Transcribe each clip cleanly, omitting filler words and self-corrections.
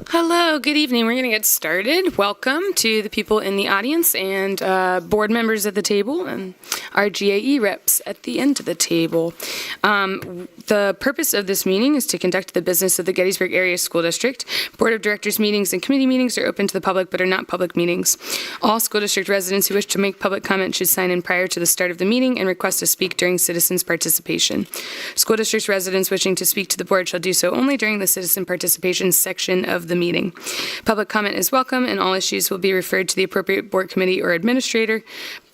Hello, good evening. We're going to get started. Welcome to the people in the audience and board members at the table and our GAE reps at the end of the table. The purpose of this meeting is to conduct the business of the Gettysburg Area School District. Board of Directors meetings and committee meetings are open to the public but are not public meetings. All school district residents who wish to make public comment should sign in prior to the start of the meeting and request to speak during citizens' participation. School district residents wishing to speak to the board shall do so only during the citizen participation section of the meeting. Public comment is welcome, and all issues will be referred to the appropriate board committee or administrator.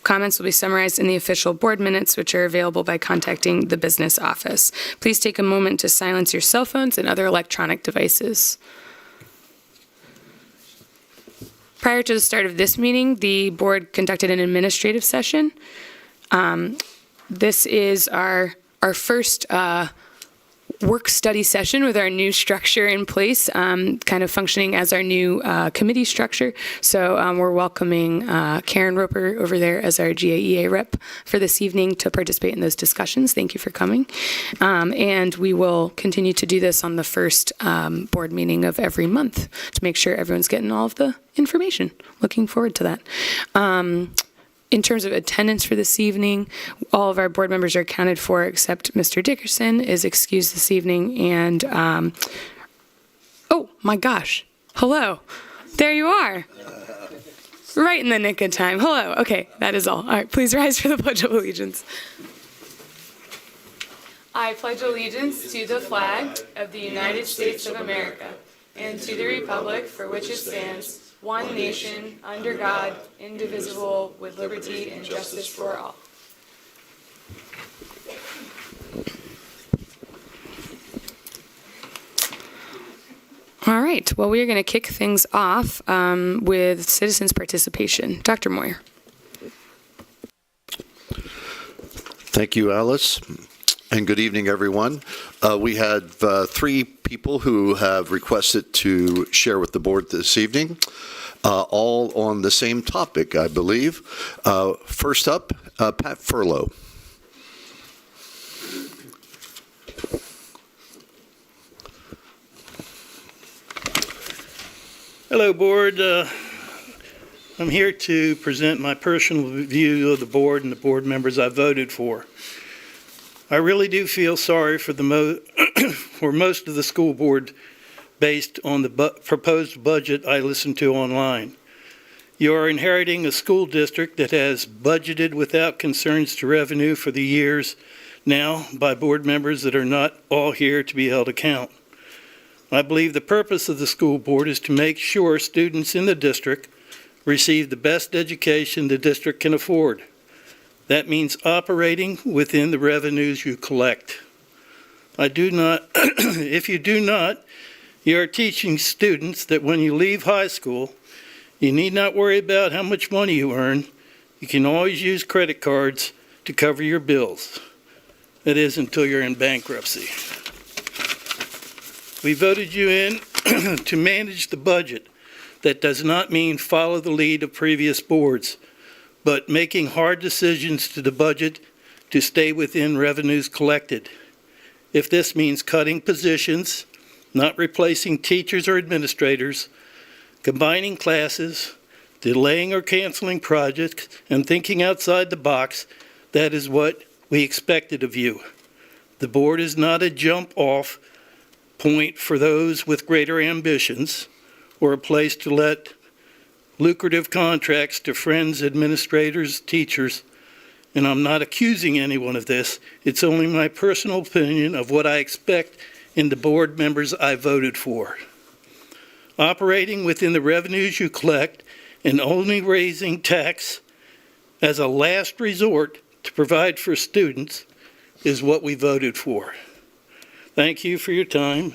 Comments will be summarized in the official board minutes, which are available by contacting the business office. Please take a moment to silence your cell phones and other electronic devices. Prior to the start of this meeting, the board conducted an administrative session. This is our first work study session with our new structure in place, kind of functioning as our new committee structure. So we're welcoming Karen Roper over there as our GAEA rep for this evening to participate in those discussions. Thank you for coming. And we will continue to do this on the first board meeting of every month to make sure everyone's getting all of the information. Looking forward to that. In terms of attendance for this evening, all of our board members are accounted for except Mr. Dickerson is excused this evening. And, oh my gosh, hello, there you are. Right in the nick of time. Hello, okay, that is all. All right, please rise for the Pledge of Allegiance. I pledge allegiance to the flag of the United States of America and to the republic for which it stands, one nation, under God, indivisible, with liberty and justice for all. All right. Well, we are going to kick things off with citizens' participation. Dr. Moyer. Thank you, Alice. And good evening, everyone. We had three people who have requested to share with the board this evening, all on the same topic, I believe. First up, Pat Furlow. Hello, board. I'm here to present my personal view of the board and the board members I voted for. I really do feel sorry for for most of the school board based on the proposed budget I listened to online. You are inheriting a school district that has budgeted without concerns to revenue for the years now by board members that are not all here to be held account. I believe the purpose of the school board is to make sure students in the district receive the best education the district can afford. That means operating within the revenues you collect. If you do not, you are teaching students that when you leave high school, you need not worry about how much money you earn. You can always use credit cards to cover your bills. That is, until you're in bankruptcy. We voted you in to manage the budget. That does not mean follow the lead of previous boards, but making hard decisions to the budget to stay within revenues collected. If this means cutting positions, not replacing teachers or administrators, combining classes, delaying or canceling projects, and thinking outside the box, that is what we expected of you. The board is not a jump-off point for those with greater ambitions or a place to let lucrative contracts to friends, administrators, teachers, and I'm not accusing anyone of this. It's only my personal opinion of what I expect in the board members I voted for. Operating within the revenues you collect and only raising tax as a last resort to provide for students is what we voted for. Thank you for your time.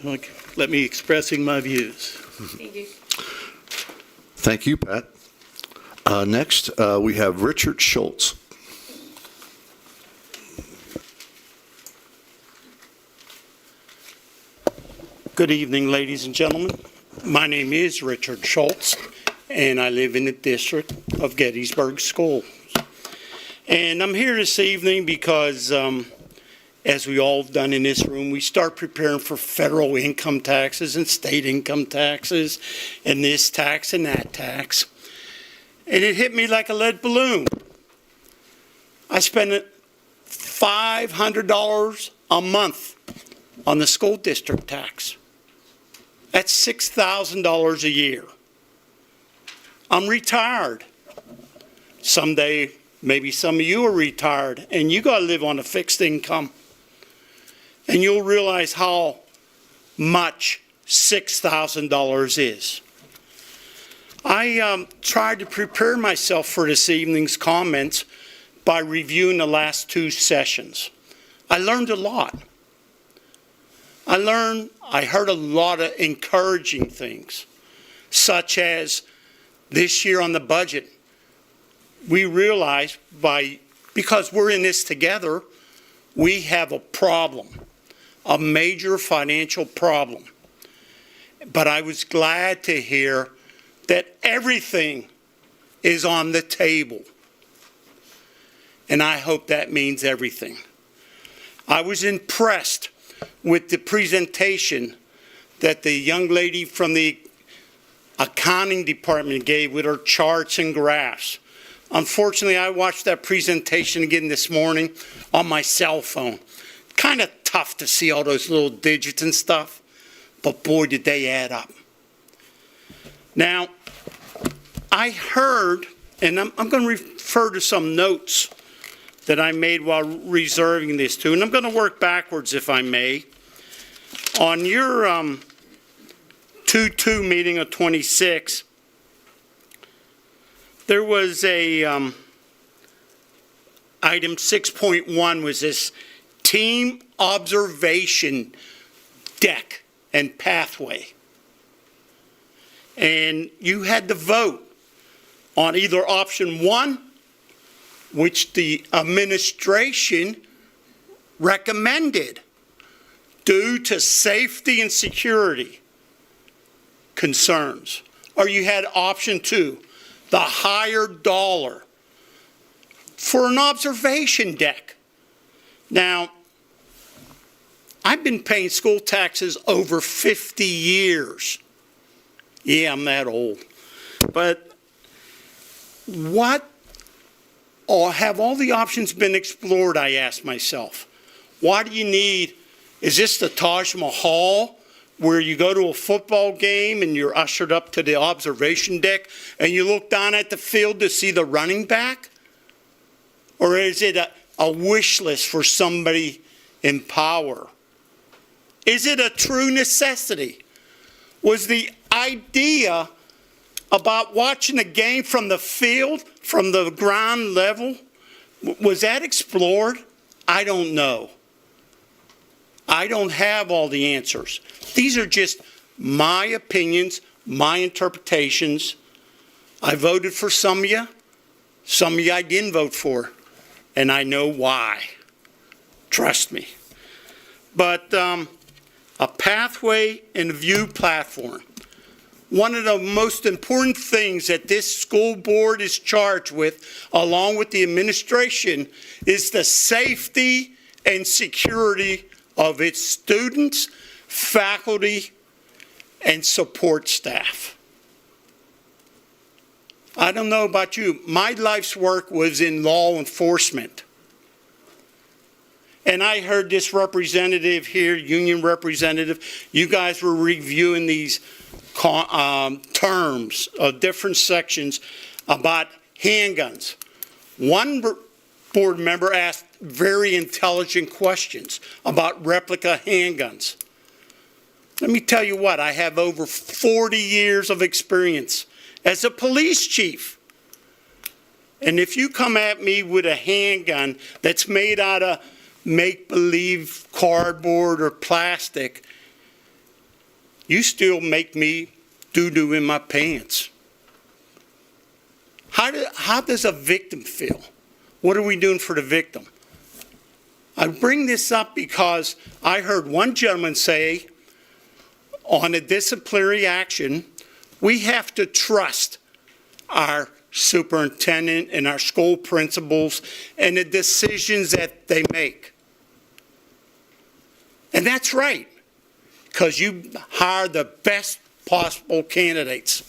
Let me expressing my views. Thank you. Thank you, Pat. Next, we have Richard Schultz. Good evening, ladies and gentlemen. My name is Richard Schultz, and I live in the district of Gettysburg Schools. And I'm here this evening because as we all have done in this room, we start preparing for federal income taxes and state income taxes and this tax and that tax. And it hit me like a lead balloon. I spent $500 a month on the school district tax. That's $6,000 a year. I'm retired. Someday, maybe some of you are retired and you got to live on a fixed income. And you'll realize how much $6,000 is. I tried to prepare myself for this evening's comments by reviewing the last two sessions. I learned a lot. I heard a lot of encouraging things, such as this year on the budget, we realized because we're in this together, we have a problem, a major financial problem. But I was glad to hear that everything is on the table. And I hope that means everything. I was impressed with the presentation that the young lady from the accounting department gave with her charts and graphs. Unfortunately, I watched that presentation again this morning on my cell phone. Kind of tough to see all those little digits and stuff, but boy, did they add up. Now, I heard, and I'm going to refer to some notes that I made while reserving this too, and I'm going to work backwards if I may. On your 2-2 meeting of 26, there was a item 6.1 was this team observation deck and pathway. And you had to vote on either option 1, which the administration recommended due to safety and security concerns, or you had option 2, the higher dollar for an observation deck. Now, I've been paying school taxes over 50 years. Yeah, I'm that old. But have all the options been explored, I asked myself. Why do you need, is this the Taj Mahal where you go to a football game and you're ushered up to the observation deck and you look down at the field to see the running back? Or is it a wish list for somebody in power? Is it a true necessity? Was the idea about watching a game from the field, from the ground level, was that explored? I don't know. I don't have all the answers. These are just my opinions, my interpretations. I voted for some of you I didn't vote for, and I know why. Trust me. But a pathway and a view platform. One of the most important things that this school board is charged with, along with the administration, is the safety and security of its students, faculty, and support staff. I don't know about you. My life's work was in law enforcement. And I heard this representative here, union representative, you guys were reviewing these terms of different sections about handguns. One board member asked very intelligent questions about replica handguns. Let me tell you what, I have over 40 years of experience as a police chief. And if you come at me with a handgun that's made out of make-believe cardboard or plastic, you still make me doo-doo in my pants. How does a victim feel? What are we doing for the victim? I bring this up because I heard one gentleman say on a disciplinary action, we have to trust our superintendent and our school principals and the decisions that they make. And that's right, because you hire the best possible candidates.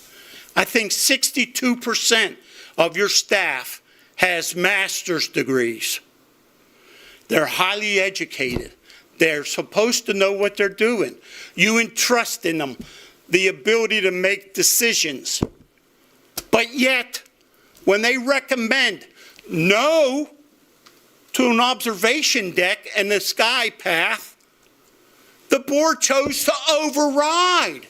I think 62% of your staff has master's degrees. They're highly educated. They're supposed to know what they're doing. You entrust in them the ability to make decisions. But yet, when they recommend no to an observation deck and the sky path, the board chose to override.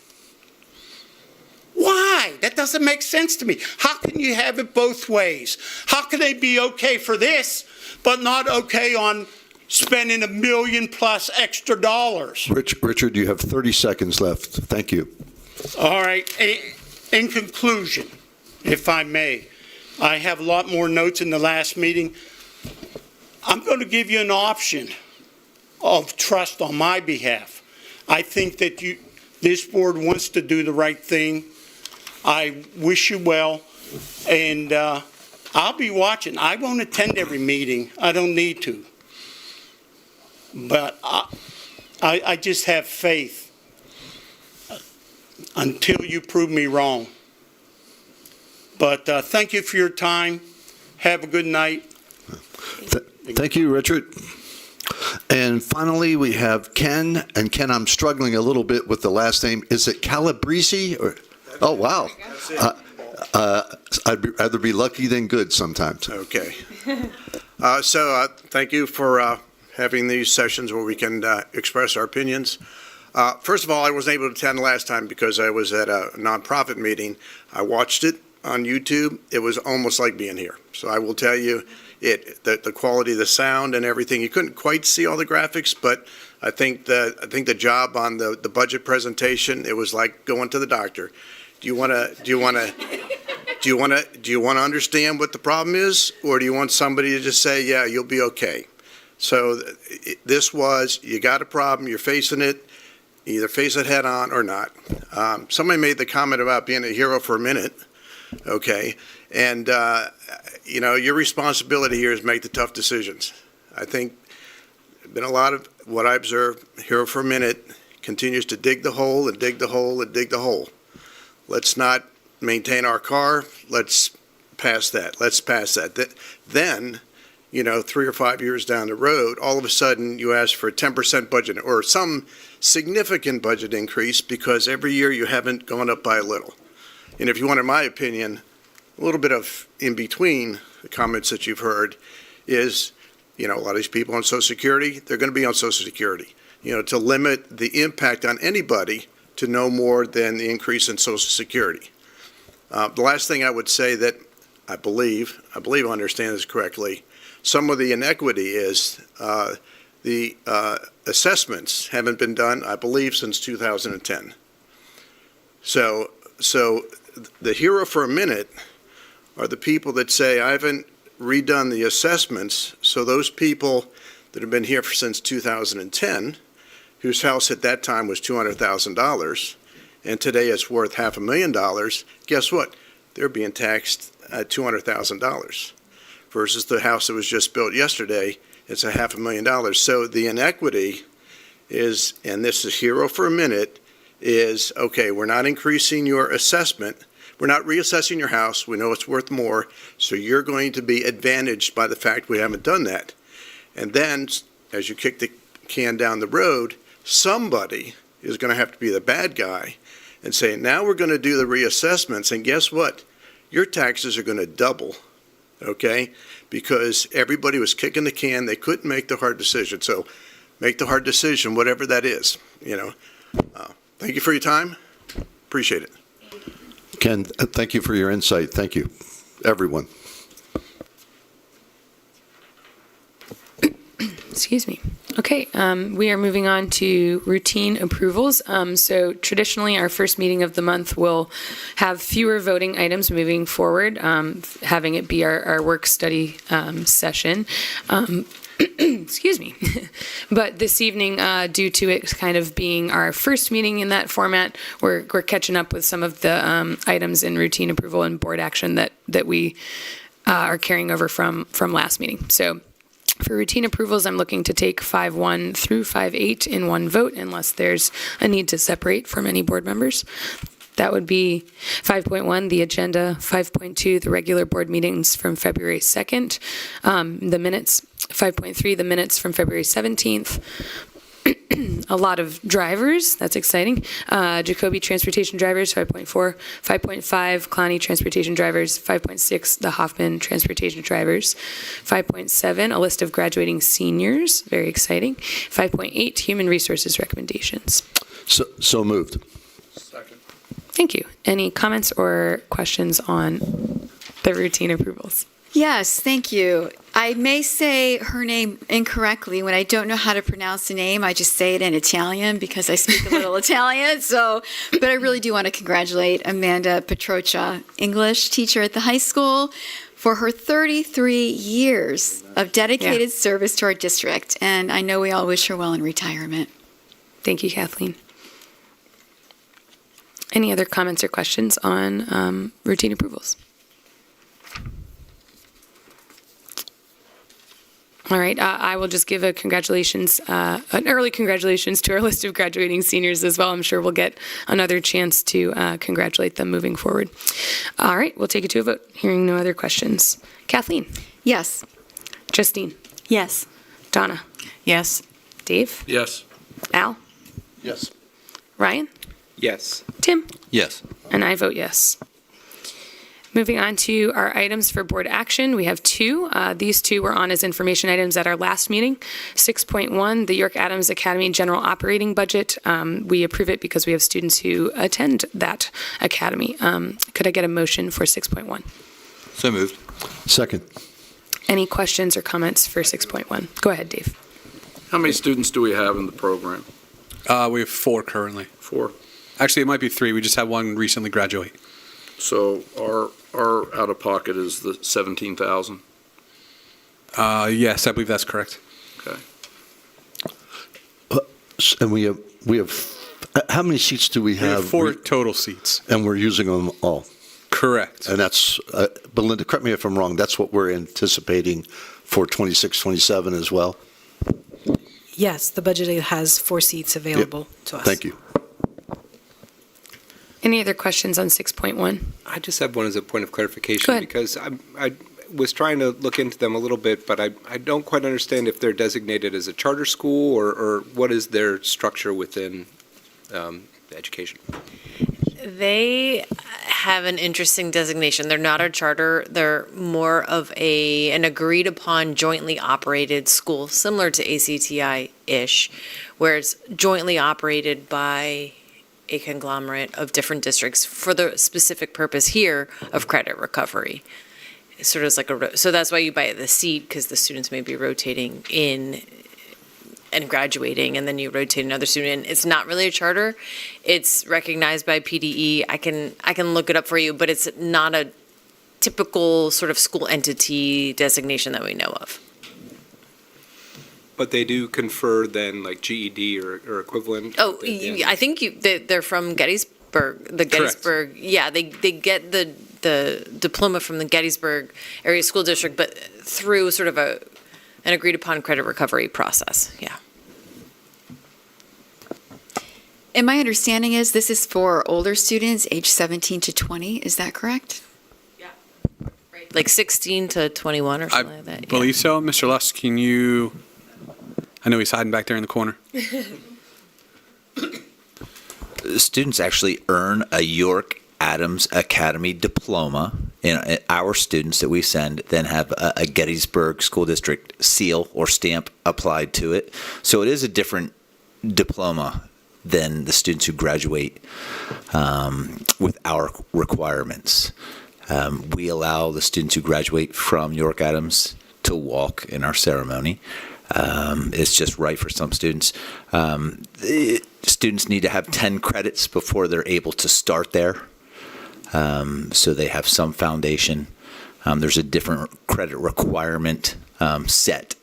Why? That doesn't make sense to me. How can you have it both ways? How can they be okay for this, but not okay on spending $1 million plus extra dollars? Richard, you have 30 seconds left. Thank you. All right. In conclusion, if I may, I have a lot more notes in the last meeting. I'm going to give you an option of trust on my behalf. I think that this board wants to do the right thing. I wish you well, and I'll be watching. I won't attend every meeting. I don't need to. But I just have faith until you prove me wrong. But thank you for your time. Have a good night. Thank you, Richard. And finally, we have Ken. And Ken, I'm struggling a little bit with the last name. Is it Calabrese? Or, oh, wow. I'd rather be lucky than good sometimes. Okay. Thank you for having these sessions where we can express our opinions. First of all, I wasn't able to attend last time because I was at a nonprofit meeting. I watched it on YouTube. It was almost like being here. So I will tell you, the quality of the sound and everything, you couldn't quite see all the graphics, but I think the job on the budget presentation, it was like going to the doctor. Do you want to understand what the problem is, or do you want somebody to just say, yeah, you'll be okay? So this was, you got a problem, you're facing it, either face it head on or not. Somebody made the comment about being a hero for a minute, okay? And, your responsibility here is make the tough decisions. I think been a lot of what I observed, hero for a minute, continues to dig the hole and dig the hole and dig the hole. Let's not maintain our car. Let's pass that. Let's pass that. Then, 3 or 5 years down the road, all of a sudden you ask for a 10% budget or some significant budget increase because every year you haven't gone up by a little. And if you wanted my opinion, a little bit of in between the comments that you've heard is, a lot of these people on Social Security, they're going to be on Social Security. To limit the impact on anybody to no more than the increase in Social Security. The last thing I would say that I believe I understand this correctly, some of the inequity is the assessments haven't been done, I believe, since 2010. So the hero for a minute are the people that say, I haven't redone the assessments, so those people that have been here since 2010, whose house at that time was $200,000, and today it's worth $500,000, guess what? They're being taxed at $200,000 versus the house that was just built yesterday, it's $500,000. So the inequity is, and this is hero for a minute, is, okay, we're not increasing your assessment. We're not reassessing your house. We know it's worth more, so you're going to be advantaged by the fact we haven't done that. And then, as you kick the can down the road, somebody is going to have to be the bad guy and say, now we're going to do the reassessments, and guess what? Your taxes are going to double, okay? Because everybody was kicking the can. They couldn't make the hard decision. So make the hard decision, whatever that is, Thank you for your time. Appreciate it. Ken, thank you for your insight. Thank you, everyone. Excuse me. Okay, we are moving on to routine approvals. So traditionally, our first meeting of the month will have fewer voting items moving forward, having it be our work study session. Excuse me. But this evening, due to it kind of being our first meeting in that format, we're catching up with some of the items in routine approval and board action that we are carrying over from last meeting. So For routine approvals, I'm looking to take 5.1 through 5.8 in one vote unless there's a need to separate from any board members. That would be 5.1, the agenda, 5.2, the regular board meetings from February 2nd, the minutes, 5.3, the minutes from February 17th. A lot of drivers, that's exciting. Jacoby transportation drivers, 5.4, 5.5, Clowney transportation drivers, 5.6, the Hoffman transportation drivers, 5.7, a list of graduating seniors, very exciting. 5.8, human resources recommendations. So moved. Thank you. Any comments or questions on the routine approvals? Yes, thank you. I may say her name incorrectly. When I don't know how to pronounce the name, I just say it in Italian because I speak a little Italian. But I really do want to congratulate Amanda Petrocha, English teacher at the high school, for her 33 years of dedicated service to our district. And I know we all wish her well in retirement. Thank you, Kathleen. Any other comments or questions on routine approvals? All right, I will just give a congratulations, an early congratulations to our list of graduating seniors as well. I'm sure we'll get another chance to congratulate them moving forward. All right, we'll take it to a vote. Hearing no other questions. Kathleen? Yes. Justine? Yes. Donna? Yes. Dave? Yes. Al? Yes. Ryan? Yes. Tim? Yes. And I vote yes. Moving on to our items for board action, we have two. These two were on as information items at our last meeting. 6.1, the York Adams Academy General Operating Budget. We approve it because we have students who attend that academy. Could I get a motion for 6.1? So moved. Second. Any questions or comments for 6.1? Go ahead, Dave. How many students do we have in the program? We have 4 currently. 4. Actually, it might be 3. We just had one recently graduate. So our out-of-pocket is the 17,000? Yes, I believe that's correct. Okay. And we have, how many seats do we We have? have 4 total seats. And we're using them all. Correct. And that's, Belinda, correct me if I'm wrong, that's what we're anticipating for 26, 27 as well? Yes, the budget has 4 seats available to us. Thank you. Any other questions on 6.1? I just have one as a point of Go clarification, ahead. because I was trying to look into them a little bit, but I don't quite understand if they're designated as a charter school or what is their structure within education. They have an interesting designation. They're not a charter. They're more of an agreed upon jointly operated school, similar to ACTI-ish, where it's jointly operated by a conglomerate of different districts for the specific purpose here of credit recovery. It's sort of like so that's why you buy the seat, because the students may be rotating in and graduating, and then you rotate another student in. It's not really a charter. It's recognized by PDE. I can look it up for you, but it's not a typical sort of school entity designation that we know of. But they do confer then like GED or equivalent? Oh, I think they're from Gettysburg. The Gettysburg, yeah, they get the diploma from the Gettysburg Area School District, but through sort of an agreed upon credit recovery process, yeah. And my understanding is this is for older students, age 17 to 20. Is that correct? Yeah. Right. Like 16 to 21 or something like that. I believe so. Mr. Lusk, can you... I know he's hiding back there in the corner. Students actually earn a York Adams Academy diploma. Our students that we send then have a Gettysburg School District seal or stamp applied to it. So it is a different diploma than the students who graduate with our requirements. We allow the students who graduate from York Adams to walk in our ceremony. It's just right for some students. Students need to have 10 credits before they're able to start there. So they have some foundation. There's a different credit requirement set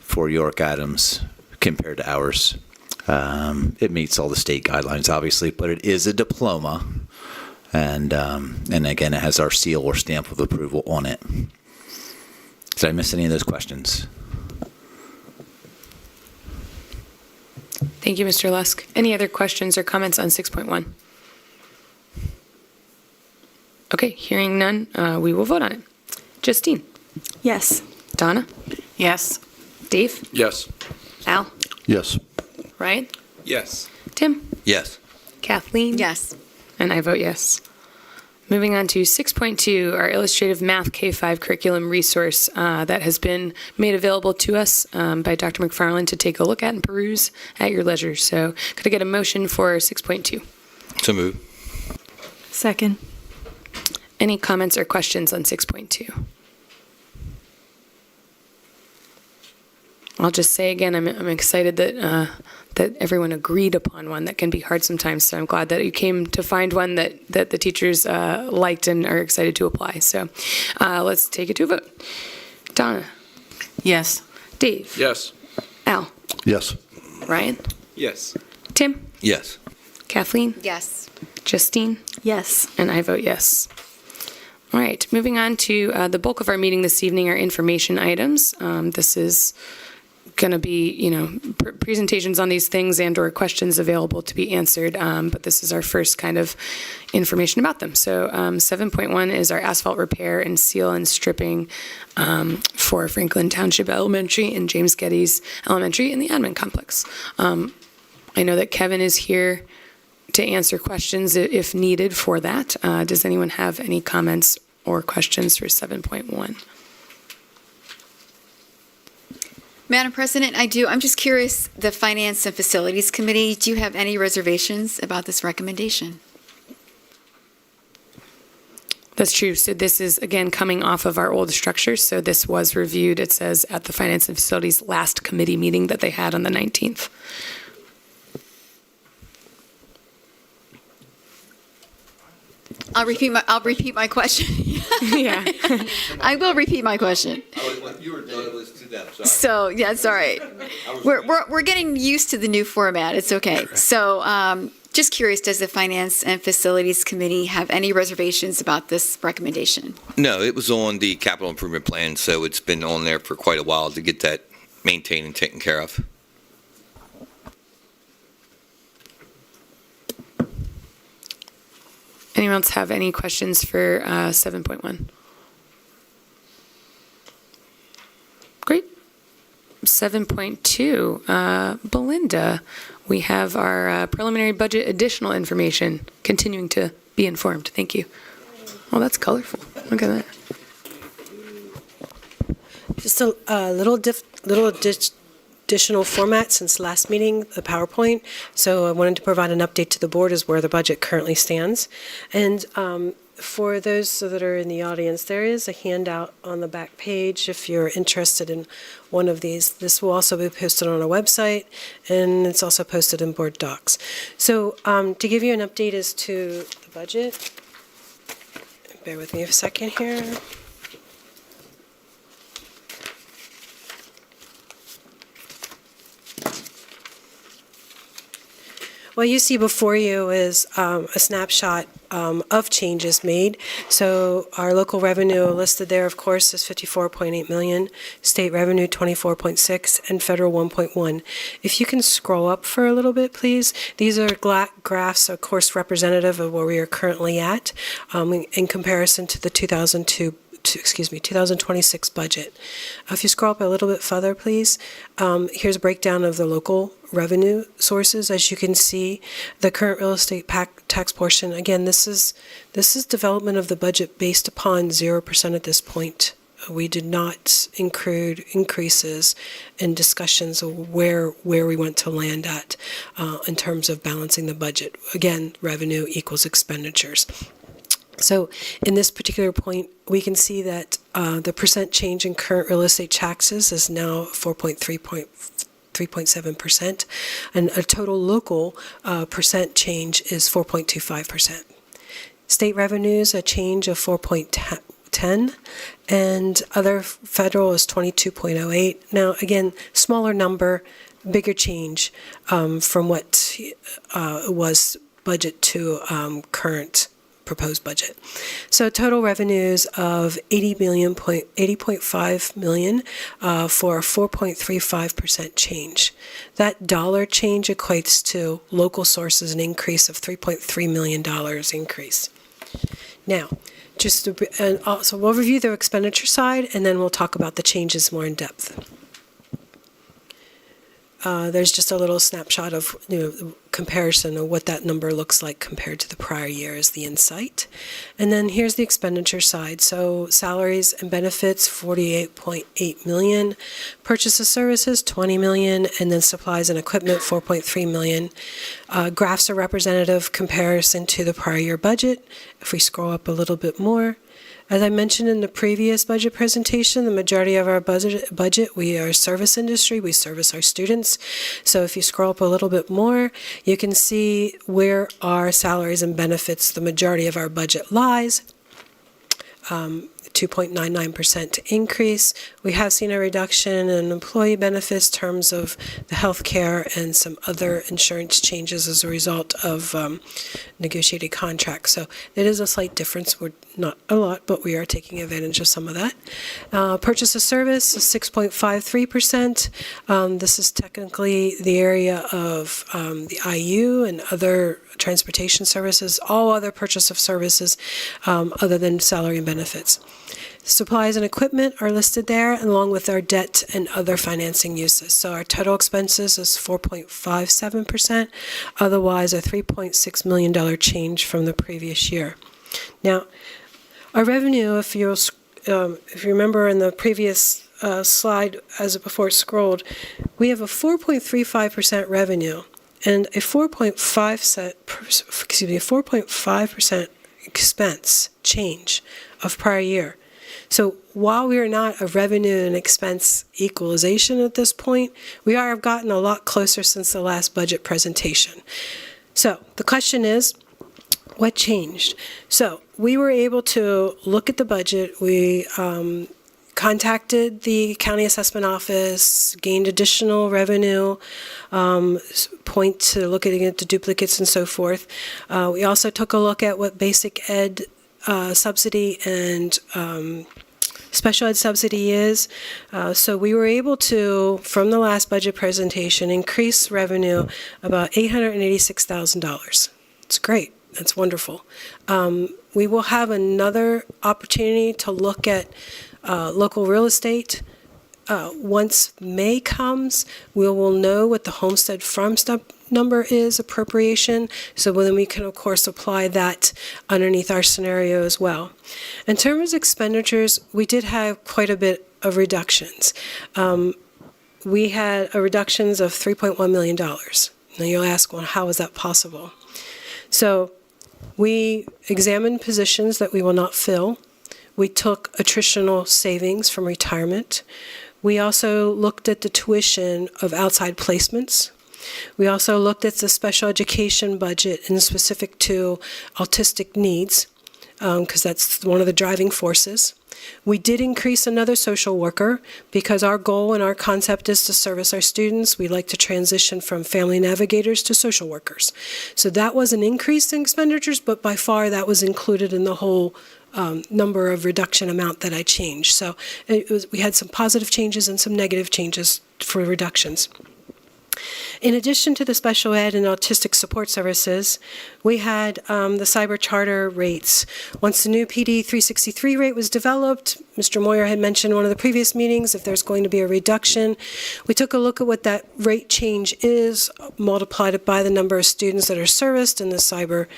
for York Adams compared to ours. It meets all the state guidelines, obviously, but it is a diploma. And again, it has our seal or stamp of approval on it. Did I miss any of those questions? Thank you, Mr. Lusk. Any other questions or comments on 6.1? Okay, hearing none, we will vote on it. Justine? Yes. Donna? Yes. Dave? Yes. Al? Yes. Ryan? Yes. Tim? Yes. Kathleen? Yes. And I vote yes. Moving on to 6.2, our illustrative math K-5 curriculum resource that has been made available to us by Dr. McFarland to take a look at and peruse at your leisure. So could I get a motion for 6.2? So moved. Second. Any comments or questions on 6.2? I'll just say again, I'm excited that that everyone agreed upon one that can be hard sometimes. So I'm glad that you came to find one that the teachers liked and are excited to apply. So let's take it to a vote. Donna? Yes. Dave? Yes. Al? Yes. Ryan? Yes. Tim? Yes. Kathleen? Yes. Justine? Yes. And I vote yes. All right, moving on to the bulk of our meeting this evening, our information items. This is going to be, presentations on these things and or questions available to be answered, but this is our first kind of information about them. So 7.1 is our asphalt repair and seal and stripping for Franklin Township Elementary and James Geddes Elementary in the admin complex. I know that Kevin is here to answer questions if needed for that. Does anyone have any comments or questions for 7.1? Madam President, I do. I'm just curious, the Finance and Facilities Committee, do you have any reservations about this recommendation? That's true. So this is, again, coming off of our old structure. So this was reviewed, it says, at the Finance and Facilities last committee meeting that they had on the 19th. I'll repeat my question. Yeah. I will repeat my question. So, yeah, it's all right. We're getting used to the new format. It's okay. So, just curious, does the Finance and Facilities Committee have any reservations about this recommendation? No, it was on the capital improvement plan, so it's been on there for quite a while to get that maintained and taken care of. Anyone else have any questions for 7.1? Great. 7.2, Belinda, we have our preliminary budget additional information continuing to be informed. Thank you. Well, that's colorful. Look at that. Just a little additional format since last meeting, the PowerPoint. So I wanted to provide an update to the board as where the budget currently stands. And for those that are in the audience, there is a handout on the back page if you're interested in one of these. This will also be posted on our website, and it's also posted in board docs. So to give you an update as to the budget, bear with me a second here. What you see before you is a snapshot of changes made. So our local revenue listed there, of course, is 54.8 million, state revenue 24.6, and federal 1.1. If you can scroll up for a little bit, please. These are graphs, of course, representative of where we are currently at in comparison to the 2026 budget. If you scroll up a little bit further, please, here's a breakdown of the local revenue sources. As you can see, the current real estate tax portion, again, this is development of the budget based upon 0% at this point. We did not include increases in discussions of where we want to land at in terms of balancing the budget. Again, revenue equals expenditures. So in this particular point, we can see that the percent change in current real estate taxes is now 3.7%, and a total local percent change is 4.25%. State revenues, a change of 4.10, and other federal is 22.08. Now, again, smaller number, bigger change from what was budget to current proposed budget. So total revenues of $80.5 million for a 4.35% change. That dollar change equates to local sources an increase of $3.3 million increase. Now, so we'll review the expenditure side, and then we'll talk about the changes more in depth. There's just a little snapshot of comparison of what that number looks like compared to the prior year as the insight. And then here's the expenditure side. So salaries and benefits, $48.8 million. Purchase of services, $20 million. And then supplies and equipment, $4.3 million. Graphs are representative comparison to the prior year budget. If we scroll up a little bit more, as I mentioned in the previous budget presentation, the majority of our budget, we are a service industry. We service our students. So if you scroll up a little bit more, you can see where our salaries and benefits, the majority of our budget lies. 2.99% increase. We have seen a reduction in employee benefits, terms of the health care, and some other insurance changes as a result of negotiated contracts. So it is a slight difference. We're not a lot, but we are taking advantage of some of that. Purchase of service is 6.53%. This is technically the area of the IU and other transportation services, all other purchase of services other than salary and benefits. Supplies and equipment are listed there, along with our debt and other financing uses. So our total expenses is 4.57%, otherwise a $3.6 million change from the previous year. Now, our revenue, if you remember in the previous slide as before it scrolled, we have a 4.35% revenue and a 4.5% expense change of prior year. So while we are not a revenue and expense equalization at this point, we have gotten a lot closer since the last budget presentation. So the question is, what changed? So we were able to look at the budget. We contacted the county assessment office, gained additional revenue, point to looking at the duplicates and so forth. We also took a look at what basic ed subsidy and special ed subsidy is. So we were able to, from the last budget presentation, increase revenue about $886,000. It's great. That's wonderful. We will have another opportunity to look at local real estate. Once May comes, we will know what the homestead farm step number is, appropriation, so then we can, of course, apply that underneath our scenario as well. In terms of expenditures, we did have quite a bit of reductions. We had reductions of $3.1 million. Now you'll ask, well, how is that possible? So we examined positions that we will not fill. We took attritional savings from retirement. We also looked at the tuition of outside placements. We also looked at the special education budget and specific to autistic needs, because that's one of the driving forces. We did increase another social worker because our goal and our concept is to service our students. We like to transition from family navigators to social workers. So that was an increase in expenditures, but by far that was included in the whole number of reduction amount that I changed. So we had some positive changes and some negative changes for reductions. In addition to the special ed and autistic support services, we had the cyber charter rates. Once the new PD 363 rate was developed, Mr. Moyer had mentioned in one of the previous meetings if there's going to be a reduction. We took a look at what that rate change is, multiplied it by the number of students that are serviced in the cyber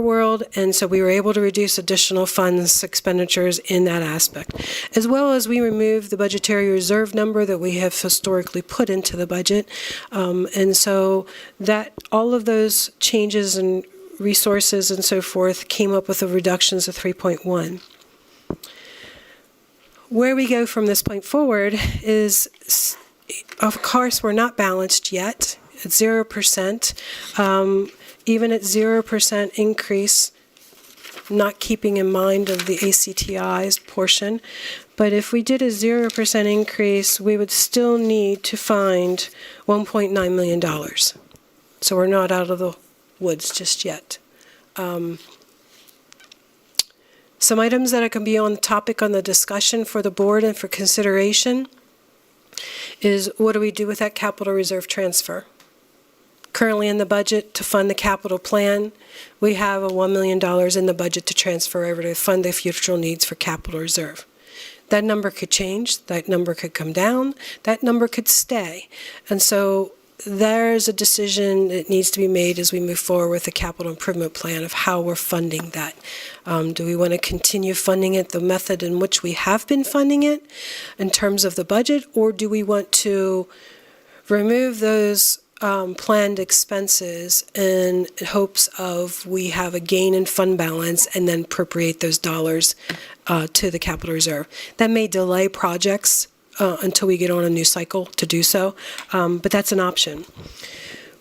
world, and so we were able to reduce additional funds expenditures in that aspect, as well as we removed the budgetary reserve number that we have historically put into the budget, and so that all of those changes and resources and so forth came up with the reductions of 3.1. Where we go from this point forward is, of course, we're not balanced yet at 0%. Even at 0% increase, not keeping in mind of the ACTI's portion, but if we did a 0% increase, we would still need to find $1.9 million. So we're not out of the woods just yet. Some items that can be on topic on the discussion for the board and for consideration is what do we do with that capital reserve transfer? Currently in the budget to fund the capital plan, we have $1 million in the budget to transfer over to fund the future needs for capital reserve. That number could change, that number could come down, that number could stay. And so there's a decision that needs to be made as we move forward with the capital improvement plan of how we're funding that. Do we want to continue funding it the method in which we have been funding it in terms of the budget, or do we want to remove those planned expenses in hopes of we have a gain in fund balance and then appropriate those dollars to the capital reserve? That may delay projects until we get on a new cycle to do so, but that's an option.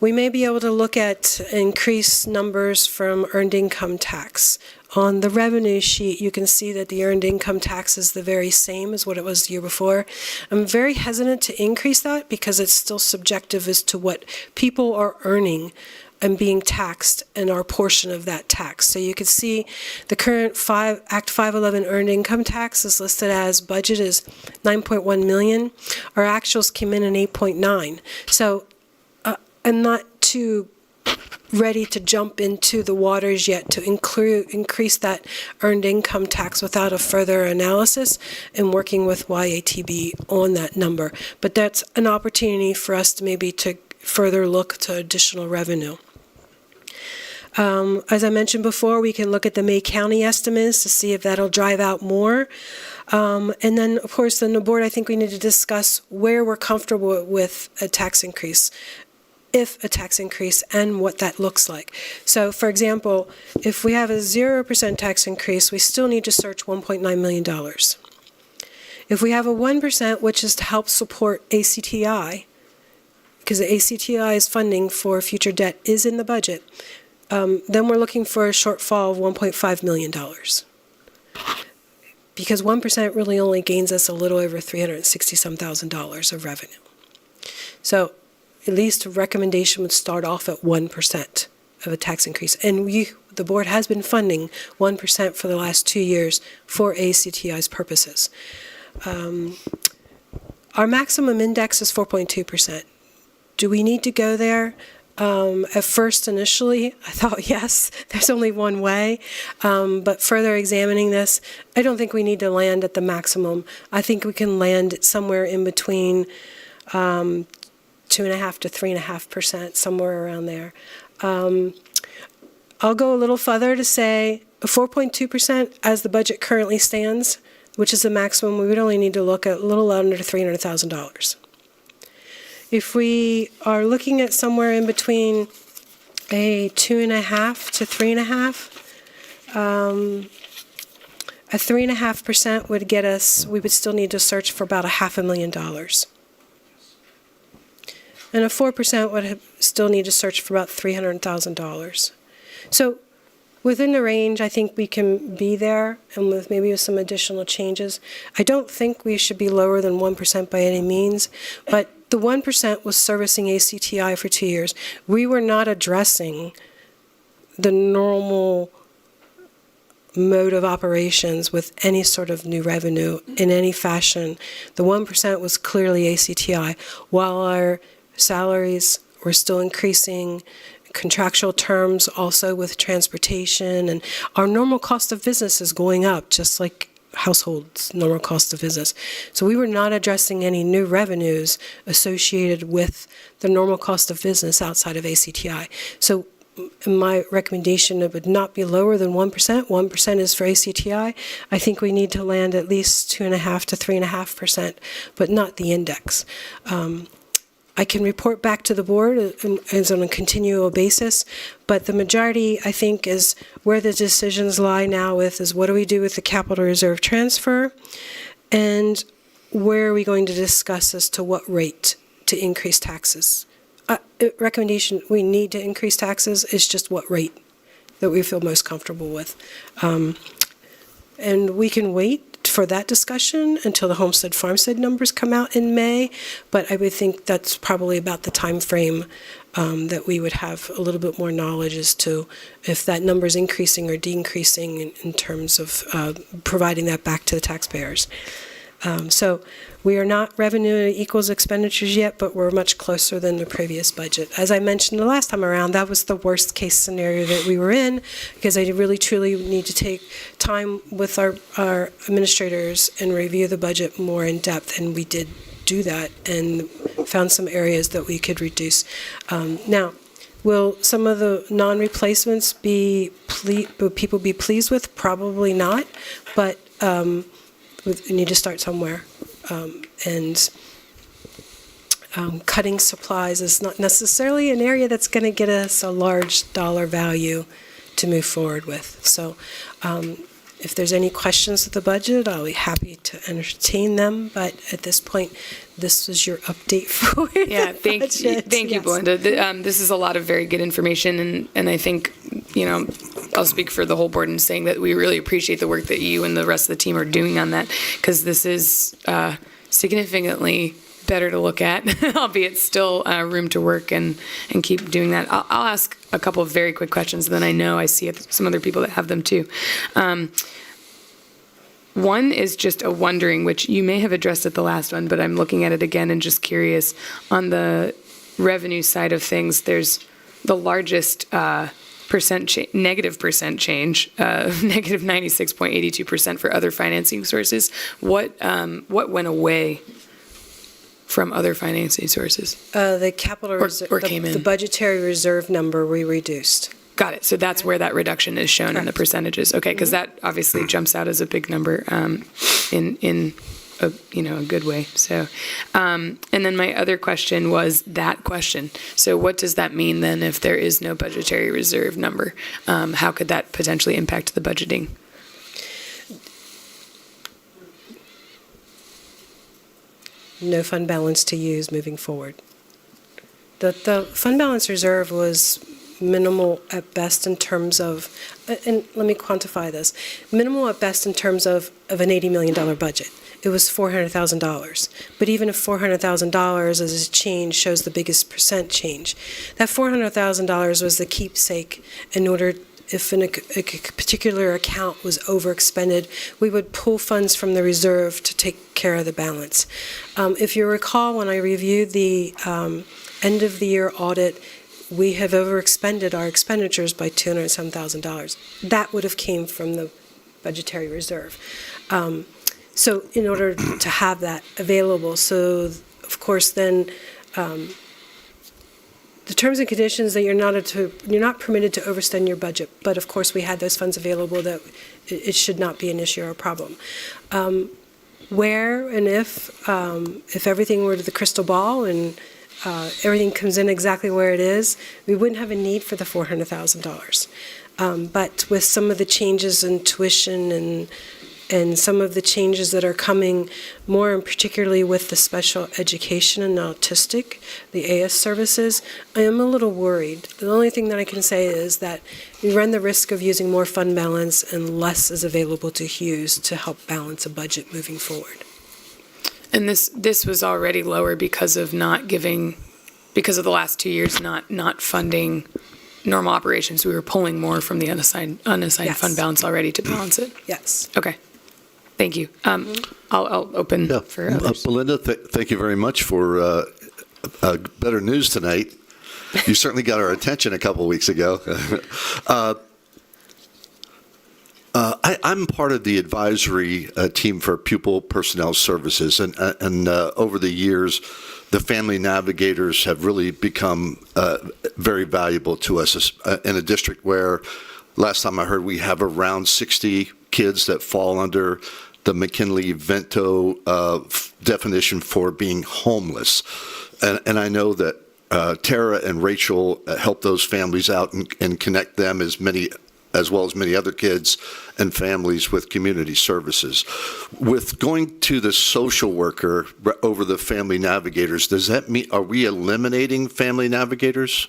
We may be able to look at increased numbers from earned income tax. On the revenue sheet, you can see that the earned income tax is the very same as what it was the year before. I'm very hesitant to increase that because it's still subjective as to what people are earning and being taxed and our portion of that tax. So you can see the current Act 511 earned income tax is listed as budget is 9.1 million. Our actuals came in at 8.9. So I'm not too ready to jump into the waters yet to increase that earned income tax without a further analysis and working with YATB on that number. But that's an opportunity for us to maybe to further look to additional revenue. As I mentioned before, we can look at the May County estimates to see if that'll drive out more. And then, of course, in the board, I think we need to discuss where we're comfortable with a tax increase, if a tax increase, and what that looks like. So, for example, if we have a 0% tax increase, we still need to search $1.9 million. If we have a 1%, which is to help support ACTI, because the ACTI's funding for future debt is in the budget, then we're looking for a shortfall of $1.5 million. Because 1% really only gains us a little over $360,000 of revenue. So at least a recommendation would start off at 1% of a tax increase. And the board has been funding 1% for the last 2 years for ACTI's purposes. Our maximum index is 4.2%. Do we need to go there? At first, initially, I thought, yes, there's only one way. But further examining this, I don't think we need to land at the maximum. I think we can land somewhere in between 2.5% to 3.5%, somewhere around there. I'll go a little further to say 4.2% as the budget currently stands, which is the maximum. We would only need to look at a little under $300,000. If we are looking at somewhere in between a 2.5 to 3.5, a 3.5% would get us, we would still need to search for about $500,000. And a 4% would still need to search for about $300,000. So within the range, I think we can be there, and with maybe some additional changes. I don't think we should be lower than 1% by any means, but the 1% was servicing ACTI for 2 years. We were not addressing the normal mode of operations with any sort of new revenue in any fashion. The 1% was clearly ACTI, while our salaries were still increasing, contractual terms also with transportation, and our normal cost of business is going up, just like households' normal cost of business. So we were not addressing any new revenues associated with the normal cost of business outside of ACTI. So my recommendation, it would not be lower than 1%. 1% is for ACTI. I think we need to land at least 2.5 to 3.5%, but not the index. I can report back to the board as on a continual basis, but the majority, I think, is where the decisions lie now with is what do we do with the capital reserve transfer, and where are we going to discuss as to what rate to increase taxes. Recommendation, we need to increase taxes, is just what rate that we feel most comfortable with. And we can wait for that discussion until the Homestead Farmstead numbers come out in May, but I would think that's probably about the time frame that we would have a little bit more knowledge as to if that number is increasing or decreasing in terms of providing that back to the taxpayers. So we are not revenue equals expenditures yet, but we're much closer than the previous budget. As I mentioned the last time around, that was the worst case scenario that we were in, because I really truly need to take time with our administrators and review the budget more in depth, and we did do that and found some areas that we could reduce. Now, will some of the non-replacements will people be pleased with? Probably not, but we need to start somewhere. And cutting supplies is not necessarily an area that's going to get us a large dollar value to move forward with. So if there's any questions of the budget, I'll be happy to entertain them. But at this point, this is your update for Yeah, thank you, Belinda. This is a lot of very good information, and I think, I'll speak for the whole board in saying that we really appreciate the work that you and the rest of the team are doing on that, because this is significantly better to look at, albeit still room to work and keep doing that. I'll ask a couple of very quick questions, and then I know I see some other people that have them too. One is just a wondering, which you may have addressed at the last one, but I'm looking at it again and just curious. On the revenue side of things, there's the largest negative percent change, negative 96.82% for other financing sources. What went away from other financing sources? The capital reserve, or came in? The budgetary reserve number we reduced. Got it. So that's where that reduction is shown in the percentages. Okay, because that obviously jumps out as a big number in a good way. So, and then my other question was that question. So what does that mean then if there is no budgetary reserve number? How could that potentially impact the budgeting? No fund balance to use moving forward. The fund balance reserve was minimal at best in terms of, and let me quantify this, minimal at best in terms of an $80 million budget. It was $400,000. But even if $400,000 as a change shows the biggest percent change, that $400,000 was the keepsake in order, if a particular account was overexpended, we would pull funds from the reserve to take care of the balance. If you recall, when I reviewed the end of the year audit, we have overexpended our expenditures by $207,000. That would have came from the budgetary reserve. So in order to have that available, so of course then the terms and conditions that you're not permitted to overspend your budget, but of course we had those funds available, that it should not be an issue or a problem. Where and if everything were to the crystal ball and everything comes in exactly where it is, we wouldn't have a need for the $400,000. But with some of the changes in tuition and some of the changes that are coming more, and particularly with the special education and autistic, the AS services, I am a little worried. The only thing that I can say is that we run the risk of using more fund balance and less is available to use to help balance a budget moving forward. And this was already lower because of because of the last 2 years not funding normal operations. We were pulling more from the unassigned Yes. fund balance already to balance it. Yes. Okay. Thank you. I'll open for others. Belinda, thank you very much for better news tonight. You certainly got our attention a couple of weeks ago. I'm part of the advisory team for Pupil Personnel Services, and over the years, the family navigators have really become very valuable to us in a district where, last time I heard, we have around 60 kids that fall under the McKinley-Vento definition for being homeless. And I know that Tara and Rachel help those families out and connect them as well as many other kids and families with community services. With going to the social worker over the family navigators, does that mean, are we eliminating family navigators?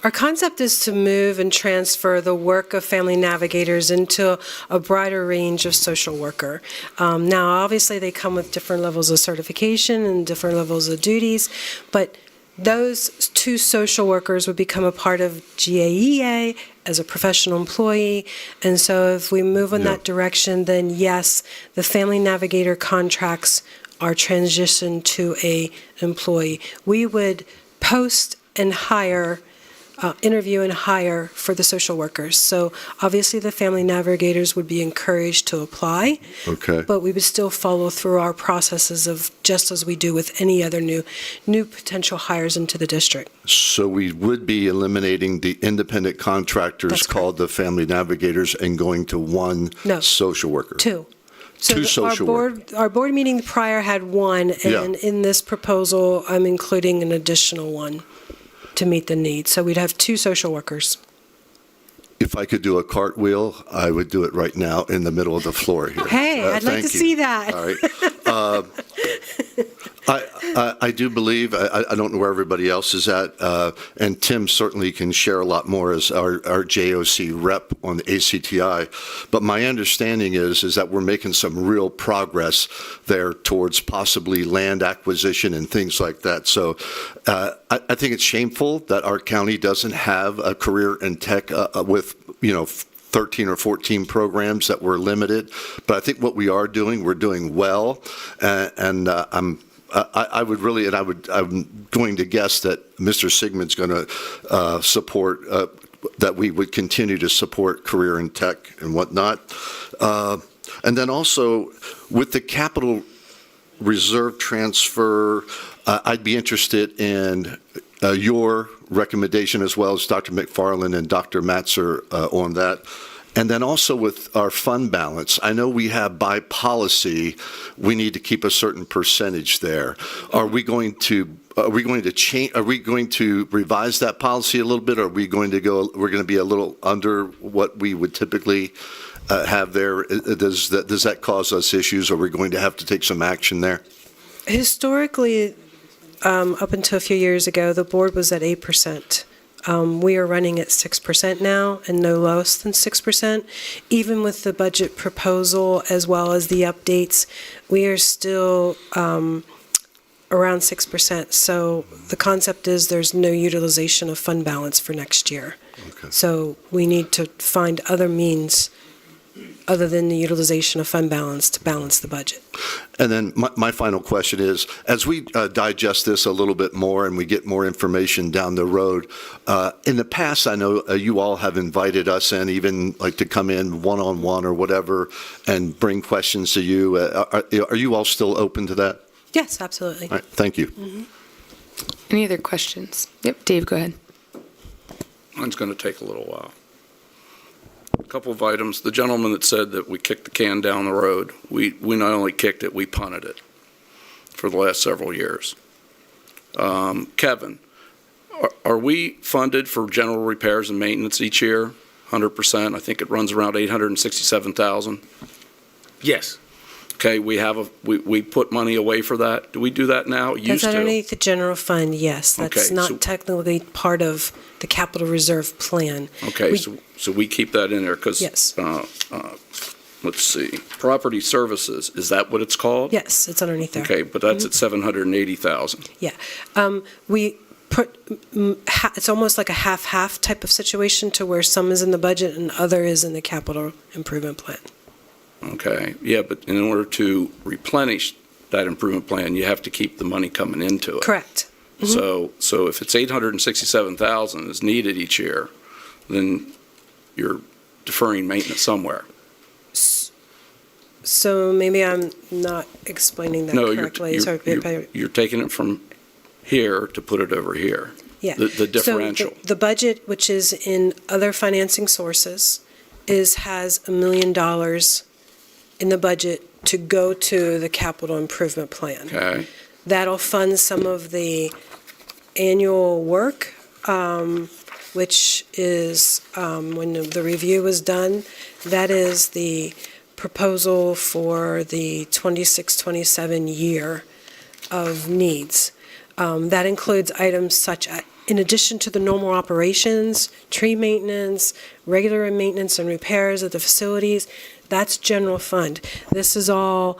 Our concept is to move and transfer the work of family navigators into a broader range of social worker. Now, obviously, they come with different levels of certification and different levels of duties, but those two social workers would become a part of GAEA as a professional employee. And so if we move in that direction, then yes, the family navigator contracts are transitioned to a employee. We would post and hire, interview and hire for the social workers. So obviously the family navigators would be encouraged to apply. Okay. But we would still follow through our processes of just as we do with any other new potential hires into the district. So we would be eliminating the independent contractors called the family navigators and going to one social worker? Two. So Two social workers. Our board meeting prior had one, and in this proposal, I'm including an additional one to meet the need. So we'd have two social workers. If I could do a cartwheel, I would do it right now in the middle of the floor here. Hey, I'd like to see that. All right. I do believe, I don't know where everybody else is at, and Tim certainly can share a lot more as our JOC rep on the ACTI, but my understanding is that we're making some real progress there towards possibly land acquisition and things like that. So I think it's shameful that our county doesn't have a career in tech with, 13 or 14 programs that were limited, but I think what we are doing, we're doing well, and I'm going to guess that Mr. Sigmund's going to support that we would continue to support career in tech and whatnot, and then also with the capital reserve transfer, I'd be interested in your recommendation as well as Dr. McFarland and Dr. Matzer on that. And then also with our fund balance, I know we have by policy, we need to keep a certain percentage there. Are we going to change, are we going to revise that policy a little bit? Or are we going to we're going to be a little under what we would typically have there? Does that cause us issues? Or are we going to have to take some action there? Historically, up until a few years ago, the board was at 8%. We are running at 6% now and no less than 6%. Even with the budget proposal as well as the updates, we are still around 6%. So the concept is there's no utilization of fund balance for next year. Okay. So we need to find other means other than the utilization of fund balance to balance the budget. And then my final question is, as we digest this a little bit more and we get more information down the road, in the past, I know you all have invited us in, even like to come in one-on-one or whatever, and bring questions to you. Are you all still open to that? Yes, absolutely. All right, thank you. Mm-hmm. Any other questions? Yep, Dave, go ahead. Mine's going to take a little while. A couple of items. The gentleman that said that we kicked the can down the road, we not only kicked it, we punted it for the last several years. Kevin, are we funded for general repairs and maintenance each year? 100%. I think it runs around $867,000. Yes. Okay, we put money away for that. Do we do that now? That's underneath the general fund, yes. That's Okay, not so- technically part of the capital reserve plan. Okay, so we keep that in there because, Yes. let's see, property services, is that what it's called? Yes, it's underneath there. Okay, but that's at 780,000. Yeah. We put, it's almost like a half-half type of situation to where some is in the budget and other is in the capital improvement plan. Okay, yeah, but in order to replenish that improvement plan, you have to keep the money coming into it. Correct. Mhm. So if it's 867,000 is needed each year, then you're deferring maintenance somewhere. So maybe I'm not explaining that No, correctly. you're taking it from here to put it over here. Yeah. The differential. So the budget, which is in other financing sources, has $1 million in the budget to go to the capital improvement plan. Okay. That'll fund some of the annual work, which is, when the review was done, that is the proposal for the 26-27 year of needs. That includes items such in addition to the normal operations, tree maintenance, regular maintenance and repairs of the facilities, that's general fund. This is all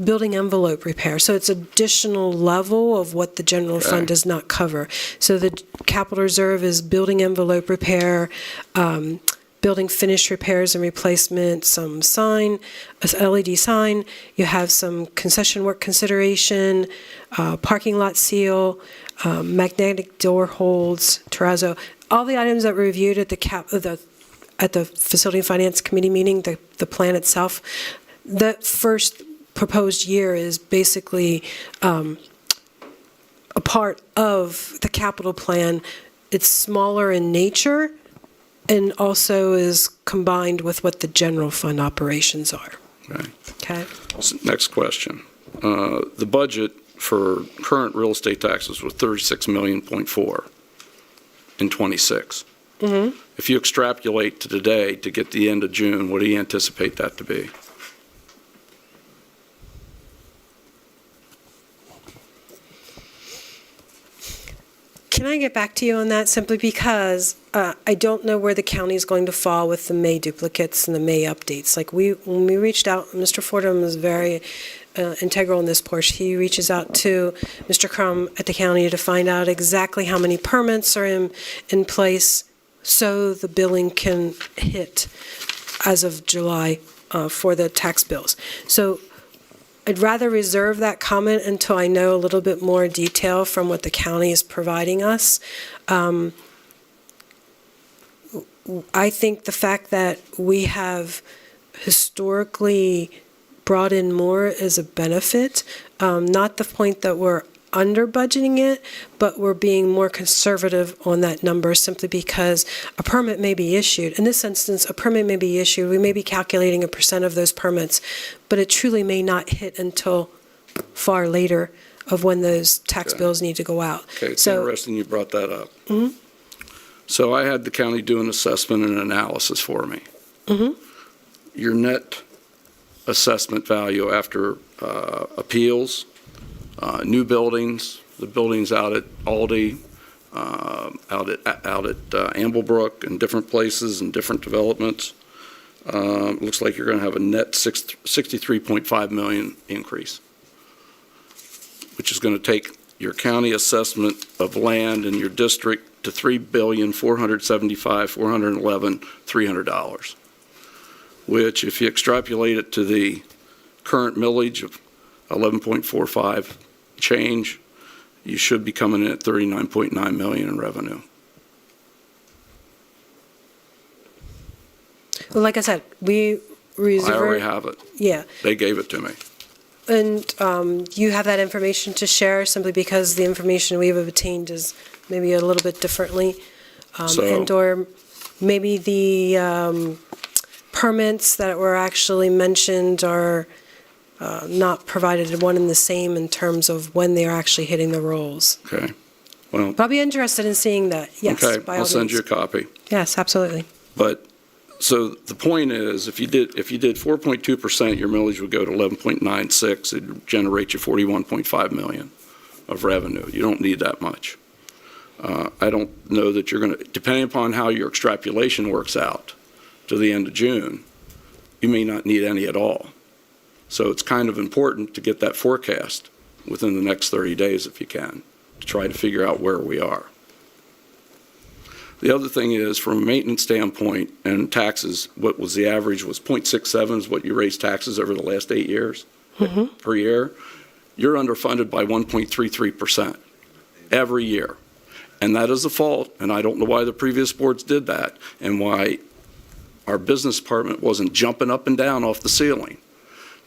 building envelope repair. So it's additional level of what the general fund does not cover. So the capital reserve is building envelope repair, building finished repairs and replacement, some sign, a LED sign. You have some concession work consideration, parking lot seal, magnetic door holds, terrazzo. All the items that were reviewed at the Facility and Finance Committee meeting, the plan itself, the first proposed year is basically a part of the capital plan. It's smaller in nature and also is combined with what the general fund operations are. Right. Okay. So next question. The budget for current real estate taxes was $36.4 million in '26. Mm-hmm. If you extrapolate to today to get the end of June, what do you anticipate that to be? Can I get back to you on that simply because I don't know where the county is going to fall with the May duplicates and the May updates. Like when we reached out, Mr. Fordham was very integral in this portion. He reaches out to Mr. Crum at the county to find out exactly how many permits are in place so the billing can hit as of July for the tax bills. So I'd rather reserve that comment until I know a little bit more detail from what the county is providing us. I think the fact that we have historically brought in more is a benefit, not the point that we're under budgeting it, but we're being more conservative on that number simply because a permit may be issued. In this instance, a permit may be issued. We may be calculating a % of those permits, but it truly may not hit until far later of when those tax bills need to go out. Okay, it's interesting you brought that up. Mm-hmm. So I had the county do an assessment and analysis for me. Mm-hmm. Your net assessment value after appeals, new buildings, the buildings out at Aldi, out at Amblebrook and different places and different developments. Looks like you're going to have a net $63.5 million increase, which is going to take your county assessment of land in your district to $3,475,411,300, which if you extrapolate it to the current millage of 11.45 change, you should be coming in at $39.9 million in revenue. Well, like I said, we reserve. I already have it. Yeah. They gave it to me. And you have that information to share simply because the information we've obtained is maybe a little bit differently. And/or maybe the permits that were actually mentioned are not provided one and the same in terms of when they're actually hitting the rolls. Okay. Well, I'll be interested in seeing that, yes. okay, by all I'll send means. you a copy. Yes, absolutely. But, so the point is, if you did 4.2%, your millage would go to 11.96. It'd generate you 41.5 million of revenue. You don't need that much. I don't know that you're going to, depending upon how your extrapolation works out to the end of June, you may not need any at all. So it's kind of important to get that forecast within the next 30 days if you can, to try to figure out where we are. The other thing is, from a maintenance standpoint and taxes, what was the average was 0.67 is what you raised taxes over the last 8 years per year. You're underfunded by 1.33% every year. And that is a fault, and I don't know why the previous boards did that and why our business department wasn't jumping up and down off the ceiling.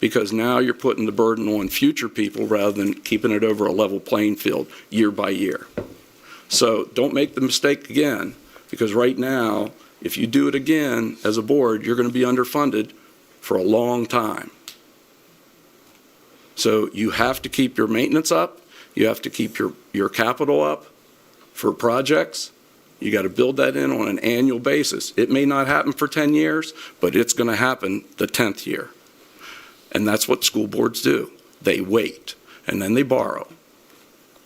Because now you're putting the burden on future people rather than keeping it over a level playing field year by year. So don't make the mistake again, because right now, if you do it again as a board, you're going to be underfunded for a long time. So you have to keep your maintenance up. You have to keep your capital up for projects. You got to build that in on an annual basis. It may not happen for 10 years, but it's going to happen the 10th year. And that's what school boards do. They wait, and then they borrow,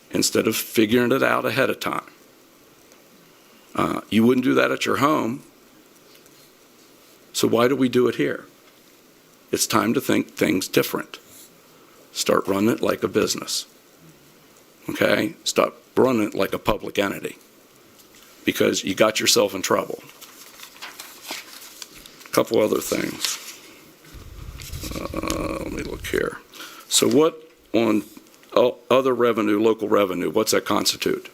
instead of figuring it out ahead of time. You wouldn't do that at your home. So why do we do it here? It's time to think things different. Start running it like a business. Okay? Stop running it like a public entity. Because you got yourself in trouble. A couple other things. Let me look here. So what on other revenue, local revenue, what's that constitute?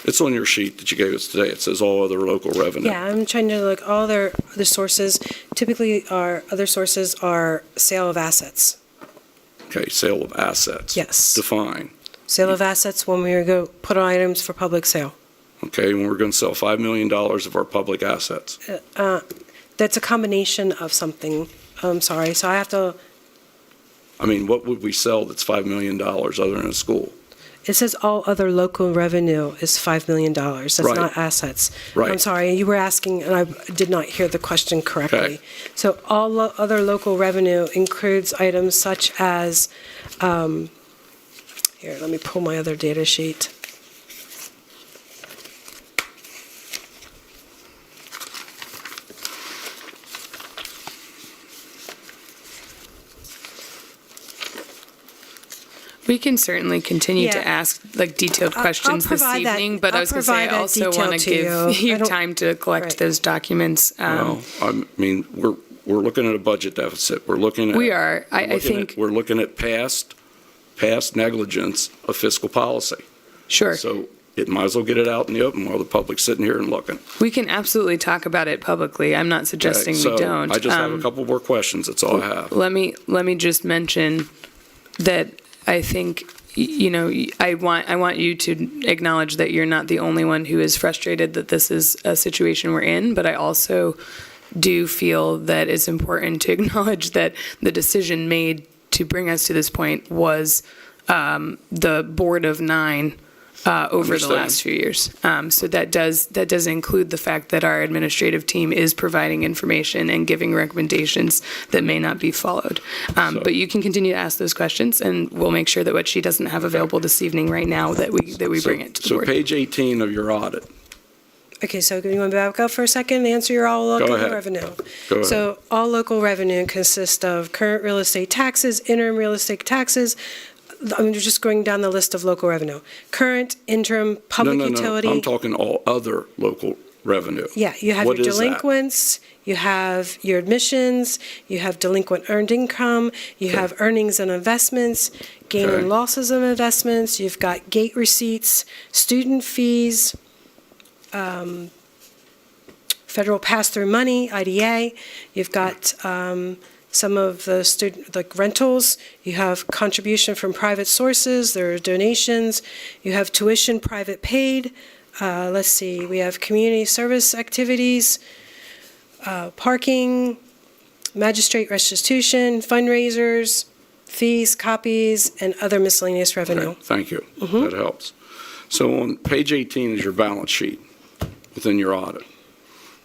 It's on your sheet that you gave us today. It says all other local revenue. Yeah, I'm trying to look, all their other sources, typically our other sources are sale of assets. Okay, sale of assets. Yes. Define. Sale of assets when we go put on items for public sale. Okay, when we're going to sell $5 million of our public assets. That's a combination of something. I'm sorry, so I have to, I mean, what would we sell that's $5 million other than a school? it says all other local revenue is $5 million. That's Right. not assets. Right. I'm sorry, you were asking, and I did not hear the question correctly. Okay. So all other local revenue includes items such as, here, let me pull my other data sheet. We can certainly continue Yeah. to ask like detailed I'll questions this provide that- evening, but I I'll was going to say, I provide that also detail want to to give you. I you don't- time to collect Right. those documents. Well, I mean, we're looking at a budget deficit. We're looking at. We are. I looking think, at- We're looking at past negligence of fiscal policy. sure. So it might as well get it out in the open while the public's sitting here and looking. We can absolutely talk about it publicly. I'm not suggesting Okay, we don't. So I just have a couple more questions. That's all I have. Let me just mention that I think, I want you to acknowledge that you're not the only one who is frustrated that this is a situation we're in, but I also do feel that it's important to acknowledge that the decision made to bring us to this point was the board of 9 over the Understand. last few years. So that does include the fact that our administrative team is providing information and giving recommendations that may not be followed. But you can continue to ask those questions, and we'll make sure that what she doesn't have available this evening right now, that we bring it to the So board. page 18 of your audit. Okay, so you want to back up for a second and answer your all local ahead. revenue? Go ahead. So all local revenue consists of current real estate taxes, interim real estate taxes. I'm just going down the list of local revenue. Current, interim, public utility. No, I'm talking all other local revenue. Yeah, you have What your is that? delinquents, you have your admissions, you have delinquent earned income, you have earnings and investments, gain Okay. and losses of investments, you've got gate receipts, student fees, federal pass-through money, IDA, you've got some of the student, like rentals, you have contribution from private sources, there are donations, you have tuition private paid, let's see, we have community service activities, parking, magistrate restitution, fundraisers, fees, copies, and other miscellaneous revenue. Okay, thank you. Mm-hmm. That helps. So on page 18 is your balance sheet within your audit.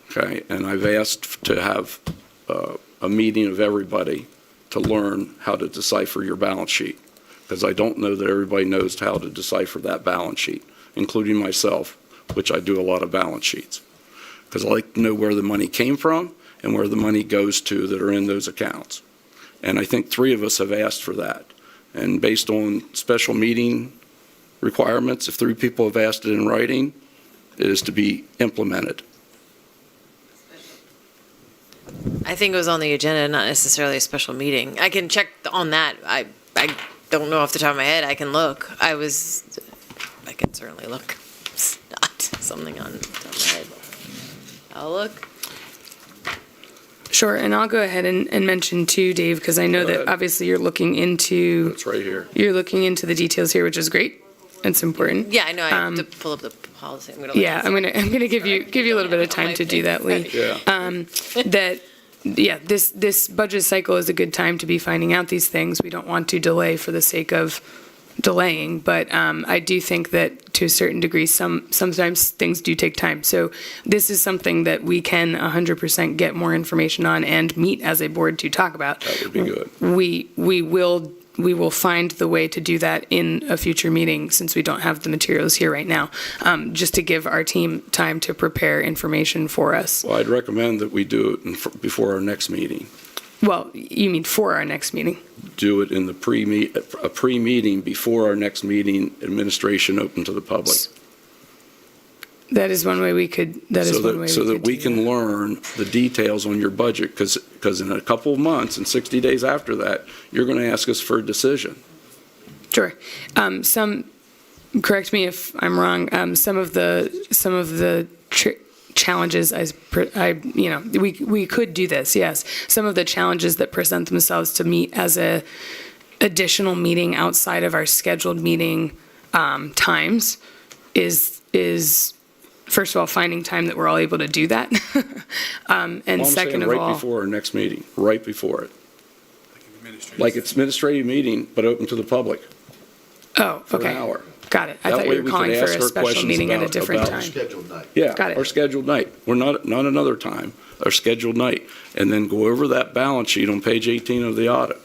Okay, and I've asked to have a meeting of everybody to learn how to decipher your balance sheet, because I don't know that everybody knows how to decipher that balance sheet, including myself, which I do a lot of balance sheets. Because I like to know where the money came from and where the money goes to that are in those accounts. And I think 3 of us have asked for that. And based on special meeting requirements, if 3 people have asked it in writing, it is to be implemented. I think it was on the agenda, not necessarily a special meeting. I can check on that. I don't know off the top of my head. I can look. I can certainly look. It's not something on the top of my head. I'll look. Sure, and I'll go ahead and mention too, Dave, because I know Go that ahead. obviously you're looking into, It's right here. you're looking into the details here, which is great. It's important. Yeah, I know. I have to pull up the policy. I'm gonna Yeah, I'm gonna give you a little bit of time to do that, Lee. Yeah. This budget cycle is a good time to be finding out these things. We don't want to delay for the sake of delaying, but I do think that to a certain degree, sometimes things do take time. So this is something that we can 100% get more information on and meet as a board to talk about. That would be good. We will find the way to do that in a future meeting, since we don't have the materials here right now, just to give our team time to prepare information for us. Well, I'd recommend that we do it before our next meeting. Well, you mean for our next meeting? Do it in the pre-meeting before our next meeting, administration open to the public. That is one way we could, So that we can learn the details on your budget, because in a couple of months, and 60 days after that, you're going to ask us for a decision. Sure. Correct me if I'm wrong, some of the challenges, we could do this, yes. Some of the challenges that present themselves to meet as a additional meeting outside of our scheduled meeting times is first of all, finding time that we're all able to do that. And Well, second I'm saying of all. right before our next meeting, right before it. Like it's administrative meeting, but open to the public Oh, for okay. an hour. Got it. I That thought way you were we calling could for ask a her special questions meeting at a about- different about time. Scheduled night. Yeah, Got it. our scheduled night. We're not another time, our scheduled night. And then go over that balance sheet on page 18 of the audit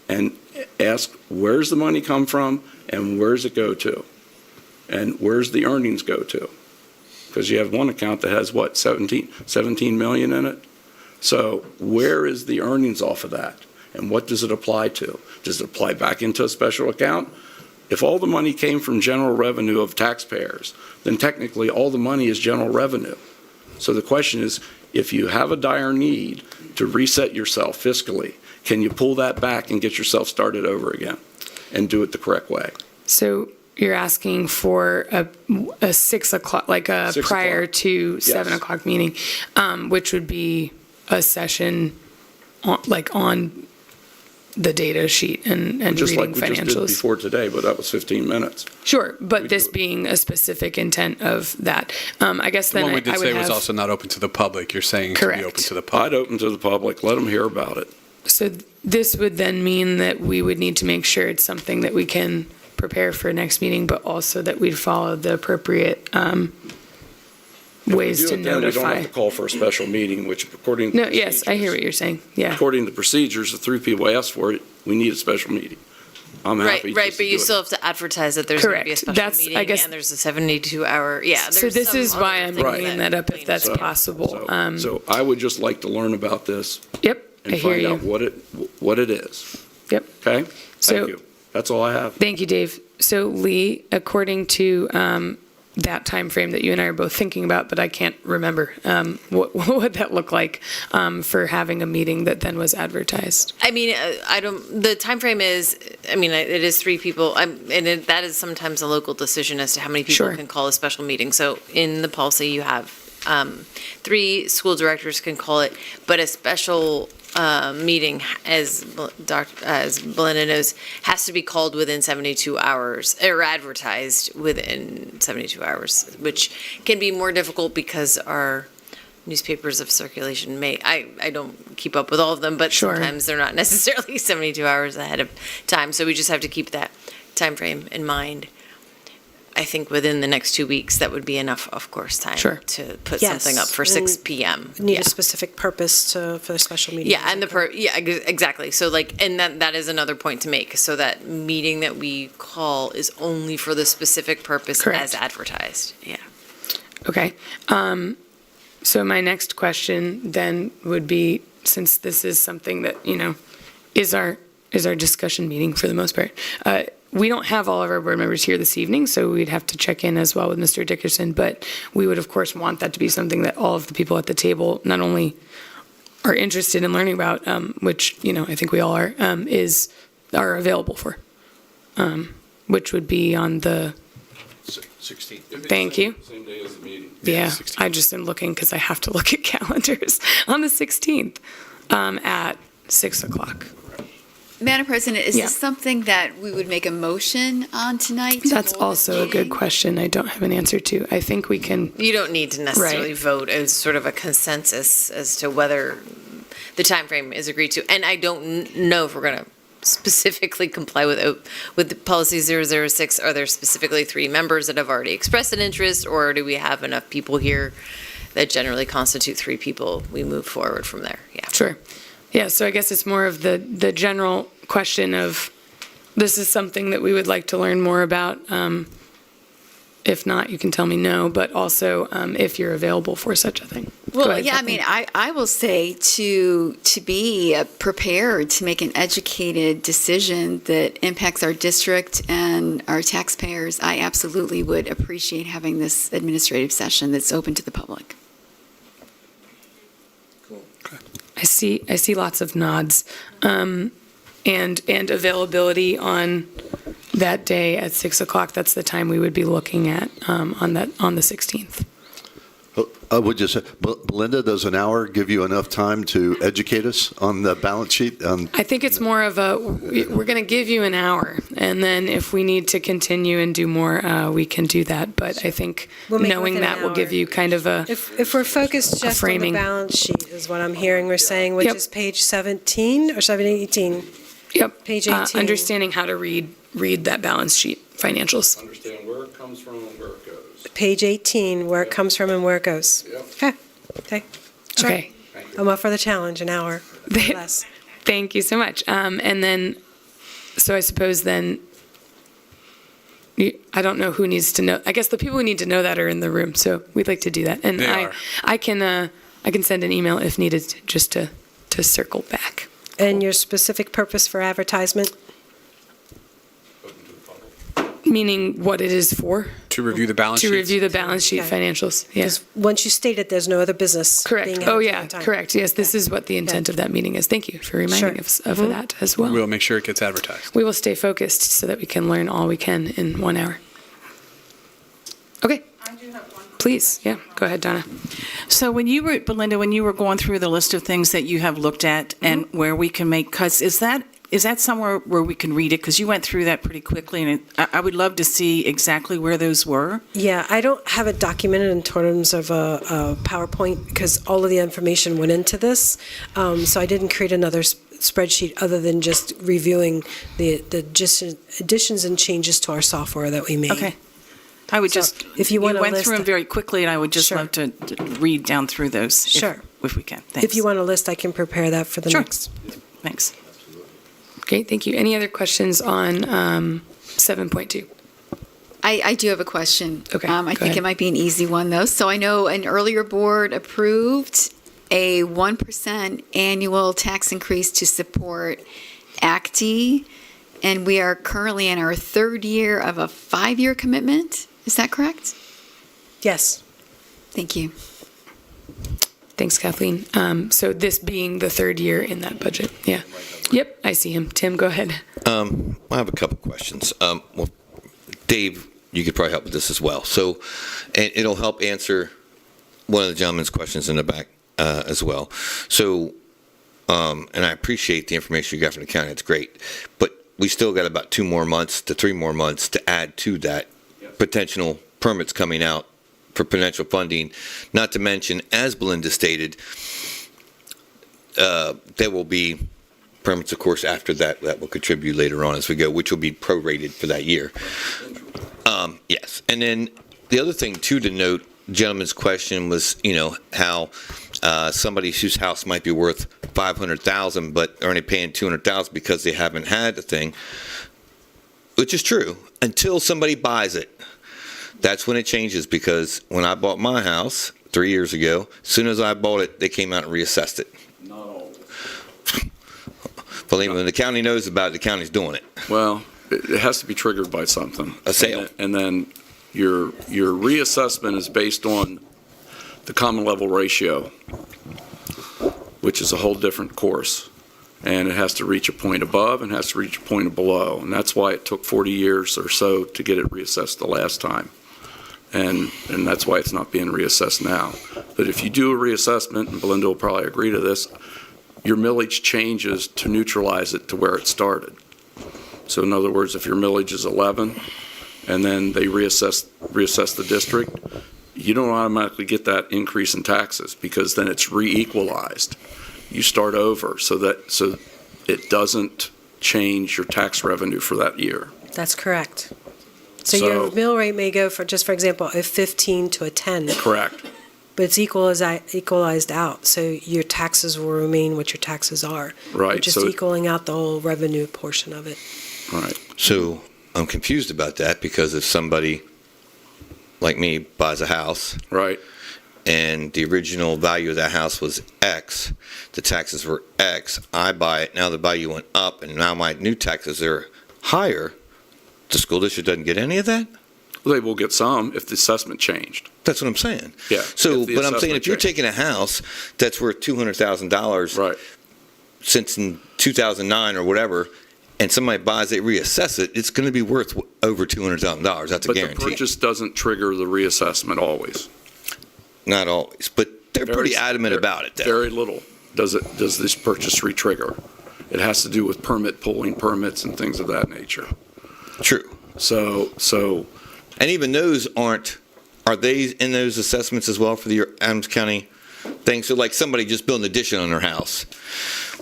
and ask, where's the money come from and where's it go to? And where's the earnings go to? Because you have one account that has, what, 17 million in it? So where is the earnings off of that? And what does it apply to? Does it apply back into a special account? If all the money came from general revenue of taxpayers, then technically all the money is general revenue. So the question is, if you have a dire need to reset yourself fiscally, can you pull that back and get yourself started over again and do it the correct way? So you're asking for a 6 o'clock, like a 6 prior o'clock. to Yes. 7 o'clock meeting, which would be a session on the data sheet and Just like reading we just did financials. before today, but that was 15 minutes. Sure, but We this do it. being a specific intent of that, I guess The then one we I did would say was have. also not open to the public. You're saying to be Correct. open to the public. I'd open to the public, let them hear about it. So this would then mean that we would need to make sure it's something that we can prepare for next meeting, but also that we'd follow the appropriate ways If to we do it then, we don't notify. have to call for a special meeting, which according to No, yes, I hear what you're saying, yeah. According to procedures, the three people asked for it, we need a special meeting. I'm happy Right, just but to you do it. still have to advertise that there's going to be a Correct. special That's- I meeting, guess- and there's a 72-hour, yeah. So there's this some is why other I'm things bringing that up, if that's So- possible. So I would just like to learn about this Yep, I and hear find out you. what it is. Yep. Okay? So- Thank you. That's all I have. Thank you, Dave. So Lee, according to that time frame that you and I are both thinking about, but I can't remember, what would that look like for having a meeting that then was advertised? I mean, the timeframe is, it is 3 people, that is sometimes a local decision as to how many people Sure. can call a special meeting. So in the policy, you have 3 school directors can call it, but a special meeting, as Belinda knows, has to be called within 72 hours, or advertised within 72 hours, which can be more difficult because our newspapers of circulation I don't keep up with all of them, but Sure. sometimes they're not necessarily 72 hours ahead of time, so we just have to keep that time frame in mind. I think within the next 2 weeks, that would be enough, of course, time Sure. to put Yes, something up for and 6 PM. Need Yeah. a specific purpose for the special meeting. Yeah, and exactly. So and that is another point to make. So that meeting that we call is only for the specific purpose Correct. as advertised. Yeah. Okay. So my next question then would be, since this is something that, is our discussion meeting for the most part, we don't have all of our board members here this evening, so we'd have to check in as well with Mr. Dickerson, but we would, of course, want that to be something that all of the people at the table not only are interested in learning about, which, I think we all are are available for, which would be on the, 16. thank you. Same day as the meeting. Yeah, I just am looking because I have to look at calendars on the 16th at 6 o'clock. Madam President, is Yeah. this something that we would make a motion on tonight? to That's hold this also a good meeting? question. I don't have an answer to. I think we can, You don't need to necessarily Right. vote as sort of a consensus as to whether the time frame is agreed to. And I don't know if we're going to specifically comply with the policy 006? Are there specifically 3 members that have already expressed an interest, or do we have enough people here that generally constitute 3 people? We move forward from there. Yeah. Sure. Yeah, so I guess it's more of the general question of, this is something that we would like to learn more about. If not, you can tell me no, but also if you're available for such a thing. Well, Go ahead, yeah, I Kathleen. mean, I will say to be prepared to make an educated decision that impacts our district and our taxpayers, I absolutely would appreciate having this administrative session that's open to the public. I see lots of nods, and availability on that day at 6 o'clock. That's the time we would be looking at on the 16th. I would just say, Belinda, does an hour give you enough time to educate us on the balance sheet? I think it's more of we're going to give you an hour, and then if we need to continue and do more, we can do that. But I think We'll make it knowing within an that will hour. give you kind of a If we're focused just on the framing. balance sheet, is what I'm hearing we're saying, which Yep. is page 17 or 18? Yep. Page 18. Understanding how to read that balance sheet financials. Understand where it comes from and where it goes. Page 18, where it comes from and where it goes. Yep. Okay. Sure. Okay. I'm up for the challenge, an hour or less. Thank you so much. And then, so I suppose then, I don't know who needs to know. I guess the people who need to know that are in the room. So we'd like to do that. And They are. I can send an email if needed just to circle back. And your specific purpose for advertisement? Meaning what it is for? To review the balance To sheets? review the balance sheet Okay. financials. Yes. Once you state it, there's no other business. Correct. being Oh, held yeah, at the time. correct. Yes, this is what the intent of that meeting is. Thank you for reminding us of that as well. We'll make sure it gets advertised. We will stay focused so that we can learn all we can in 1 hour. Okay. Please, yeah, go ahead, Donna. So Belinda, when you were going through the list of things that you have looked at and where we can make cuts, is that somewhere where we can read it? Because you went through that pretty quickly, and I would love to see exactly where those were. Yeah, I don't have it documented in terms of a PowerPoint because all of the information went into this. So I didn't create another spreadsheet other than just reviewing the additions and changes to our software that we made. Okay. I would So just, if you want a went list through them of- very quickly, and I would just Sure. love to read down through those. Sure. If we can. Thanks. If you want a list, I can prepare that for the Sure. next. Thanks. Okay, thank you. Any other questions on 7.2? I do have a question. Okay, I go think ahead. it might be an easy one, though. So I know an earlier board approved a 1% annual tax increase to support ACT, and we are currently in our 3rd year of a 5-year commitment. Is that correct? Yes. Thank you. Thanks, Kathleen. So this being the 3rd year in that budget, yeah. Yep, I see him. Tim, go ahead. I have a couple questions. Well, Dave, you could probably help with this as well. So, and it'll help answer one of the gentleman's questions in the back as well. So, and I appreciate the information you got from the county. It's great. But we still got about 2 more months to 3 more months to add to that potential permits coming out for potential funding. Not to mention, as Belinda stated, there will be permits, of course, after that will contribute later on as we go, which will be prorated for that year. Yes. And then the other thing, too, to note, gentleman's question was, how somebody whose house might be worth $500,000 but are only paying $200,000 because they haven't had the thing, which is true, until somebody buys it. That's when it changes, because when I bought my house 3 years ago, as soon as I bought it, they came out and reassessed it. Not all. Believe me, when the county knows about it, the county's doing it. Well, it has to be triggered by something. A sale. And then your reassessment is based on the common level ratio, which is a whole different course. And it has to reach a point above and has to reach a point below. And that's why it took 40 years or so to get it reassessed the last time. And that's why it's not being reassessed now. But if you do a reassessment, and Belinda will probably agree to this, your millage changes to neutralize it to where it started. So in other words, if your millage is 11 and then they reassess the district, you don't automatically get that increase in taxes because then it's re-equalized. You start over so it doesn't change your tax revenue for that year. That's correct. So your mill rate may go for, just for example, a 15 to a 10. Correct. But it's equalized out, so your taxes will remain what your taxes are. Right. You're just So- equaling out the whole revenue portion of it. Right. So I'm confused about that because if somebody like me buys a house. Right. And the original value of that house was X, the taxes were X, I buy it, now the value went up, and now my new taxes are higher, the school district doesn't get any of that? They will get some if the assessment changed. That's what I'm saying. Yeah. So, if the but I'm saying assessment if you're changed. taking a house that's worth $200,000 Right. since in 2009 or whatever, and somebody buys it, reassess it, it's going to be worth over $200,000. That's a But the guarantee. purchase doesn't trigger the reassessment always. Not always, but they're pretty adamant about it. Though. Very little does this purchase re-trigger. It has to do with permit pulling permits and things of that nature. True. So, and even those are they in those assessments as well for the Adams County thing? So like somebody just built an addition on their house.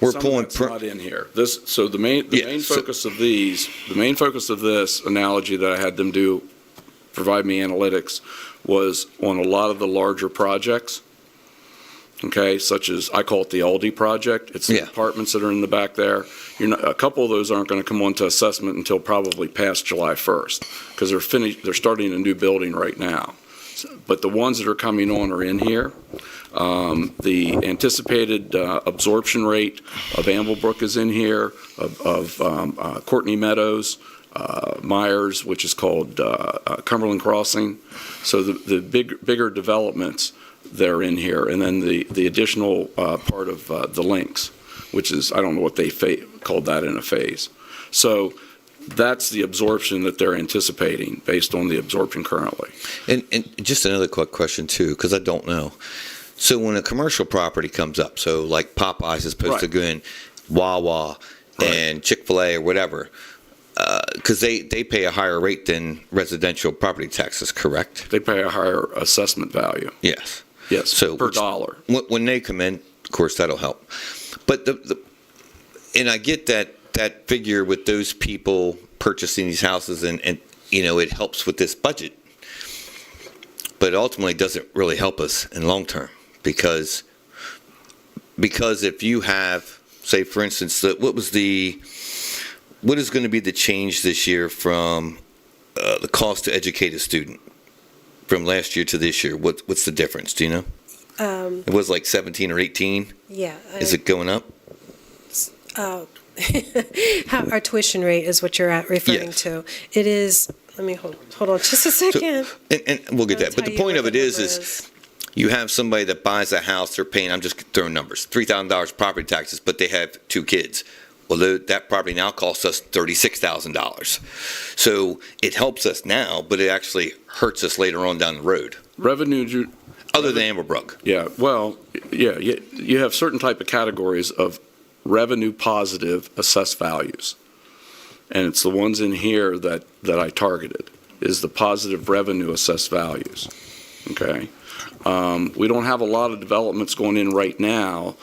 We're some pulling. of that's not in here. The main focus of the main focus of this analogy that I had them do, provide me analytics, was on a lot of the larger projects. Okay, such as I call it the Aldi project. It's the apartments that are in the back there. A couple of those aren't going to come onto assessment until probably past July 1st because they're starting a new building right now. But the ones that are coming on are in here. The anticipated absorption rate of Amblebrook is in here, of Courtney Meadows, Myers, which is called Cumberland Crossing. So the bigger developments, they're in here. And then the additional part of the links, which is, I don't know what they called that in a phase. So that's the absorption that they're anticipating based on the absorption currently. And just another quick question too, because I don't know. So when a commercial property comes up, so like Popeyes is supposed to go in, Wawa and Chick-fil-A or whatever, because they pay a higher rate than residential property taxes, correct? They pay a higher assessment value. Yes. Yes, so per dollar. When they come in, of course, that'll help. But and I get that figure with those people purchasing these houses and it helps with this budget. But it ultimately doesn't really help us in long term because if you have, say, for instance, what is going to be the change this year from the cost to educate a student from last year to this year? What's the difference? Do you know? It was like 17 or 18. Yeah. Is it going up? Our tuition rate is what you're referring to. It is. Let me hold on just a second. And we'll get that. But the point of it is you have somebody that buys a house, they're paying, I'm just throwing numbers, $3,000 property taxes, but they have 2 kids. Well, that property now costs us $36,000. So it helps us now, but it actually hurts us later on down the road. Revenue. Other than Amberbrook. Yeah, well, yeah, you have certain type of categories of revenue positive assessed values. And it's the ones in here that I targeted, is the positive revenue assessed values. Okay? We don't have a lot of developments going in right now,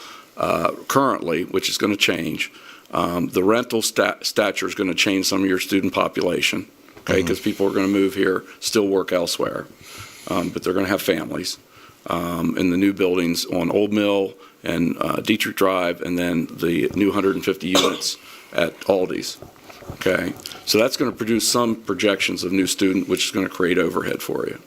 currently, which is going to change. The rental stature is going to change some of your student population, okay, because people are going to move here, still work elsewhere, but they're going to have families in the new buildings on Old Mill and Dietrich Drive, and then the new 150 units at Aldi's. Okay, so that's going to produce some projections of new student, which is going to create overhead for you.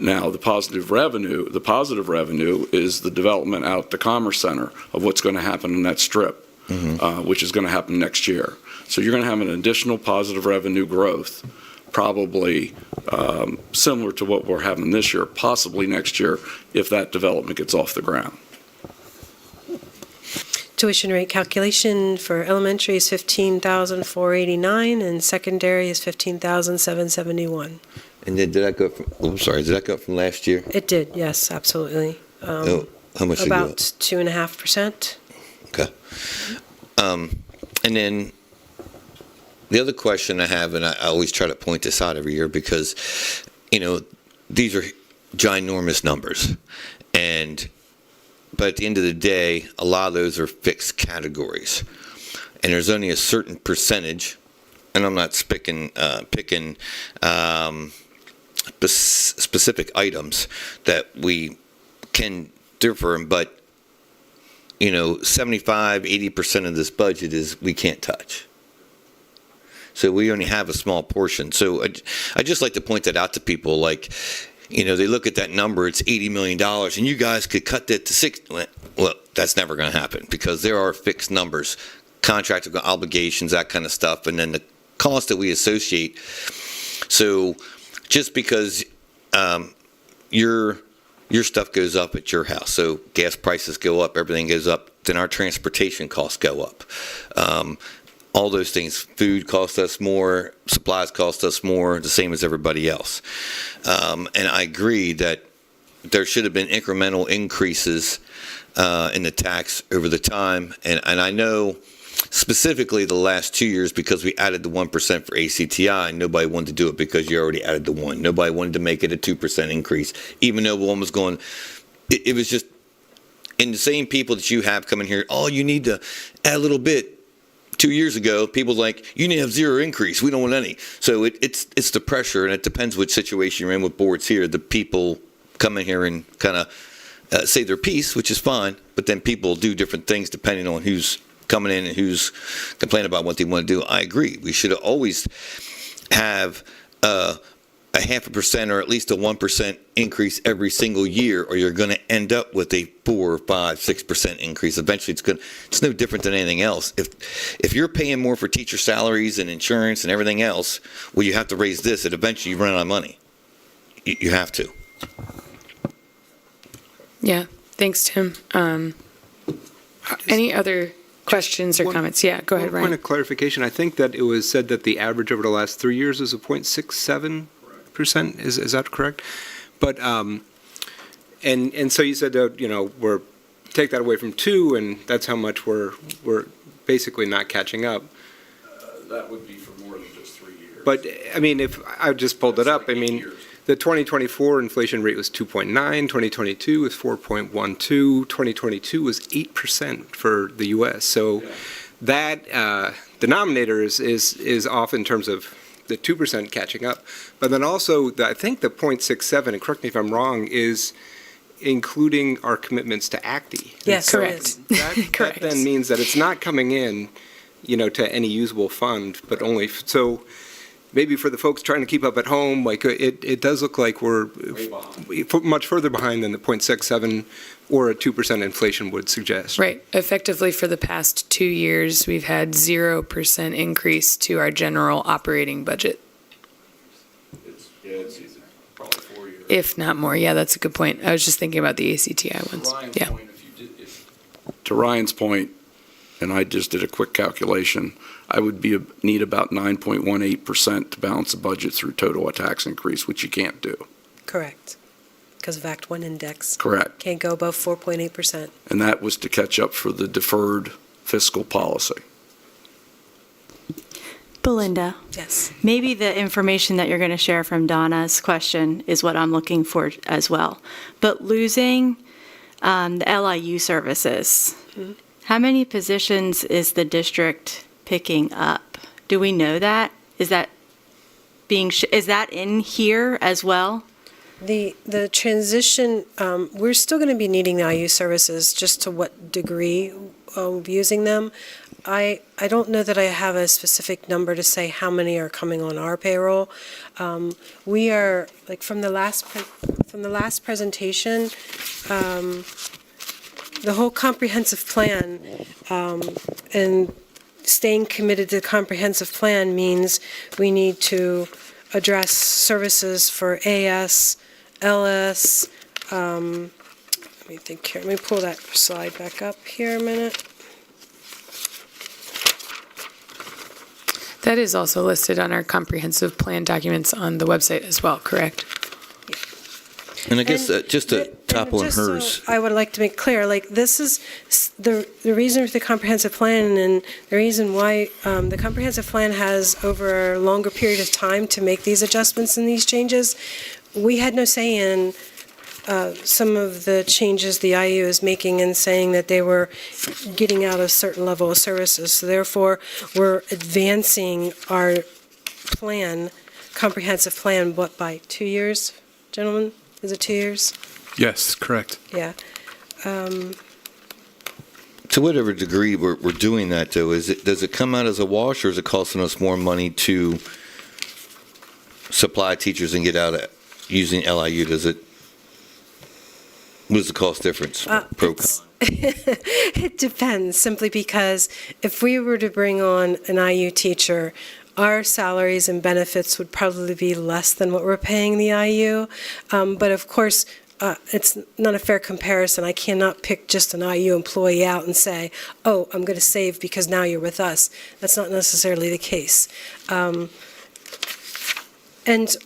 Now, the positive revenue is the development out at the Commerce Center of what's going to happen in that strip, which is going to happen next year. So you're going to have an additional positive revenue growth, probably similar to what we're having this year, possibly next year, if that development gets off the ground. Tuition rate calculation for elementary is $15,489 and secondary is $15,771. And then did that go from last year? It did, yes, absolutely. How much did it go About up? 2.5%. Okay. And then the other question I have, and I always try to point this out every year because, these are ginormous numbers. But at the end of the day, a lot of those are fixed categories. and there's only a certain percentage, and I'm not picking specific items that we can differ in, but 75-80% of this budget is we can't touch. So we only have a small portion. So I just like to point that out to people. Like, they look at that number, it's $80 million, and you guys could cut that to $60. Well, that's never going to happen because there are fixed numbers, contractual obligations, that kind of stuff, and then the cost that we associate. So just because your stuff goes up at your house, so gas prices go up, everything goes up, then our transportation costs go up. All those things, food costs us more, supplies cost us more, the same as everybody else. And I agree that there should have been incremental increases in the tax over the time. And I know specifically the last 2 years, because we added the 1% for ACTI, nobody wanted to do it because you already added the 1. Nobody wanted to make it a 2% increase, even though one was going, it was just, and the same people that you have coming here, oh, you need to add a little bit. 2 years ago, people like, you need to have zero increase. We don't want any. So it's the pressure, and it depends which situation you're in with boards here. The people come in here and kind of say their piece, which is fine, but then people do different things depending on who's coming in and who's complaining about what they want to do. I agree. We should always have a 0.5% or at least a 1% increase every single year, or you're going to end up with a 4, 5, 6% increase. Eventually, it's no different than anything else. If you're paying more for teacher salaries and insurance and everything else, well, you have to raise this, and eventually you run out of money. You have to. Yeah, thanks, Tim. Any other questions or comments? Yeah, go ahead, One point Ryan. of clarification. I think that it was said that the average over the last 3 years is a 0.67%. Is that correct? But and so you said that we're take that away from 2, and that's how much we're basically not catching up. That would be for more than just 3 years. But I mean, if I just pulled it up, I mean, the 2024 inflation rate was 2.9, 2022 was 4.12, 2022 was 8% for the U.S. So that denominator is off in terms of the 2% catching up. But then also, I think the 0.67, and correct me if I'm wrong, is including our commitments to ACTI. Yes, so correct. That then means that it's not coming in, to any usable fund, but only, so maybe for the folks trying to keep up at home, like it does look like we're much further behind than the 0.67 or a 2% inflation would suggest. Right. Effectively, for the past 2 years, we've had 0% increase to our general operating budget. It's probably 4 years. If not more. Yeah, that's a good point. I was just thinking about the ACTI ones. Yeah. To Ryan's point, and I just did a quick calculation, I would need about 9.18% to balance the budget through total tax increase, which you can't do. Correct. Because of Act 1 index. Correct. Can't go above 4.8%. And that was to catch up for the deferred fiscal policy. Belinda. Yes. Maybe the information that you're going to share from Donna's question is what I'm looking for as well. But losing the LIU services, how many positions is the district picking up? Do we know that? Is that is that in here as well? The transition, we're still going to be needing the IU services, just to what degree of using them. I don't know that I have a specific number to say how many are coming on our payroll. We are, like, from the last presentation, the whole comprehensive plan, and staying committed to the comprehensive plan means we need to address services for AS, LS, let me think here, let me pull that slide back up here a minute. That is also listed on our comprehensive plan documents on the website as well, correct? And I guess just to topple on Just hers. so I would like to make clear, like, this is the reason for the comprehensive plan, and the reason why the comprehensive plan has over a longer period of time to make these adjustments and these changes. We had no say in some of the changes the IU is making and saying that they were getting out a certain level of services. So therefore, we're advancing our plan, comprehensive plan, what, by 2 years, gentlemen? Is it 2 years? Yes, correct. Yeah. To whatever degree we're doing that, though, does it come out as a wash, or is it costing us more money to supply teachers and get out of using LIU? What is the cost difference? It depends, simply because if we were to bring on an IU teacher, our salaries and benefits would probably be less than what we're paying the IU. But of course, it's not a fair comparison. I cannot pick just an IU employee out and say, oh, I'm going to save because now you're with us. That's not necessarily the case.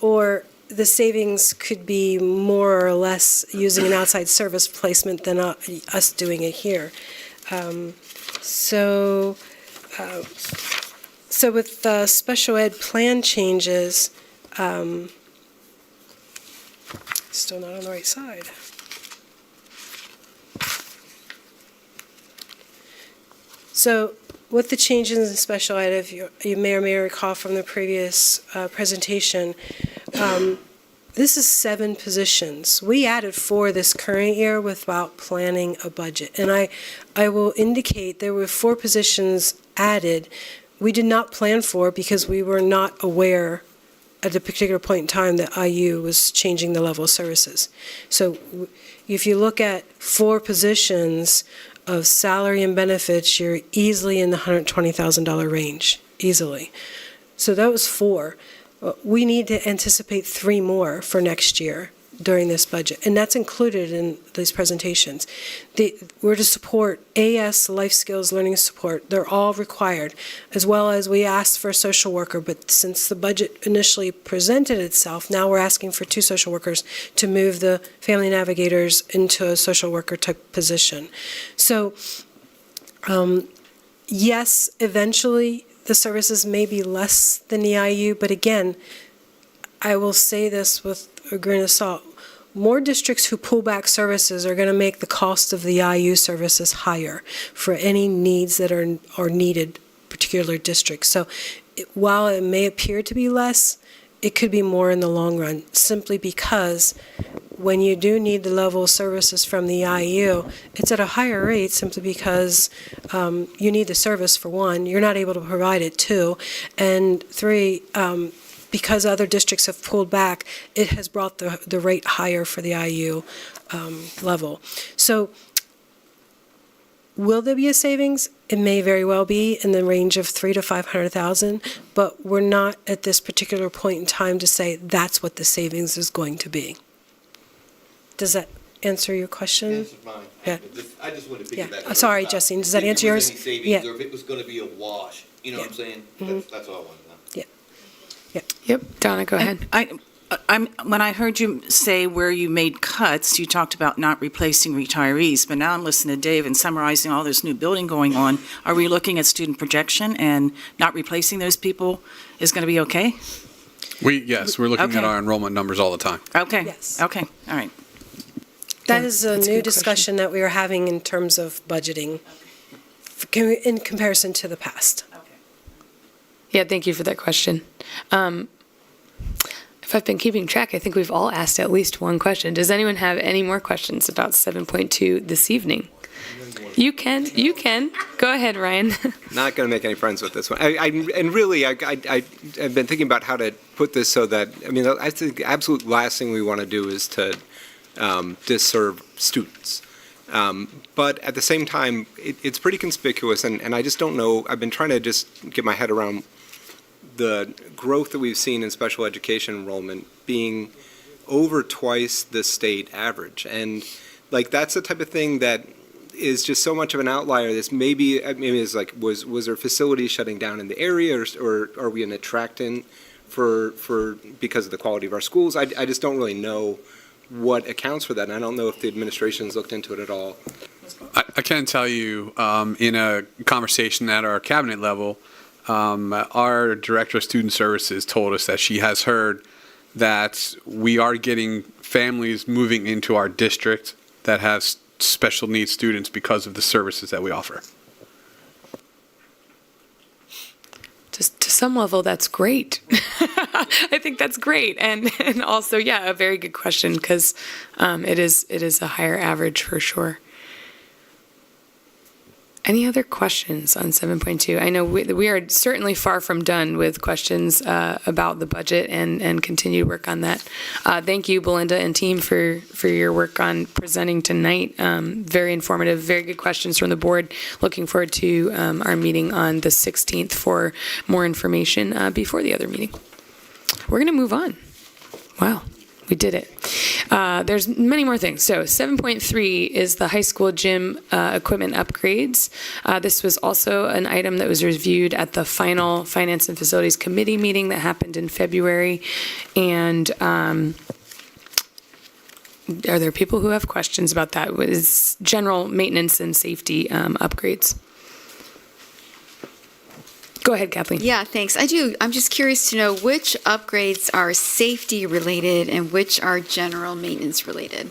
Or the savings could be more or less using an outside service placement than us doing it here. So with the special ed plan changes, still not on the right side. So with the changes in special ed, if you may or may recall from the previous presentation, this is 7 positions. We added 4 this current year without planning a budget. And I will indicate there were 4 positions added we did not plan for because we were not aware at a particular point in time that IU was changing the level of services. So if you look at 4 positions of salary and benefits, you're easily in the $120,000 range, easily. So that was 4. We need to anticipate 3 more for next year during this budget, and that's included in these presentations. We're to support AS, life skills, learning support. They're all required, as well as we asked for a social worker, but since the budget initially presented itself, now we're asking for 2 social workers to move the family navigators into a social worker type position. So, yes, eventually the services may be less than the IU, but again, I will say this with a grain of salt. More districts who pull back services are going to make the cost of the IU services higher for any needs that are needed, particular districts. So while it may appear to be less, it could be more in the long run, simply because when you do need the level of services from the IU, it's at a higher rate simply because you need the service, for one. You're not able to provide it, 2. And 3, because other districts have pulled back, it has brought the rate higher for the IU level. So will there be a savings? It may very well be in the range of $300,000 to $500,000, but we're not at this particular point in time to say that's what the savings is going to be. Does that answer your question? Answered mine. Yeah. I just wanted to Yeah. piggyback. Sorry, Justine, does that answer yours? If there was any savings, or if it was going to be a wash, you know what I'm saying? That's all I wanted to know. Yep, Donna, go ahead. When I heard you say where you made cuts, you talked about not replacing retirees, but now I'm listening to Dave and summarizing all this new building going on. Are we looking at student projection and not replacing those people is going to be okay? Yes, we're looking Okay. at our enrollment numbers all the time. Okay. Yes. Okay, all right. That is a That's a new good discussion that we are having in terms of budgeting in comparison to the past. Yeah, thank you for that question. If I've been keeping track, I think we've all asked at least one question. Does anyone have any more questions about 7.2 this evening? You can. Go ahead, Ryan. Not going to make any friends with this one. I've been thinking about how to put this so that, I think the absolute last thing we want to do is to disserve students. But at the same time, it's pretty conspicuous, and I just don't know, I've been trying to just get my head around the growth that we've seen in special education enrollment being over twice the state average. And that's the type of thing that is just so much of an outlier. This maybe is was there facilities shutting down in the area, or are we an attractant for because of the quality of our schools? I just don't really know what accounts for that, and I don't know if the administration's looked into it at all. I can tell you, in a conversation at our cabinet level, our director of student services told us that she has heard that we are getting families moving into our district that have special needs students because of the services that we offer. Just to some level, that's great. I think that's great. And also, yeah, a very good question because it is a higher average for sure. Any other questions on 7.2? I know we are certainly far from done with questions about the budget and continued work on that. Thank you, Belinda and team, for your work on presenting tonight. Very informative, very good questions from the board. Looking forward to our meeting on the 16th for more information before the other meeting. We're going to move on. Wow. We did it. There's many more things. So 7.3 is the high school gym equipment upgrades. This was also an item that was reviewed at the final Finance and Facilities Committee meeting that happened in February. And are there people who have questions about that? It was general maintenance and safety upgrades. Go ahead, Kathleen. Yeah, thanks. I do. I'm just curious to know which upgrades are safety related and which are general maintenance related.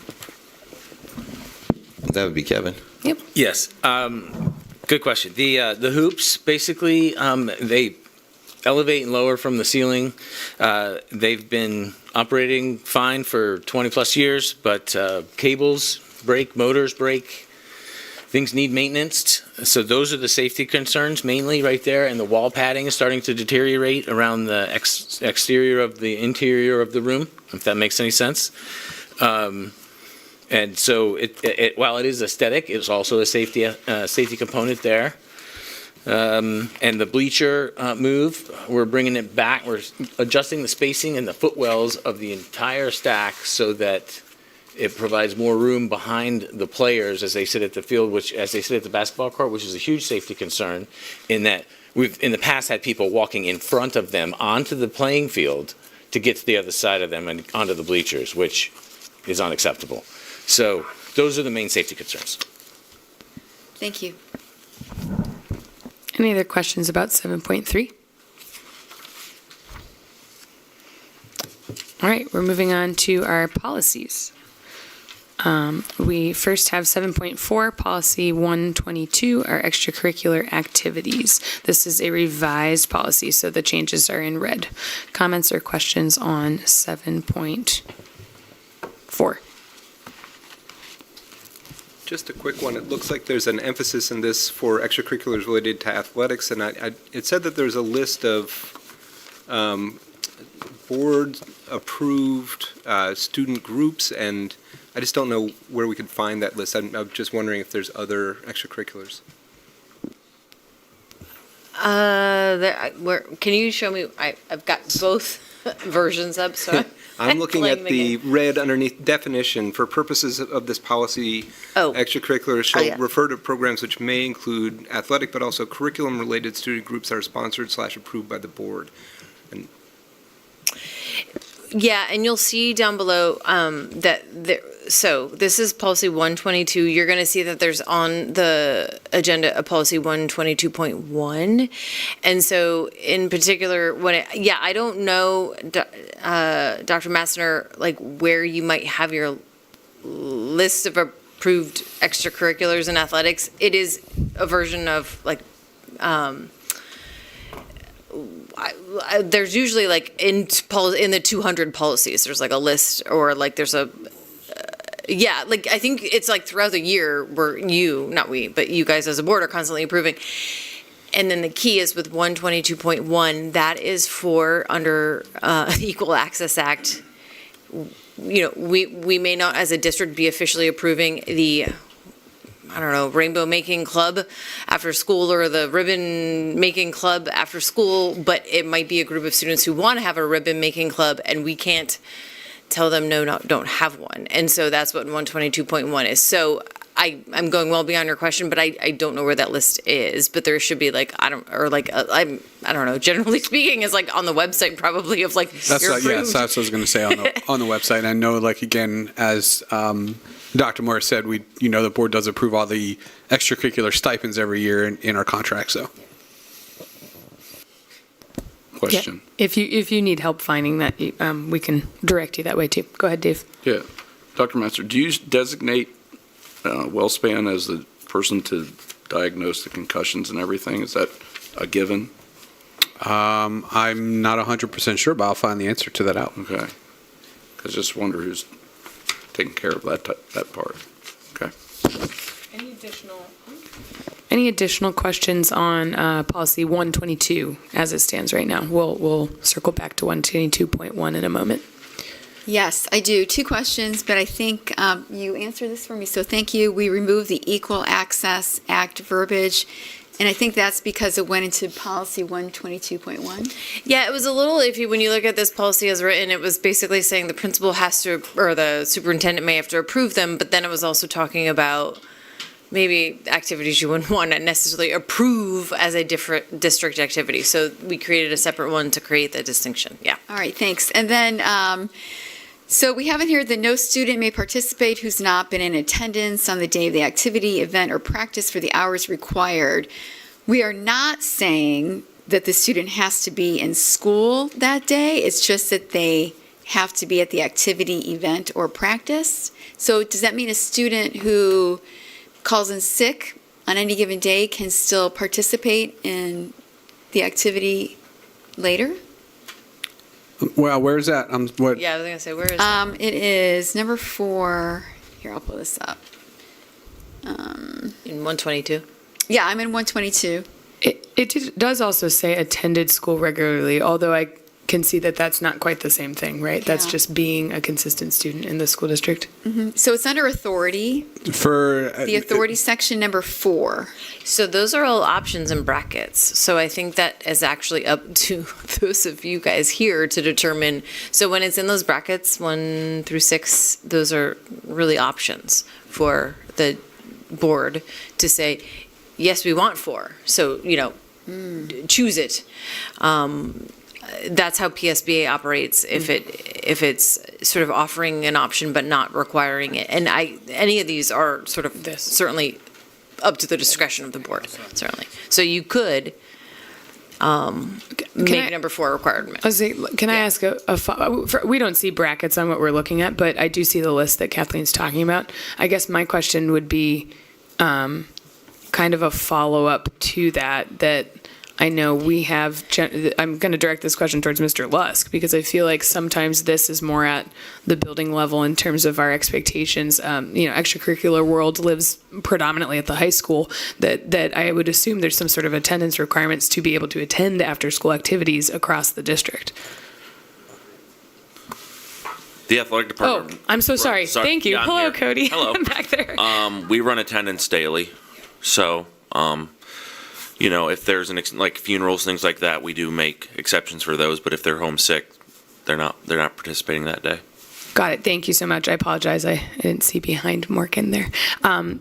That would be Kevin. Yep. Yes. Good question. The hoops, basically, they elevate and lower from the ceiling. They've been operating fine for 20 plus years, but cables break, motors break. Things need maintenance, so those are the safety concerns mainly right there, and the wall padding is starting to deteriorate around the exterior of the interior of the room, if that makes any sense. And so while it is aesthetic, it's also a safety component there. And the bleacher move, we're bringing it back, we're adjusting the spacing and the footwells of the entire stack so that it provides more room behind the players as they sit at the field, as they sit at the basketball court, which is a huge safety concern in that we've in the past had people walking in front of them onto the playing field to get to the other side of them and onto the bleachers, which is unacceptable. So those are the main safety concerns. Thank you. Any other questions about 7.3? All right, we're moving on to our policies. We first have 7.4, Policy 122, our extracurricular activities. This is a revised policy, so the changes are in red. Comments or questions on 7.4? Just a quick one. It looks like there's an emphasis in this for extracurriculars related to athletics, and it said that there's a list of board-approved student groups, and I just don't know where we could find that list. I'm just wondering if there's other extracurriculars. Can you show me? I've got both versions up, so I'm looking at the red underneath definition. For purposes of this policy, extracurriculars shall refer to programs which may include athletic but also curriculum-related student groups that are sponsored/approved by the board. And yeah, and you'll see down below that there. So this is policy 122. You're going to see that there's on the agenda a policy 122.1. And so in particular, I don't know, Dr. Massner, like where you might have your list of approved extracurriculars in athletics. It is a version of like, there's usually like in the 200 policies, there's like a list or like there's a, like I think it's like throughout the year where not we, but you guys as a board are constantly approving. And then the key is with 122.1, that is for under the Equal Access Act. You know, we may not as a district be officially approving the, I don't know, rainbow making club after school or the ribbon making club after school, but it might be a group of students who want to have a ribbon making club and we can't tell them no, don't have one. And so that's what 122.1 is. So I'm going well beyond your question, but I don't know where that list is, but there should be like, I don't know, generally speaking is like on the website probably of like, that's what I was going to say on the website. I know, like, again, as Dr. Morris said, the board does approve all the extracurricular stipends every year in our contract, so. question. If you need help finding that, we can direct you that way too. Go ahead, Dave. Yeah. Dr. Master, do you designate WellSpan as the person to diagnose the concussions and everything? Is that a given? I'm not 100% sure, but I'll find the answer to that out. Okay. I just wonder who's taking care of that part. Okay. Any additional questions on policy 122 as it stands right now? We'll circle back to 122.1 in a moment. Yes, I do. 2 questions, but I think you answered this for me, so thank you. We removed the Equal Access Act verbiage, and I think that's because it went into policy 122.1. Yeah, it was a little iffy when you look at this policy as written. It was basically saying the principal has to, or the superintendent may have to approve them, but then it was also talking about maybe activities you wouldn't want to necessarily approve as a different district activity. So we created a separate one to create that distinction. Yeah. All right, thanks. And then, so we have in here that no student may participate who's not been in attendance on the day of the activity, event, or practice for the hours required. We are not saying that the student has to be in school that day. It's just that they have to be at the activity, event, or practice. So does that mean a student who calls in sick on any given day can still participate in the activity later? Well, where is that? What? Yeah, I was going to say, where is that? It is number 4. Here, I'll pull this up. In 122? Yeah, I'm in 122. It does also say attended school regularly, although I can see that that's not quite the same thing, right? That's Yeah. just being a consistent student in the school district. So it's under authority, For the authority section number 4. So those are all options in brackets. So I think that is actually up to those of you guys here to determine. So when it's in those brackets, 1 through 6, those are really options for the board to say, yes, we want 4. So, choose it. That's how PSBA operates. If it's sort of offering an option but not requiring it, and any of these are sort of certainly up to the discretion of the board, certainly. So you could make number 4 requirement. Can I ask we don't see brackets on what we're looking at, but I do see the list that Kathleen's talking about. I guess my question would be kind of a follow-up to that I know we have, I'm going to direct this question towards Mr. Lusk, because I feel like sometimes this is more at the building level in terms of our expectations. Extracurricular world lives predominantly at the high school, that I would assume there's some sort of attendance requirements to be able to attend after-school activities across the district. The athletic department. Oh, I'm so sorry. Thank you. Yeah, Hello, here. Cody. Hello. Back there. We run attendance daily, so if there's like funerals, things like that, we do make exceptions for those. But if they're homesick, they're not participating that day. Got it. Thank you so much. I apologize. I didn't see behind Morgan there.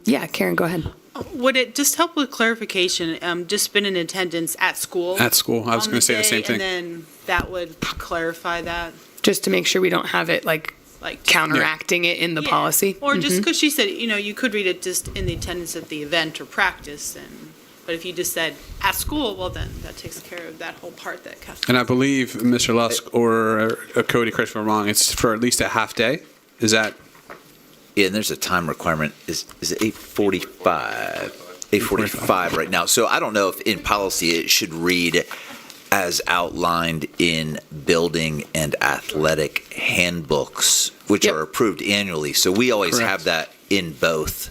Yeah, Karen, go ahead. Would it just help with clarification, just been in attendance at school? At school. I was going to say the same thing. And then that would clarify that? Just to make sure we don't have it like counteracting it in the policy. Or just because she said, you could read it just in the attendance of the event or practice, but if you just said at school, well, then that takes care of that whole part that Kathleen. And I believe Mr. Lusk or Cody, correct me if I'm wrong, it's for at least a half day? Is that? Yeah, and there's a time requirement. Is it 8:45? 8:45 right now. So I don't know if in policy it should read as outlined in building and athletic handbooks, which are approved annually. So we always have that in both.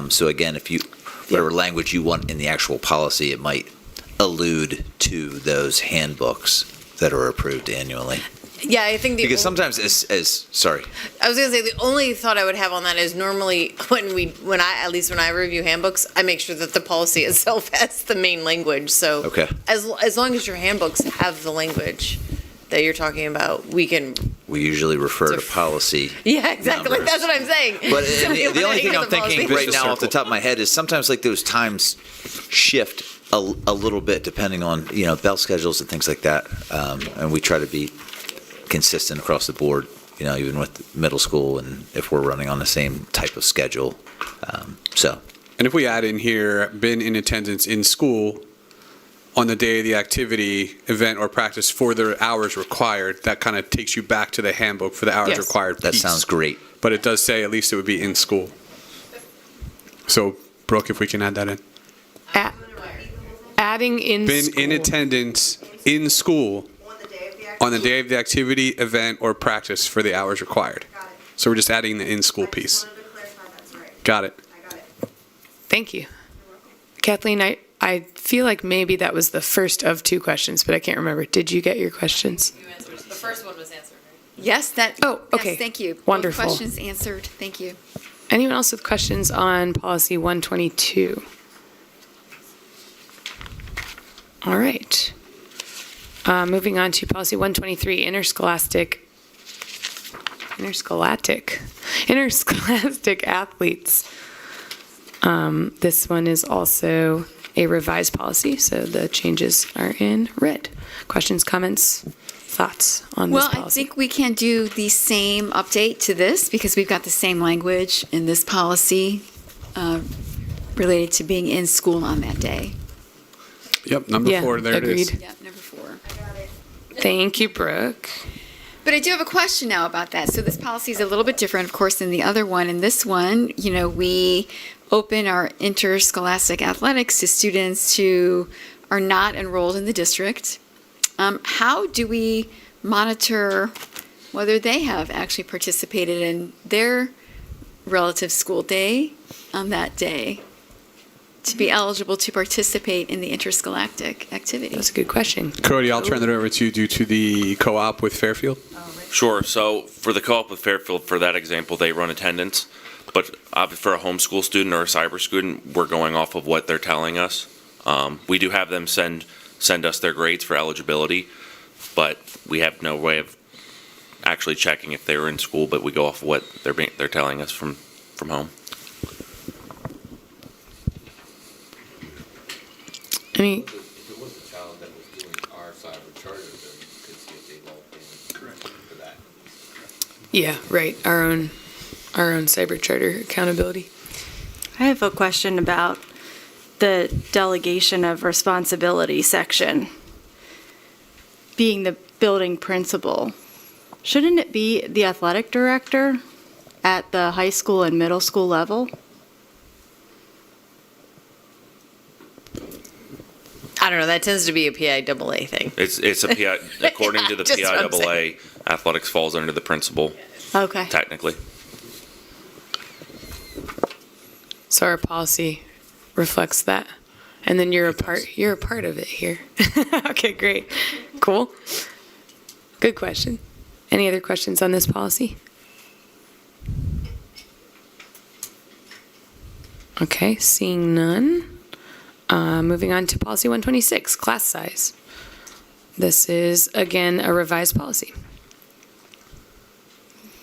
So again, if whatever language you want in the actual policy, it might allude to those handbooks that are approved annually. Yeah, I think because sometimes sorry. I was going to say the only thought I would have on that is normally when I review handbooks, I make sure that the policy itself has the main language. So as long as your handbooks have the language that you're talking about, we usually refer to policy. Yeah, exactly. Numbers. That's what I'm saying. But the only thing I'm thinking right now off the top of my head is sometimes like those times shift a little bit depending on bell schedules and things like that, and we try to be consistent across the board, even with middle school, and if we're running on the same type of schedule. And if we add in here, been in attendance in school on the day of the activity, event, or practice for the hours required, that kind of takes you back to the handbook for the hours Yes. required That piece. sounds great. But it does say at least it would be in school. So, Brooke, if we can add that in. Adding in Been school. in attendance in school on the day of the activity, event, or practice for the hours required. So we're just adding the in-school piece. Got it. Thank you. Kathleen, I feel like maybe that was the first of two questions, but I can't remember. Did you get your questions? The first one was answered, right? Yes, that. Oh, okay. Yes, thank you. Both Wonderful. questions answered. Thank you. Anyone else with questions on policy 122? All right. Moving on to policy 123, interscholastic athletes. This one is also a revised policy, so the changes are in red. Questions, comments, thoughts on this Well, I policy? think we can do the same update to this because we've got the same language in this policy related to being in school on that day. Yep, number 4, there it is. agreed. Yep, number 4. Thank you, Brooke. But I do have a question now about that. So this policy is a little bit different, of course, than the other one. In this one, we open our interscholastic athletics to students who are not enrolled in the district. How do we monitor whether they have actually participated in their relative school day on that day to be eligible to participate in the interscholastic activity? That's a good question. Cody, I'll turn it over to you due to the co-op with Fairfield. Sure. So for the co-op with Fairfield, for that example, they run attendance. But for a homeschool student or a cyber student, we're going off of what they're telling us. We do have them send us their grades for eligibility, but we have no way of actually checking if they were in school. But we go off of what they're telling us from home. I mean, If it was a child that was doing our cyber charter, then you could see if they logged in for that. yeah, right. Our own cyber charter accountability. I have a question about the delegation of responsibility section. Being the building principal, shouldn't it be the athletic director at the high school and middle school level? I don't know, that tends to be a PIAA thing. It's a PI according to the Just what I'm PIAA. Athletics falls under the principal. Okay. Technically. So our policy reflects that. And then you're a part of it here. Okay, great. Cool. Good question. Any other questions on this policy? Okay, seeing none. Moving on to policy 126, class size. This is, again, a revised policy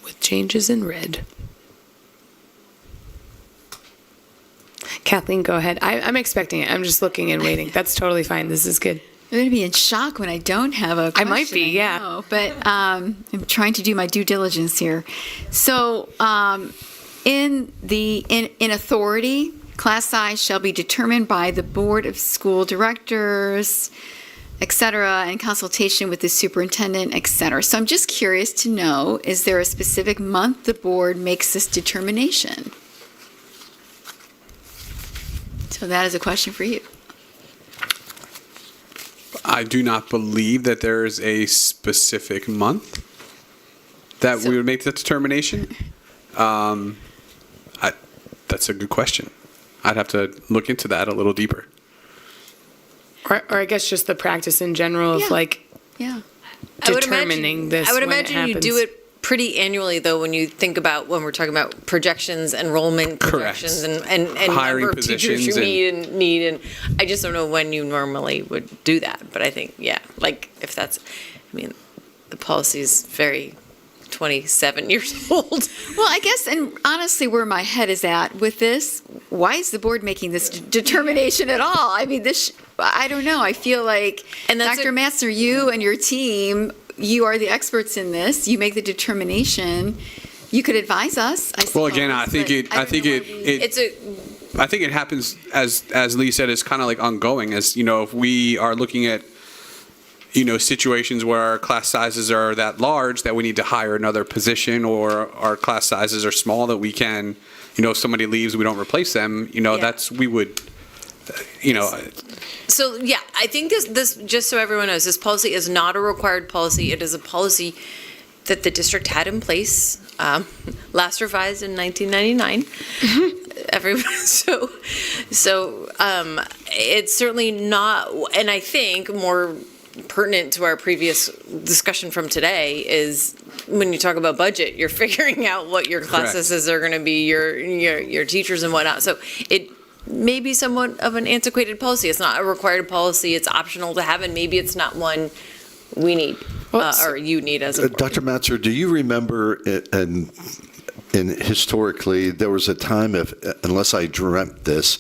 with changes in red. Kathleen, go ahead. I'm expecting it. I'm just looking and waiting. That's totally fine. This is good. I'm going to be in shock when I don't have a question. I might be, yeah. know, but I'm trying to do my due diligence here. So in authority, class size shall be determined by the Board of School Directors, et cetera, in consultation with the superintendent, et cetera. So I'm just curious to know, is there a specific month the board makes this determination? So that is a question for you. I do not believe that there is a specific month that we would make that determination. That's a good question. I'd have to look into that a little deeper. Or I guess just the practice in general of Yeah. determining this I would when it imagine you do happens. it pretty annually, though, when you think about when we're talking about projections, enrollment projections, and Hiring number of teachers positions you need, and I just don't know when you normally would do that. But I think, if that's, the policy is very 27 years old. Well, I guess, and honestly, where my head is at with this, why is the board making this determination at all? I mean, I don't know. I feel like, Dr. Matzner, you and your team, you are the experts in this. You make the determination. You could advise us, I suppose. Well, again, I think it. It's I think it happens, as Lee said, it's kind of like ongoing. As you know, if we are looking at situations where our class sizes are that large that we need to hire another position, or our class sizes are small that we can, if somebody leaves, we don't replace them. We would. So, yeah, I think this, just so everyone knows, this policy is not a required policy. It is a policy that the district had in place, last revised in 1999. It's certainly not, and I think more pertinent to our previous discussion from today is when you talk about budget, you're figuring out what your class sizes are going to be, your teachers and whatnot. So it may be somewhat of an antiquated policy. It's not a required policy. It's optional to have, and maybe it's not one we need or you need as a board. Dr. Matzer, do you remember in historically there was a time, unless I dreamt this,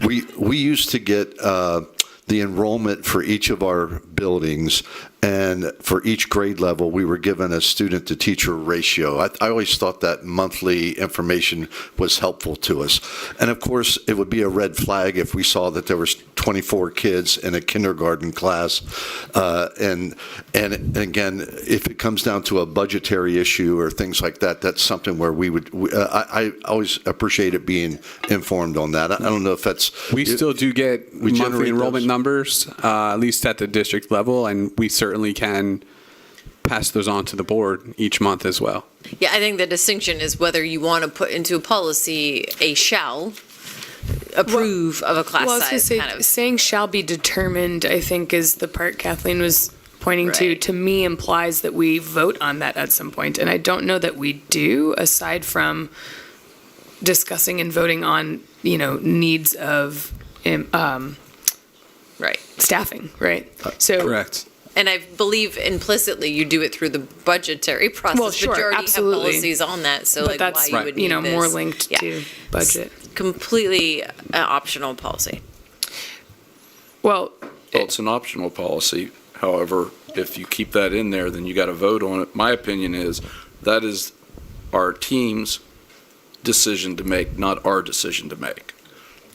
we used to get the enrollment for each of our buildings, and for each grade level, we were given a student-to-teacher ratio. I always thought that monthly information was helpful to us. And of course, it would be a red flag if we saw that there was 24 kids in a kindergarten class. And again, if it comes down to a budgetary issue or things like that, that's something where I always appreciate it being informed on that. I don't know if that's... We still do get monthly enrollment numbers, at least at the district level, and we certainly can pass those on to the board each month as well. Yeah, I think the distinction is whether you want to put into a policy a shall approve of a class Well, I was size. going to say, saying shall be determined, I think, is the part Kathleen was pointing to me implies that we vote on that at some point. And I don't know that we do, aside from discussing and voting on, needs of staffing, right? So correct. And I believe implicitly you do it through the budgetary process. Well, sure, but you already absolutely. have policies on that, so But that's, why you would need this. more linked to budget. It's completely optional policy. Well, it's an optional policy. However, if you keep that in there, then you got to vote on it. My opinion is that is our team's decision to make, not our decision to make,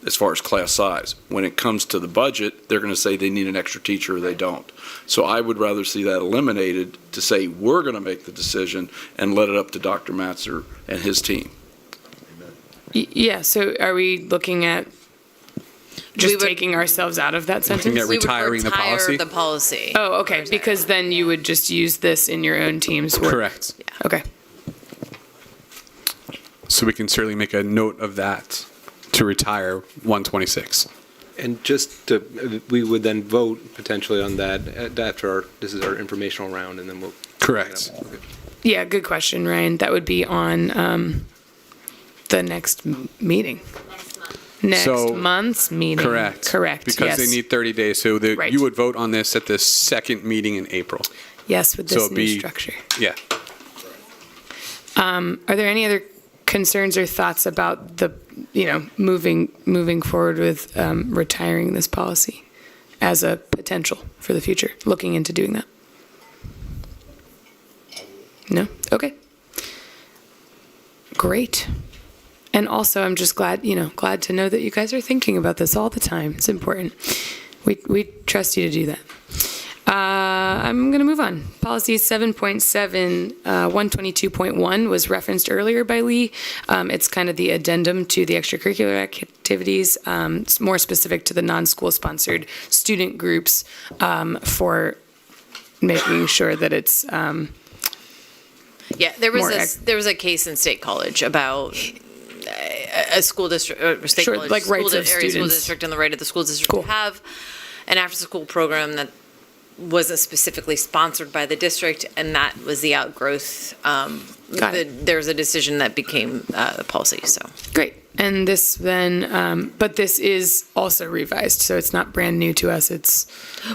as far as class size. When it comes to the budget, they're going to say they need an extra teacher or they don't. So I would rather see that eliminated to say we're going to make the decision and let it up to Dr. Matzer and his team. Yeah, so are we looking at just taking ourselves out of that sentence? Looking at retiring the policy? The policy. Oh, okay, because then you would just use this in your own team's work. Correct. Yeah. Okay. So we can certainly make a note of that to retire 126. And we would then vote potentially on that after this is our informational round, and then we'll. Correct. Yeah, good question, Ryan. That would be on the next meeting. Next month's meeting. Correct. Correct, Because yes. they need 30 days. So Right. you would vote on this at the second meeting in April. Yes, with So this it'd new be- structure. Yeah. Are there any other concerns or thoughts about the, moving forward with retiring this policy as a potential for the future, looking into doing that? No? Okay. Great. And also, I'm just glad to know that you guys are thinking about this all the time. It's important. We trust you to do that. I'm going to move on. Policy 7.7, 122.1 was referenced earlier by Lee. It's kind of the addendum to the extracurricular activities. It's more specific to the non-school sponsored student groups for making sure that it's Yeah, there was a case in State College about a school district, or State Sure, College, like rights of area school students. district, and the right of the school district to have an after-school program that wasn't specifically sponsored by the district, and that was the outgrowth. There's a decision that became the policy. So great. And this then, but this is also revised, so it's not brand new to us.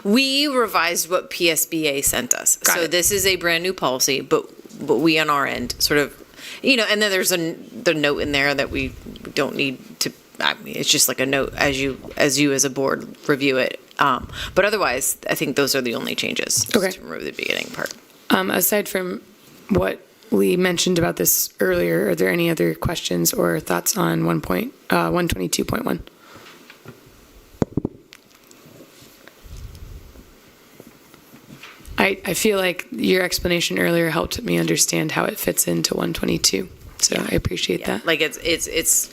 we revised what PSBA sent us. So this is a brand new policy, but we on our end sort of, and then there's the note in there that we don't need to. I mean, it's just like a note as you as a board review it. But otherwise, I think those are the only changes. Okay. Just to remove the beginning part. Aside from what Lee mentioned about this earlier. Are there any other questions or thoughts on 122.1? I feel like your explanation earlier helped me understand how it fits into 122. So I appreciate that. Like it's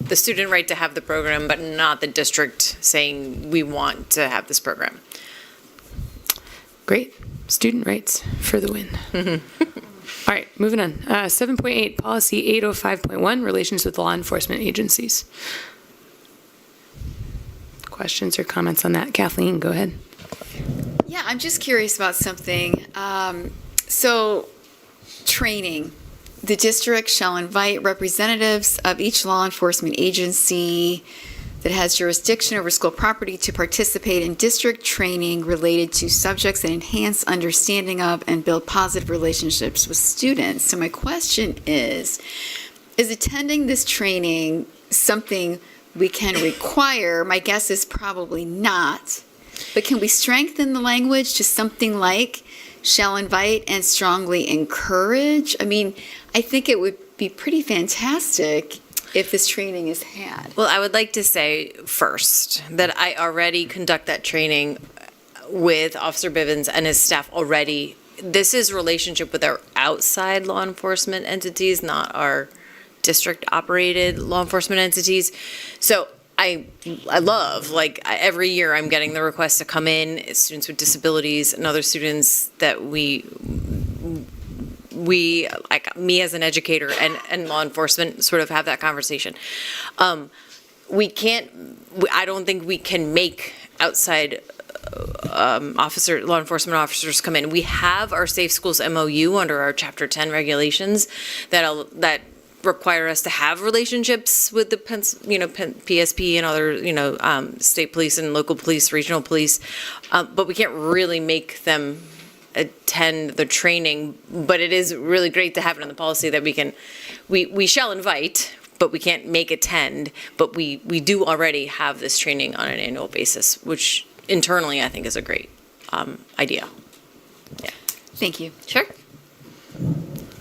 the student right to have the program, but not the district saying we want to have this program. Great. Student rights for the win. All right, moving on. 7.8, policy 805.1, relations with law enforcement agencies. Questions or comments on that? Kathleen, go ahead. Yeah, I'm just curious about something. So, training. The district shall invite representatives of each law enforcement agency that has jurisdiction over school property to participate in district training related to subjects that enhance understanding of and build positive relationships with students. So my question is attending this training something we can require? My guess is probably not. But can we strengthen the language to something like shall invite and strongly encourage? I mean, I think it would be pretty fantastic if this training is had. Well, I would like to say first that I already conduct that training with Officer Bivens and his staff already. This is relationship with our outside law enforcement entities, not our district-operated law enforcement entities. So I love, like, every year I'm getting the request to come in, students with disabilities and other students that we, like me as an educator and law enforcement, sort of have that conversation. I don't think we can make outside law enforcement officers come in. We have our Safe Schools MOU under our Chapter 10 regulations that require us to have relationships with the PSP and other state police and local police, regional police, but we can't really make them attend the training. But it is really great to have it in the policy that we shall invite, but we can't make attend. But we do already have this training on an annual basis, which internally I think is a great idea. Yeah. Thank you. Sure.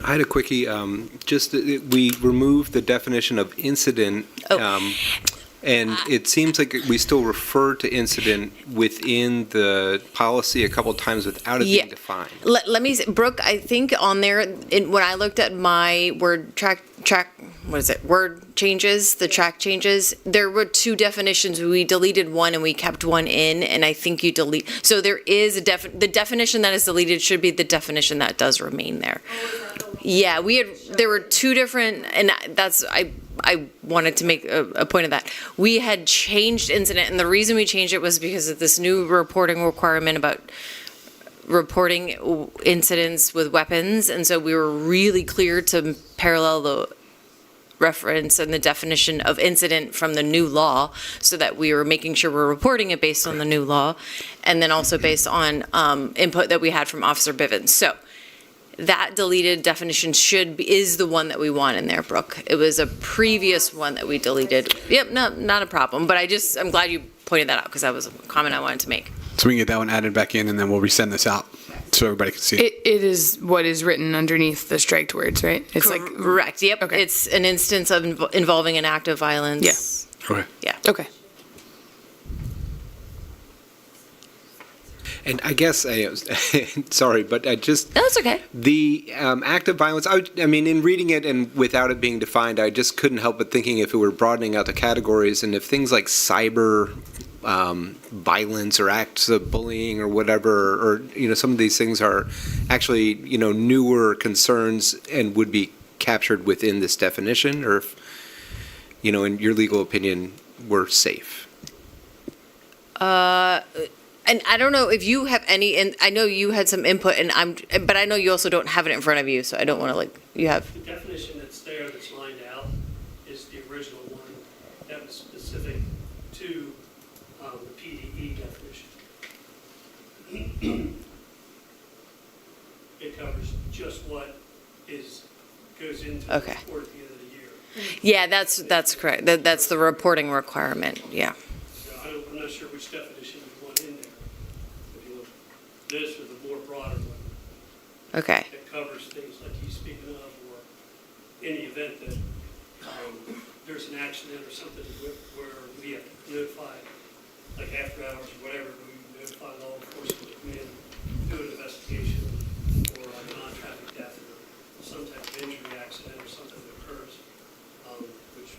I had a quickie, we removed the definition of incident, and it seems like we still refer to incident within the policy a couple of times without it being defined. Let me, Brooke, I think on there, when I looked at my word word changes, the track changes, there were two definitions. We deleted one and we kept one in, and I think you delete. So there is the definition that is deleted should be the definition that does remain there. Yeah, there were two different, and that's, I wanted to make a point of that. We had changed incident, and the reason we changed it was because of this new reporting requirement about reporting incidents with weapons, and so we were really clear to parallel the reference and the definition of incident from the new law, so that we were making sure we're reporting it based on the new law, and then also based on input that we had from Officer Bivens. So that deleted definition is the one that we want in there, Brooke. It was a previous one that we deleted. Yep, no, not a problem. But I'm glad you pointed that out, because that was a comment I wanted to make. So we can get that one added back in, and then we'll resend this out so everybody can see it. It is what is written underneath the striked words, right? It's correct. Yep. Okay. It's an instance of involving an act of violence. Yeah. Okay. Yeah. Okay. And I guess, sorry, but I just... No, it's okay. The act of violence, I mean, in reading it and without it being defined, I just couldn't help but thinking if it were broadening out the categories, and if things like cyber violence or acts of bullying or whatever, or, some of these things are actually, newer concerns and would be captured within this definition, or if, in your legal opinion, we're safe. And I don't know if you have any, and I know you had some input, but I know you also don't have it in front of you, so I don't want to, you have. The definition that's there, that's lined out, is the original one that was specific to the PDE definition. It covers just what goes into the report at the end of the year. Yeah, that's correct. That's the reporting requirement, yeah. So I'm not sure which definition you want in there. If you want this or the more broader one. Okay. That covers things like he's speaking of, or any event that there's an accident or something where we have to notify, like after hours or whatever, we notify law enforcement to come in, do an investigation for a non-traffic death or some type of injury accident or something that occurs, which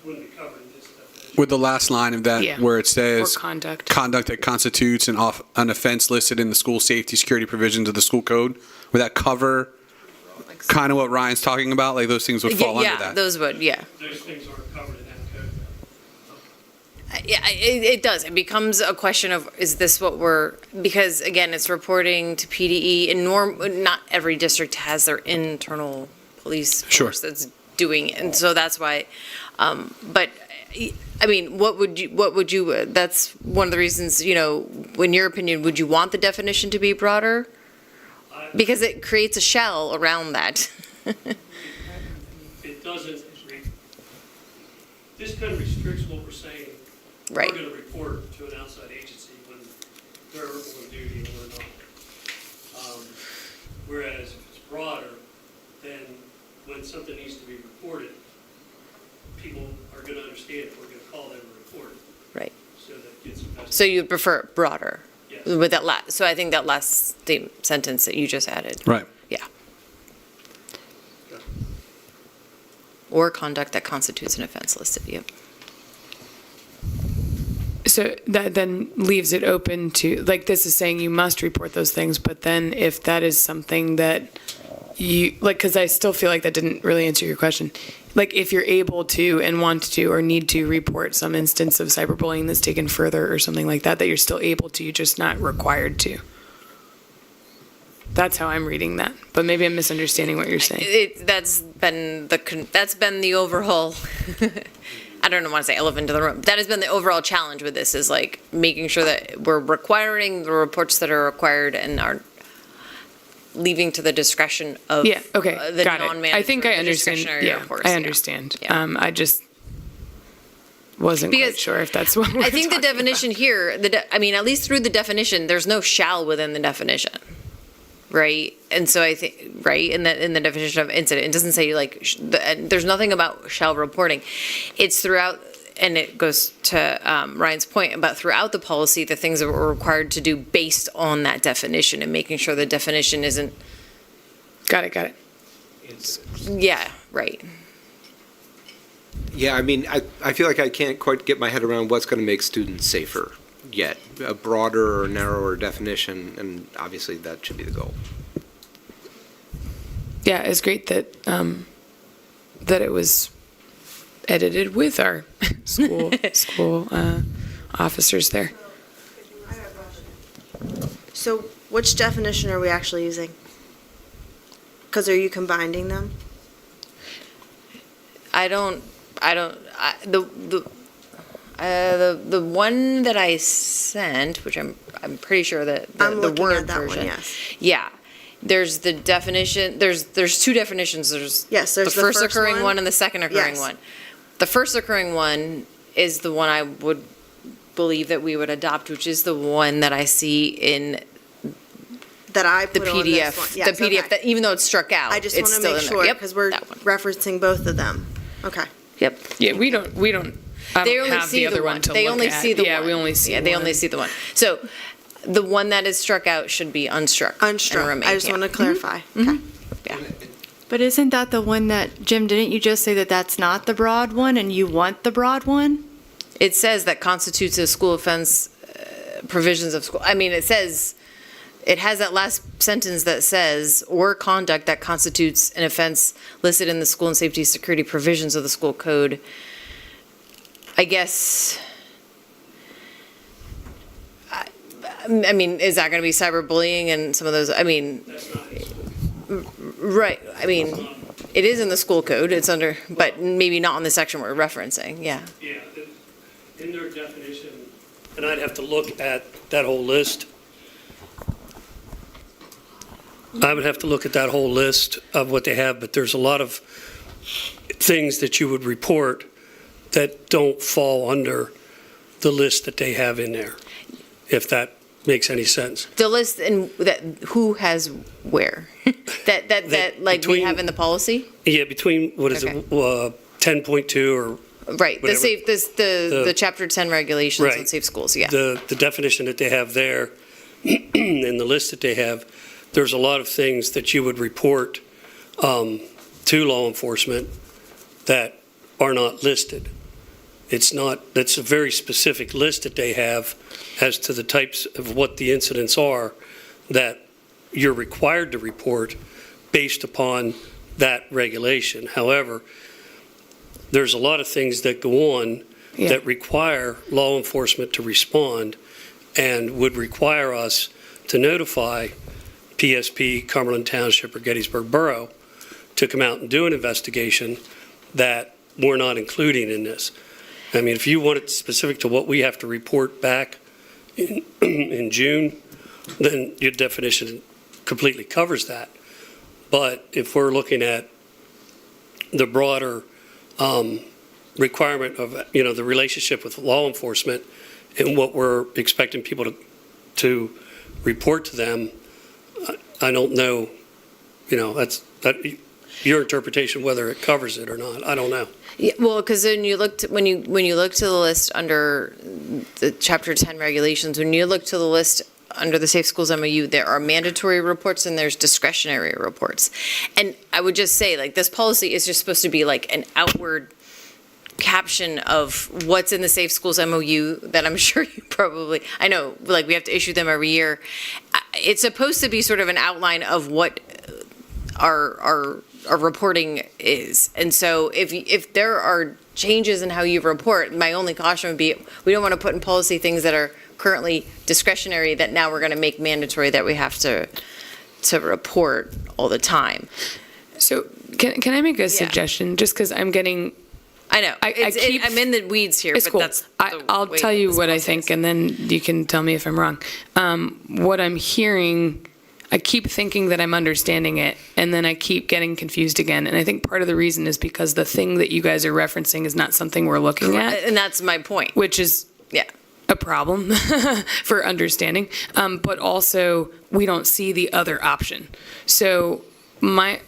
wouldn't be covered in this definition. With the last line of that, Yeah. where it says Or conduct. that constitutes an offense listed in the school safety security provisions of the school code, would that cover kind of what Ryan's talking about? Like those things would fall under Yeah, that. those would, yeah. Those things aren't covered in that code. Yeah, it does. It becomes a question of, is this what because again, it's reporting to PDE and not every district has their internal police force that's doing it. And so that's why, but I mean, what would you, that's one of the reasons, in your opinion, would you want the definition to be broader? Because it creates a shell around that. It doesn't, this kind of restricts what we're saying. Right. We're going to report to an outside agency when they're on duty and we're not. Whereas if it's broader, then when something needs to be reported, people are going to understand it. We're going to call them a report. Right. So that it gets investigated. So you prefer it broader? Yes. With that so I think that last sentence that you just added. Right. Yeah. Or conduct that constitutes an offense listed, yep. So that then leaves it open to, like, this is saying you must report those things, but then if that is something that you, like, because I still feel like that didn't really answer your question. Like, if you're able to and want to or need to report some instance of cyberbullying that's taken further or something like that, that you're still able to, you're just not required to. That's how I'm reading that, but maybe I'm misunderstanding what you're saying. That's been the overall, I don't want to say elephant in the room. That has been the overall challenge with this, is like making sure that we're requiring the reports that are required and are leaving to the discretion of Yeah, okay, the got it. non-mandatory, I think I the understand. discretionary Yeah, reports. I yeah. understand. Yeah. I just wasn't quite sure if that's what we're I think the talking definition here, at least through the definition, there's no shall within the definition, right? And so I think, right, in the definition of incident, it doesn't say there's nothing about shall reporting. It's throughout, and it goes to Ryan's point about throughout the policy, the things that we're required to do based on that definition and making sure the definition isn't. Got it. Yeah, right. Yeah, I feel like I can't quite get my head around what's going to make students safer yet. A broader or narrower definition, and obviously that should be the goal. Yeah, it's great that that it was edited with our school officers there. So which definition are we actually using? Because are you combining them? The one that I sent, which I'm pretty sure that I'm the looking word at that one, version. yes. Yeah. There's the definition, there's two definitions. There's there's the first first occurring one. one and the second occurring Yes. one. The first occurring one is the one I would believe that we would adopt, which is the one that I see in That I the put on this PDF. one. The Yes, PDF, okay. that even though it's struck out, I just it's want to still make in there. sure, Yep, because we're that one. referencing both of them. Okay. Yep. Yeah, we don't. I They don't only have see the other one to They look only at. see the one. Yeah, we only see. Yeah, they one. only see the one. So the one that is struck out should be unstruck. Unstruck. and remain, I just yeah. want to clarify. Mhm. Okay. Yeah. But isn't that the one that, Jim, didn't you just say that that's not the broad one and you want the broad one? It says that constitutes a school offense, provisions of school. It says, it has that last sentence that says, or conduct that constitutes an offense listed in the school and safety security provisions of the school code. I guess, is that going to be cyberbullying and some of those? Right. It is in the school code. It's under, but maybe not in the section we're referencing. Yeah. Yeah, in their definition, and I'd have to look at that whole list. I would have to look at that whole list of what they have, but there's a lot of things that you would report that don't fall under the list that they have in there, if that makes any sense. The list and that who has where. That like we have in the policy? Yeah, between, what is it, 10.2 or Right, the whatever. safe, the Chapter 10 regulations on Right. safe schools, yeah. The definition that they have there and the list that they have, there's a lot of things that you would report to law enforcement that are not listed. It's not, that's a very specific list that they have as to the types of what the incidents are that you're required to report based upon that regulation. However, there's a lot of things that go on that require law enforcement to respond and would require us to notify PSP, Cumberland Township, or Gettysburg Borough to come out and do an investigation that we're not including in this. I mean, if you want it specific to what we have to report back in June, then your definition completely covers that. But if we're looking at the broader requirement of, the relationship with law enforcement and what we're expecting people to report to them, I don't know, that's your interpretation whether it covers it or not. I don't know. Yeah, well, because when you look to the list under the Chapter 10 regulations, when you look to the list under the Safe Schools MOU, there are mandatory reports and there's discretionary reports. And I would just say, like, this policy is just supposed to be like an outward caption of what's in the Safe Schools MOU that I'm sure you probably, I know, like, we have to issue them every year. It's supposed to be sort of an outline of what our reporting is. And so if there are changes in how you report, my only caution would be, we don't want to put in policy things that are currently discretionary that now we're going to make mandatory that we have to report all the time. So can I make a suggestion? Just because I'm getting... I know. I'm in the weeds here, It's but cool. that's I'll tell you what I think, and then you can tell me if I'm wrong. What I'm hearing, I keep thinking that I'm understanding it, and then I keep getting confused again. And I think part of the reason is because the thing that you guys are referencing is not something we're looking at. And that's my point. Which is a problem for understanding. But also, we don't see the other option. So I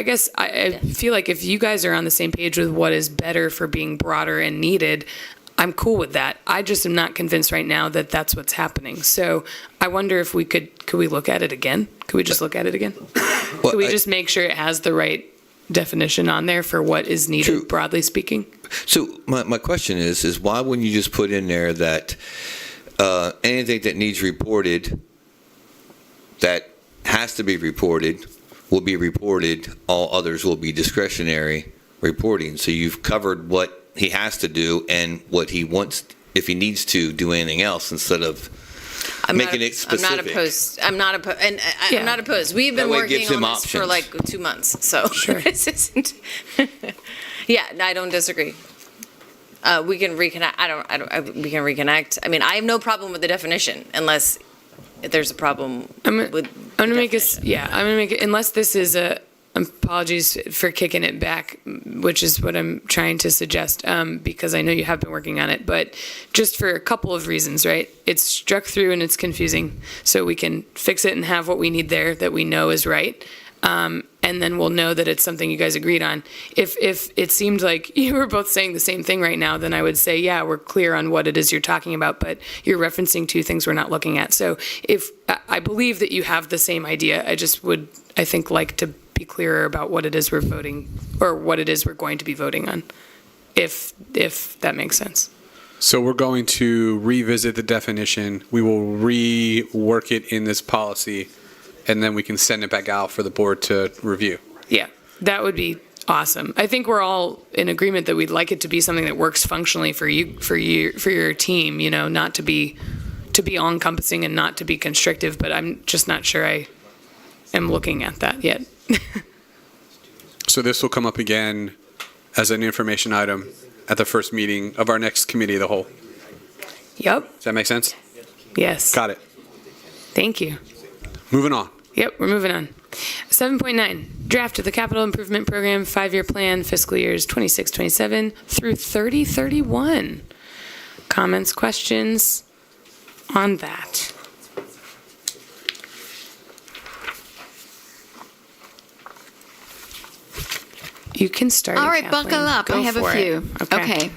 guess I feel like if you guys are on the same page with what is better for being broader and needed, I'm cool with that. I just am not convinced right now that that's what's happening. So I wonder if could we look at it again? Could we just look at it again? Could we just make sure it has the right definition on there for what is needed, broadly speaking? So my question is why wouldn't you just put in there that anything that needs reported, that has to be reported, will be reported, all others will be discretionary reporting. So you've covered what he has to do and what he wants, if he needs to do anything else, instead of making it specific. I'm not opposed. We've been working on this for like 2 months, so this isn't. Yeah, I don't disagree. We can reconnect. We can reconnect. I mean, I have no problem with the definition unless there's a problem with. I'm gonna make it, unless this is apologies for kicking it back, which is what I'm trying to suggest, because I know you have been working on it, but just for a couple of reasons, right? It's struck through and it's confusing, so we can fix it and have what we need there that we know is right. And then we'll know that it's something you guys agreed on. If it seemed like you were both saying the same thing right now, then I would say, yeah, we're clear on what it is you're talking about, but you're referencing two things we're not looking at. So I believe that you have the same idea, I just would, I think, like to be clearer about what it is we're voting, or what it is we're going to be voting on, if that makes sense. So we're going to revisit the definition. We will rework it in this policy, and then we can send it back out for the board to review. Yeah, that would be awesome. I think we're all in agreement that we'd like it to be something that works functionally for your team, not to be all-encompassing and not to be constrictive, but I'm just not sure I am looking at that yet. So this will come up again as an information item at the first meeting of our next committee of the whole. Yep. Does that make sense? Yes. Got it. Thank you. Moving on. Yep, we're moving on. 7.9, draft of the capital improvement program 5-year plan, fiscal years 26-27 through 30-31. Comments, questions on that? You can start. All right, Kathleen. buckle up. Go I have a for few. it. Okay.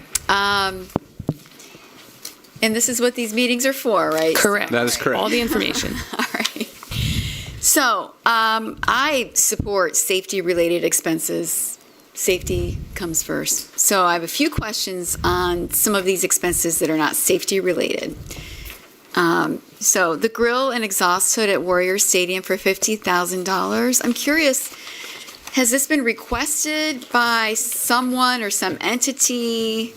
And this is what these meetings are for, right? Correct. That is correct. All the information. All right. So I support safety-related expenses. Safety comes first. So I have a few questions on some of these expenses that are not safety-related. So the grill and exhaust hood at Warrior Stadium for $50,000. I'm curious, has this been requested by someone or some entity?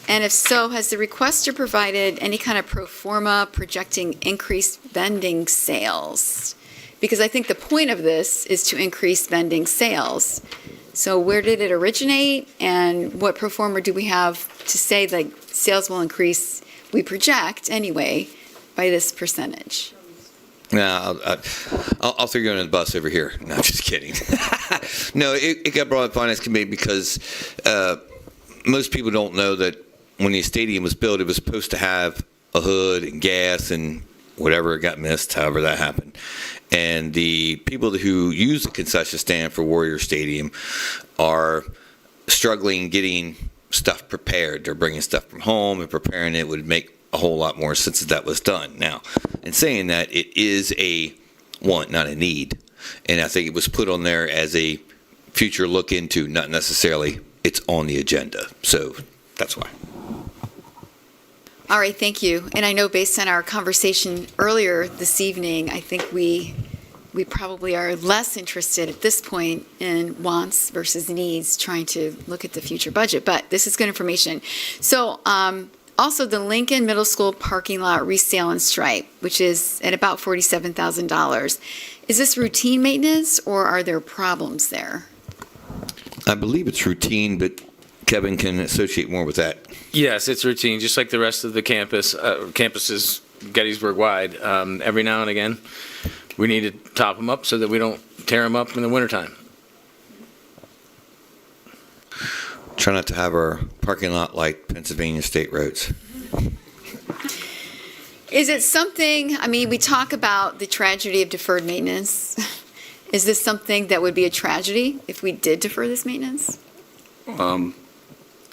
And if so, has the requester provided any kind of pro forma projecting increased vending sales? Because I think the point of this is to increase vending sales. So where did it originate, and what pro forma do we have to say that sales will increase, we project anyway, by this percentage? No, I'll throw you under the bus over here. No, just kidding. No, it got brought up Finance Committee because most people don't know that when the stadium was built, it was supposed to have a hood and gas and whatever got missed, however that happened. And the people who use the concession stand for Warrior Stadium are struggling getting stuff prepared. They're bringing stuff from home, and preparing it would make a whole lot more sense if that was done. Now, in saying that, it is a want, not a need. And I think it was put on there as a future look into, not necessarily it's on the agenda. So that's why. All right, thank you. And I know based on our conversation earlier this evening, I think we probably are less interested at this point in wants versus needs, trying to look at the future budget. But this is good information. So also the Lincoln Middle School parking lot resale and stripe, which is at about $47,000. Is this routine maintenance, or are there problems there? I believe it's routine, but Kevin can associate more with that. Yes, it's routine, just like the rest of the campuses Gettysburg-wide. Every now and again, we need to top them up so that we don't tear them up in the wintertime. Try not to have our parking lot like Pennsylvania state roads. Is it something, I mean, we talk about the tragedy of deferred maintenance. Is this something that would be a tragedy if we did defer this maintenance?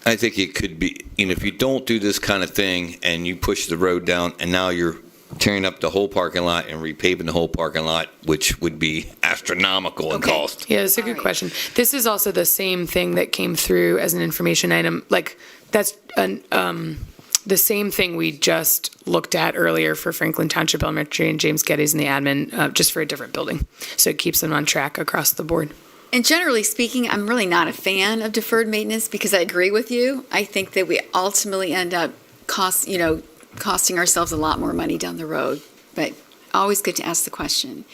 I think it could be, if you don't do this kind of thing and you push the road down and now you're tearing up the whole parking lot and repaving the whole parking lot, which would be astronomical in cost. Yeah, that's a good question. This is also the same thing that came through as an information item. Like, that's the same thing we just looked at earlier for Franklin Township Elementary and James Geddes and the admin, just for a different building. So it keeps them on track across the board. And generally speaking, I'm really not a fan of deferred maintenance because I agree with you. I think that we ultimately end up costing ourselves a lot more money down the road. But always good to ask the question.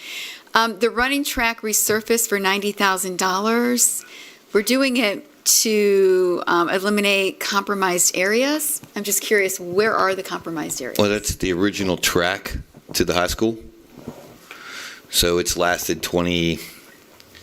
The running track resurface for $90,000. We're doing it to eliminate compromised areas. I'm just curious, where are the compromised areas? Well, that's the original track to the high school. So it's lasted 20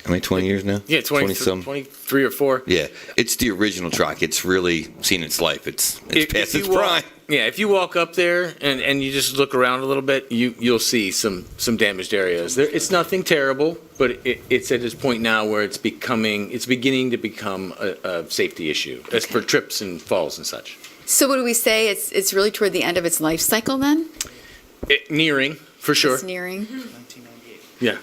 years now? Yeah, 23 or 4. Yeah, it's the original track. It's really seen its life. It's past its walk, prime. Yeah, if you walk up there and you just look around a little bit, you'll see some damaged areas. It's nothing terrible, but it's at this point now where it's beginning to become a safety issue, as for trips and falls and such. So what do we say? It's really toward the end of its life cycle then? Nearing, for sure. It's nearing. Yeah.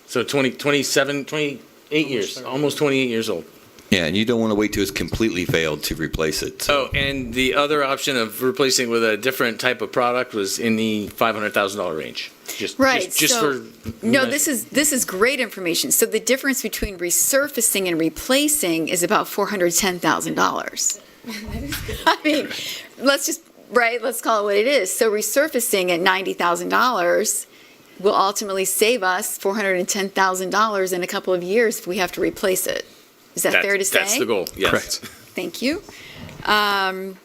So 28 years, almost 28 years old. Yeah, and you don't want to wait till it's completely failed to replace it. So. Oh, and the other option of replacing with a different type of product was in the $500,000 range. This is great information. So the difference between resurfacing and replacing is about $410,000. I mean, let's call it what it is. So resurfacing at $90,000 will ultimately save us $410,000 in a couple of years if we have to replace it. Is that fair to say? That's the goal, yes. Correct. Thank you. All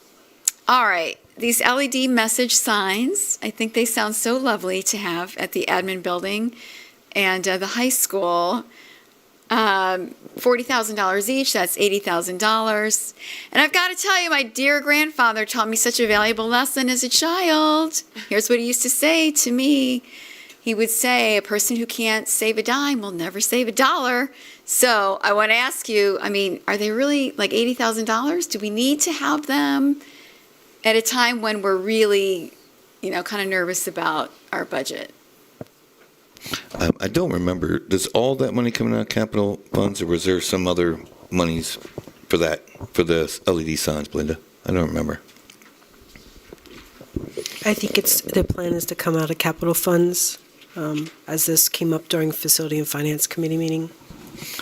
right, these LED message signs, I think they sound so lovely to have at the admin building and the high school. $40,000 each, that's $80,000. And I've got to tell you, my dear grandfather taught me such a valuable lesson as a child. Here's what he used to say to me. he would say, a person who can't save a dime will never save a dollar. So I want to ask you, I mean, are they really like $80,000? Do we need to have them at a time when we're really, kind of nervous about our budget? I don't remember. Does all that money coming out of capital funds, or was there some other monies for that, for the LED signs, Belinda? I don't remember. I think the plan is to come out of capital funds, as this came up during Facility and Finance Committee meeting.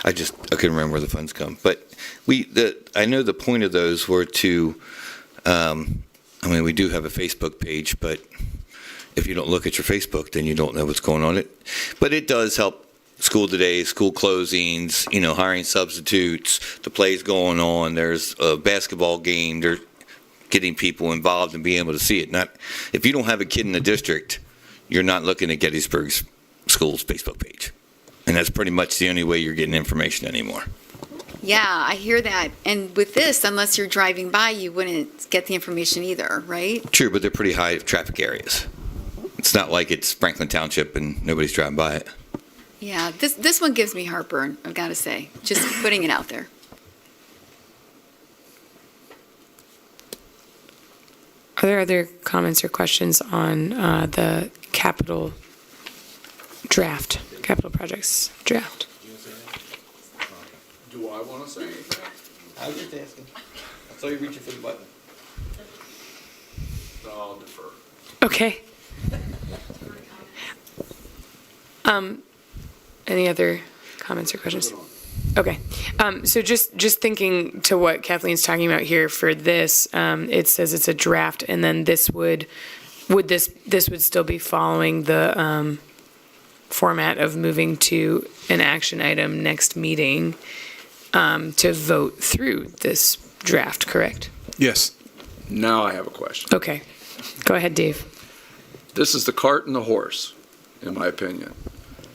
I couldn't remember where the funds come. But I know the point of those were to, we do have a Facebook page, but if you don't look at your Facebook, then you don't know what's going on. But it does help school today, school closings, hiring substitutes, the plays going on. There's a basketball game. They're getting people involved and being able to see it. If you don't have a kid in the district, you're not looking at Gettysburg's school's Facebook page. And that's pretty much the only way you're getting information anymore. Yeah, I hear that. And with this, unless you're driving by, you wouldn't get the information either, right? True, but they're pretty high traffic areas. It's not like it's Franklin Township and nobody's driving by it. Yeah, this one gives me heartburn, I've got to say. Just putting it out there. Are there other comments or questions on the capital projects draft? Do I want to say anything? I was just asking. I saw you reaching for the button. I'll defer. Okay. Any other comments or questions? Okay. So just thinking to what Kathleen's talking about here for this, it says it's a draft, and then this would still be following the format of moving to an action item next meeting to vote through this draft, correct? Yes. Now I have a question. Okay. Go ahead, Dave. This is the cart and the horse, in my opinion.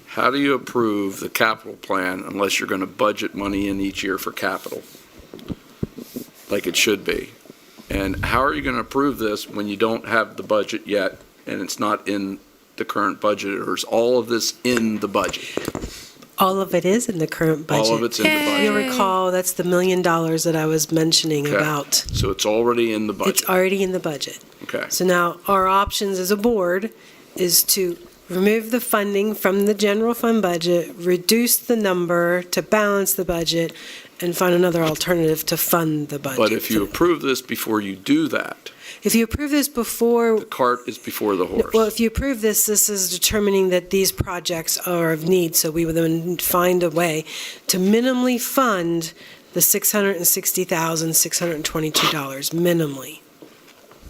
How do you approve the capital plan unless you're going to budget money in each year for capital, like it should be? And how are you going to approve this when you don't have the budget yet and it's not in the current budget, or is all of this in the budget? All of it is in the current budget. All of it's in the budget. You'll recall, that's the $1 million that I was mentioning Okay. about. So it's already in the budget? It's already in the budget. Okay. So now our options as a board is to remove the funding from the general fund budget, reduce the number to balance the budget, and find another alternative to fund the budget. But if you approve this before you do that, If you approve this before, the cart is before the horse. well, if you approve this is determining that these projects are of need, so we would then find a way to minimally fund the $660,622, minimally.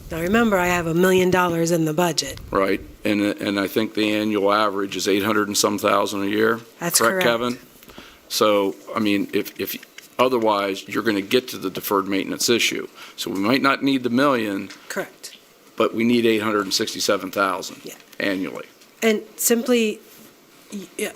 Now, remember, I have $1 million in the budget. Right, and I think the annual average is 800 and some thousand a year? That's Correct, correct. Kevin? So, if otherwise, you're going to get to the deferred maintenance issue. So we might not need the million, Correct. but we need 867,000 Yeah. annually. And simply,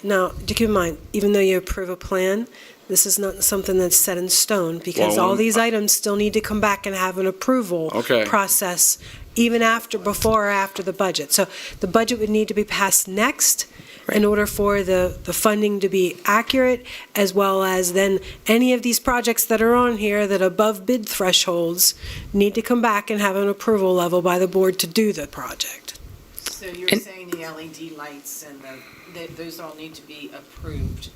now, to keep in mind, even though you approve a plan, this is not something that's set in stone, because Well, all these items still need to come back and have an approval Okay. process, even before or after the budget. So the budget would need to be passed next in order for the funding to be accurate, as well as then any of these projects that are on here that are above bid thresholds need to come back and have an approval level by the board to do the project. So you're saying the LED lights and those all need to be approved?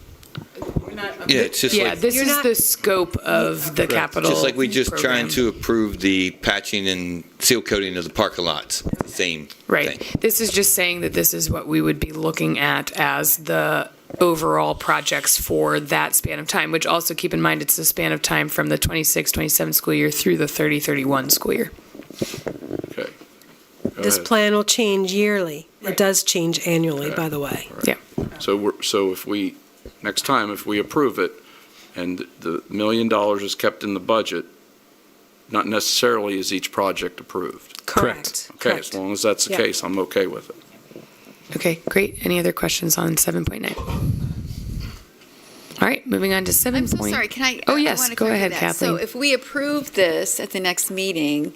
We're not. Yeah, it's just like. This is the scope of the capital Just like we just trying program. to approve the patching and seal coating of the parking lots. Same Right. thing. This is just saying that this is what we would be looking at as the overall projects for that span of time, which also keep in mind it's the span of time from the 26-27 school year through the 30-31 school year. Okay. Go This ahead. plan will change yearly. It does change annually, by the way. Yeah. So if we, next time, if we approve it, and the $1 million is kept in the budget, not necessarily is each project approved. Correct. Okay, as long as that's the Yeah. case, I'm okay with it. Okay, great. Any other questions on 7.9? All right, moving on to 7. I'm so sorry, can I? Oh, I yes, wanna go clarify ahead, that. Kathleen. So if we approve this at the next meeting,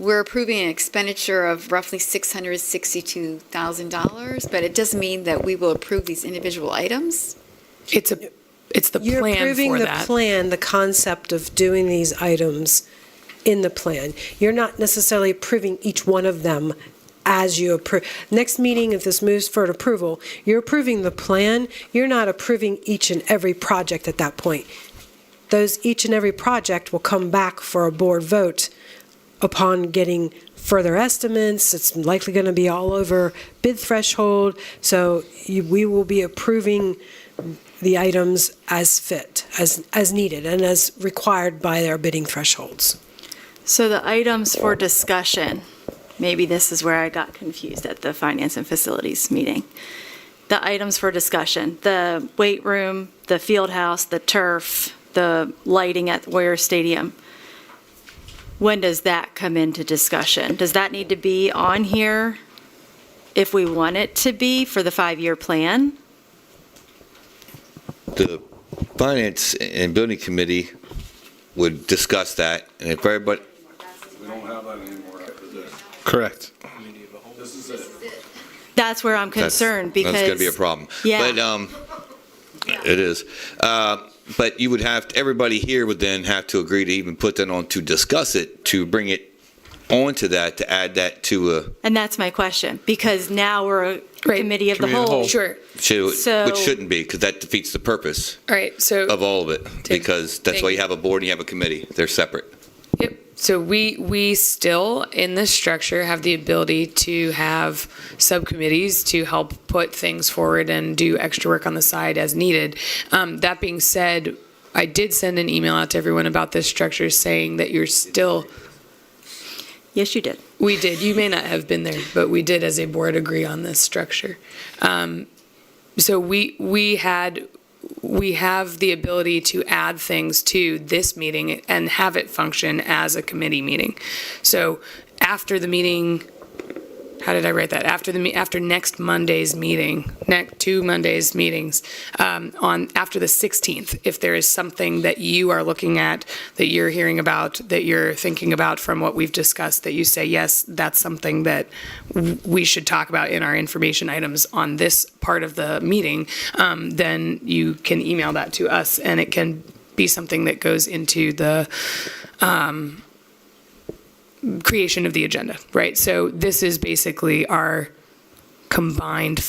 we're approving an expenditure of roughly $662,000, but it doesn't mean that we will approve these individual items? It's the You're plan approving for the that. plan, the concept of doing these items in the plan. You're not necessarily approving each one of them as you approve. Next meeting, if this moves for approval, you're approving the plan. You're not approving each and every project at that point. Each and every project will come back for a board vote upon getting further estimates. It's likely going to be all over bid threshold. So we will be approving the items as fit, as needed, and as required by their bidding thresholds. So the items for discussion, maybe this is where I got confused at the Finance and Facilities meeting. The items for discussion, the weight room, the field house, the turf, the lighting at Warrior Stadium. When does that come into discussion? Does that need to be on here if we want it to be for the 5-year plan? The Finance and Building Committee would discuss that, and if everybody, We don't have that anymore after this. Correct. This is it. That's where I'm concerned because. that's going to be a problem. Yeah. But, it is. But you would have, everybody here would then have to agree to even put that on to discuss it, to bring it onto that, to add that to a. And that's my question, because now we're a committee of the Committee of the whole. whole. Sure. So- Which shouldn't be, because that defeats the purpose All right, so. of all of it, because that's why you have a board and you have a committee. They're separate. Yep. So we still, in this structure, have the ability to have subcommittees to help put things forward and do extra work on the side as needed. That being said, I did send an email out to everyone about this structure saying that you're still. Yes, you did. We did. You may not have been there, but we did as a board agree on this structure. So we have the ability to add things to this meeting and have it function as a committee meeting. So after the meeting, how did I write that? After next Monday's meeting, next 2 Mondays meetings, after the 16th, if there is something that you are looking at, that you're hearing about, that you're thinking about from what we've discussed, that you say, yes, that's something that we should talk about in our information items on this part of the meeting, then you can email that to us, and it can be something that goes into the creation of the agenda, right? So this is basically our combined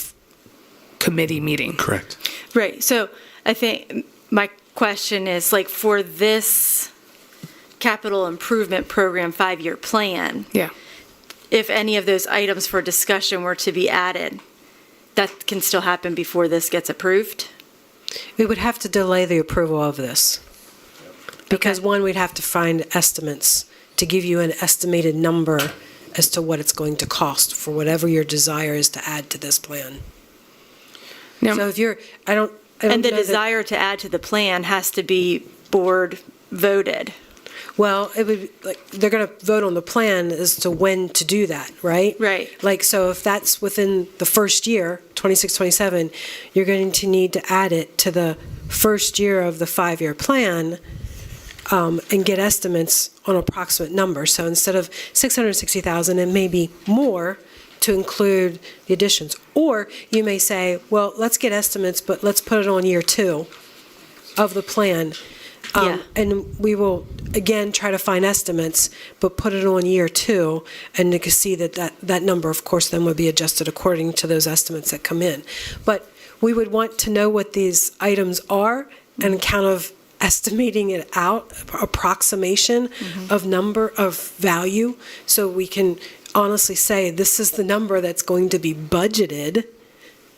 committee meeting. Correct. Right. So I think my question is, like, for this capital improvement program 5-year plan. Yeah. If any of those items for discussion were to be added, that can still happen before this gets approved? We would have to delay the approval of this. Because one, we'd have to find estimates to give you an estimated number as to what it's going to cost for whatever your desire is to add to this plan. So if you're, I don't And the know that- desire to add to the plan has to be board voted. Well, it would, like, they're going to vote on the plan as to when to do that, right? Right. Like, so if that's within the first year, 26, 27, you're going to need to add it to the first year of the 5-year plan, and get estimates on approximate numbers. So instead of 660,000, it may be more to include the additions. Or you may say, well, let's get estimates, but let's put it on year 2 of the plan. And we will, again, try to find estimates, but put it on year 2, and you can see that number, of course, then would be adjusted according to those estimates that come in. But we would want to know what these items are and kind of estimating it out, approximation of number of value, so we can honestly say, this is the number that's going to be budgeted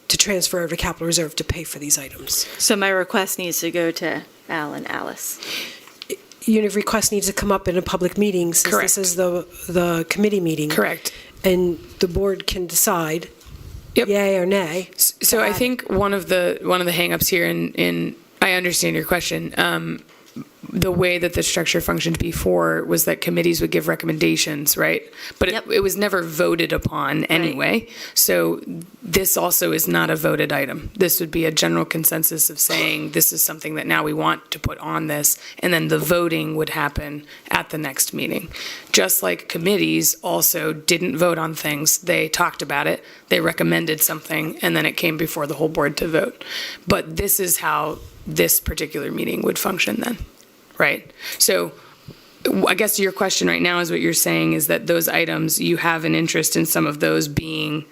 to transfer over to capital reserve to pay for these items. So my request needs to go to Al and Alice. Your request needs to come up in a public meeting, since this is the committee meeting. Correct. And the board can decide yay or nay. So I think one of the hangups here, in I understand your question, the way that the structure functioned before was that committees would give recommendations, right? But it was never voted upon anyway. So this also is not a voted item. This would be a general consensus of saying this is something that now we want to put on this, and then the voting would happen at the next meeting. Just like committees also didn't vote on things, they talked about it, they recommended something, and then it came before the whole board to vote. But this is how this particular meeting would function then. Right. So I guess your question right now is what you're saying is that those items, you have an interest in some of those being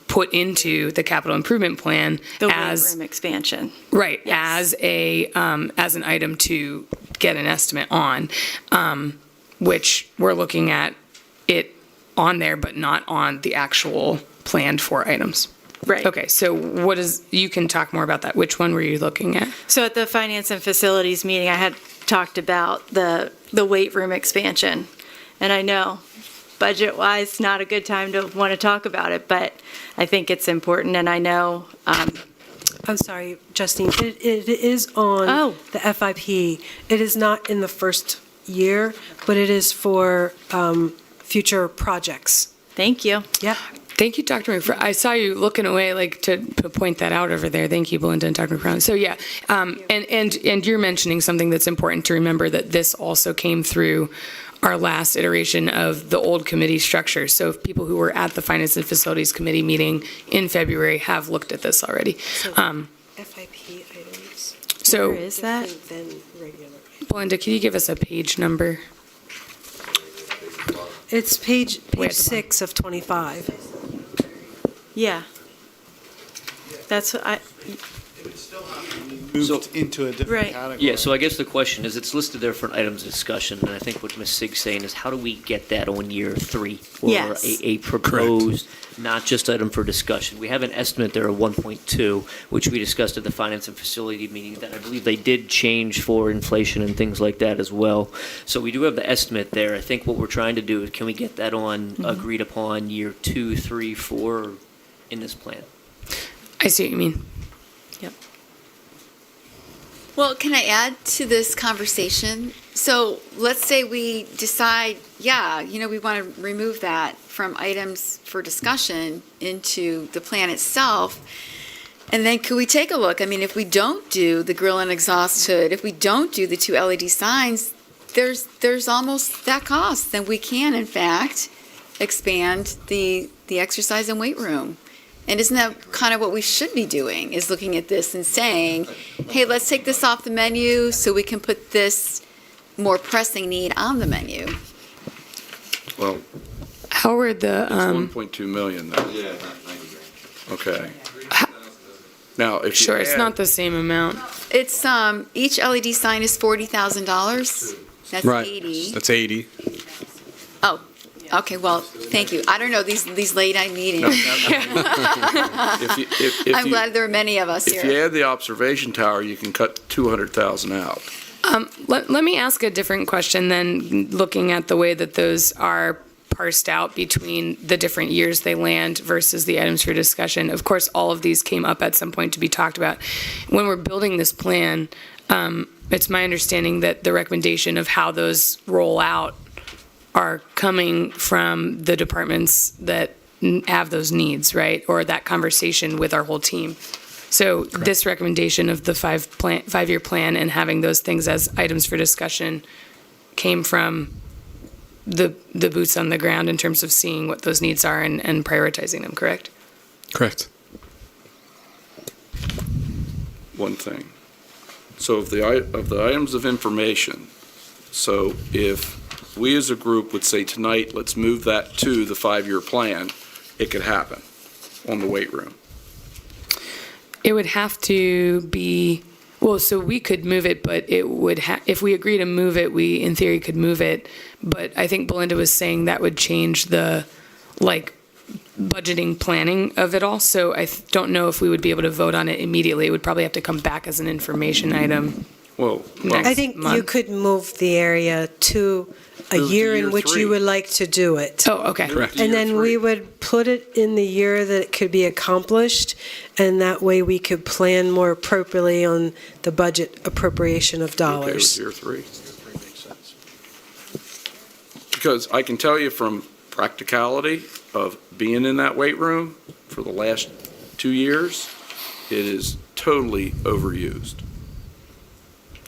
put into the capital improvement plan The as weight room expansion. Right, as an item to get an estimate on, which we're looking at it on there, but not on the actual planned for items. Right. Okay, so you can talk more about that. Which one were you looking at? So at the Finance and Facilities meeting, I had talked about the weight room expansion. And I know, budget-wise, not a good time to want to talk about it, but I think it's important, and I know. I'm sorry, Justine, it is on the FIP. It is not in the first year, but it is for future projects. Thank you. Yeah. Thank you, Dr. McFarland. I saw you looking away, like to point that out over there. Thank you, Belinda and Dr. McFarland. So yeah, and you're mentioning something that's important to remember, that this also came through our last iteration of the old committee structure. So if people who were at the Finance and Facilities Committee meeting in February have looked at this already. FIP items. So Where is that? Than regular. Belinda, can you give us a page number? It's page 6 of 25. Yeah. That's what I. Moved into a different Right. category. Yeah, so I guess the question is, it's listed there for an items of discussion, and I think what Ms. Sig's saying is, how do we get that on year 3? Or Yes. a proposed, not just item for discussion? We have an estimate there of 1.2, which we discussed at the Finance and Facility meeting, that I believe they did change for inflation and things like that as well. So we do have the estimate there. I think what we're trying to do is, can we get that on, agreed upon year 2, 3, 4 in this plan? I see what you mean. Well, can I add to this conversation? So let's say we decide, we want to remove that from items for discussion into the plan itself. And then could we take a look? I mean, if we don't do the grill and exhaust hood, if we don't do the 2 LED signs, there's almost that cost. Then we can, in fact, expand the exercise and weight room. And isn't that kind of what we should be doing, is looking at this and saying, hey, let's take this off the menu so we can put this more pressing need on the menu? Well, how are the? It's 1.2 million though. Yeah, not 90 grand. Okay. Now, if you it's not the same amount. It's, each LED sign is $40,000. That's Right. 80. That's 80. Oh, okay, well, thank you. I don't know, these late-night meetings. I'm glad there are many of us If you here. add the observation tower, you can cut 200,000 out. Let me ask a different question then, looking at the way that those are parsed out between the different years they land versus the items for discussion. Of course, all of these came up at some point to be talked about. When we're building this plan, it's my understanding that the recommendation of how those roll out are coming from the departments that have those needs, right? Or that conversation with our whole team. So this recommendation of the 5-year plan and having those things as items for discussion came from the boots on the ground in terms of seeing what those needs are and prioritizing them, correct? Correct. One thing. So of the items of information, so if we as a group would say tonight, let's move that to the 5-year plan, it could happen on the weight room. It would have to be, well, so we could move it, but it would if we agree to move it, we in theory could move it. But I think Belinda was saying that would change the, budgeting planning of it all. So I don't know if we would be able to vote on it immediately. It would probably have to come back as an information item. Well, I think you could move the area to a Move to year year in which 3. you would like to do it. Oh, okay. Correct. And then we would put it in the year that it could be accomplished, and that way we could plan more appropriately on the budget appropriation of Okay with dollars. year 3. Because I can tell you from practicality of being in that weight room for the last 2 years, it is totally overused.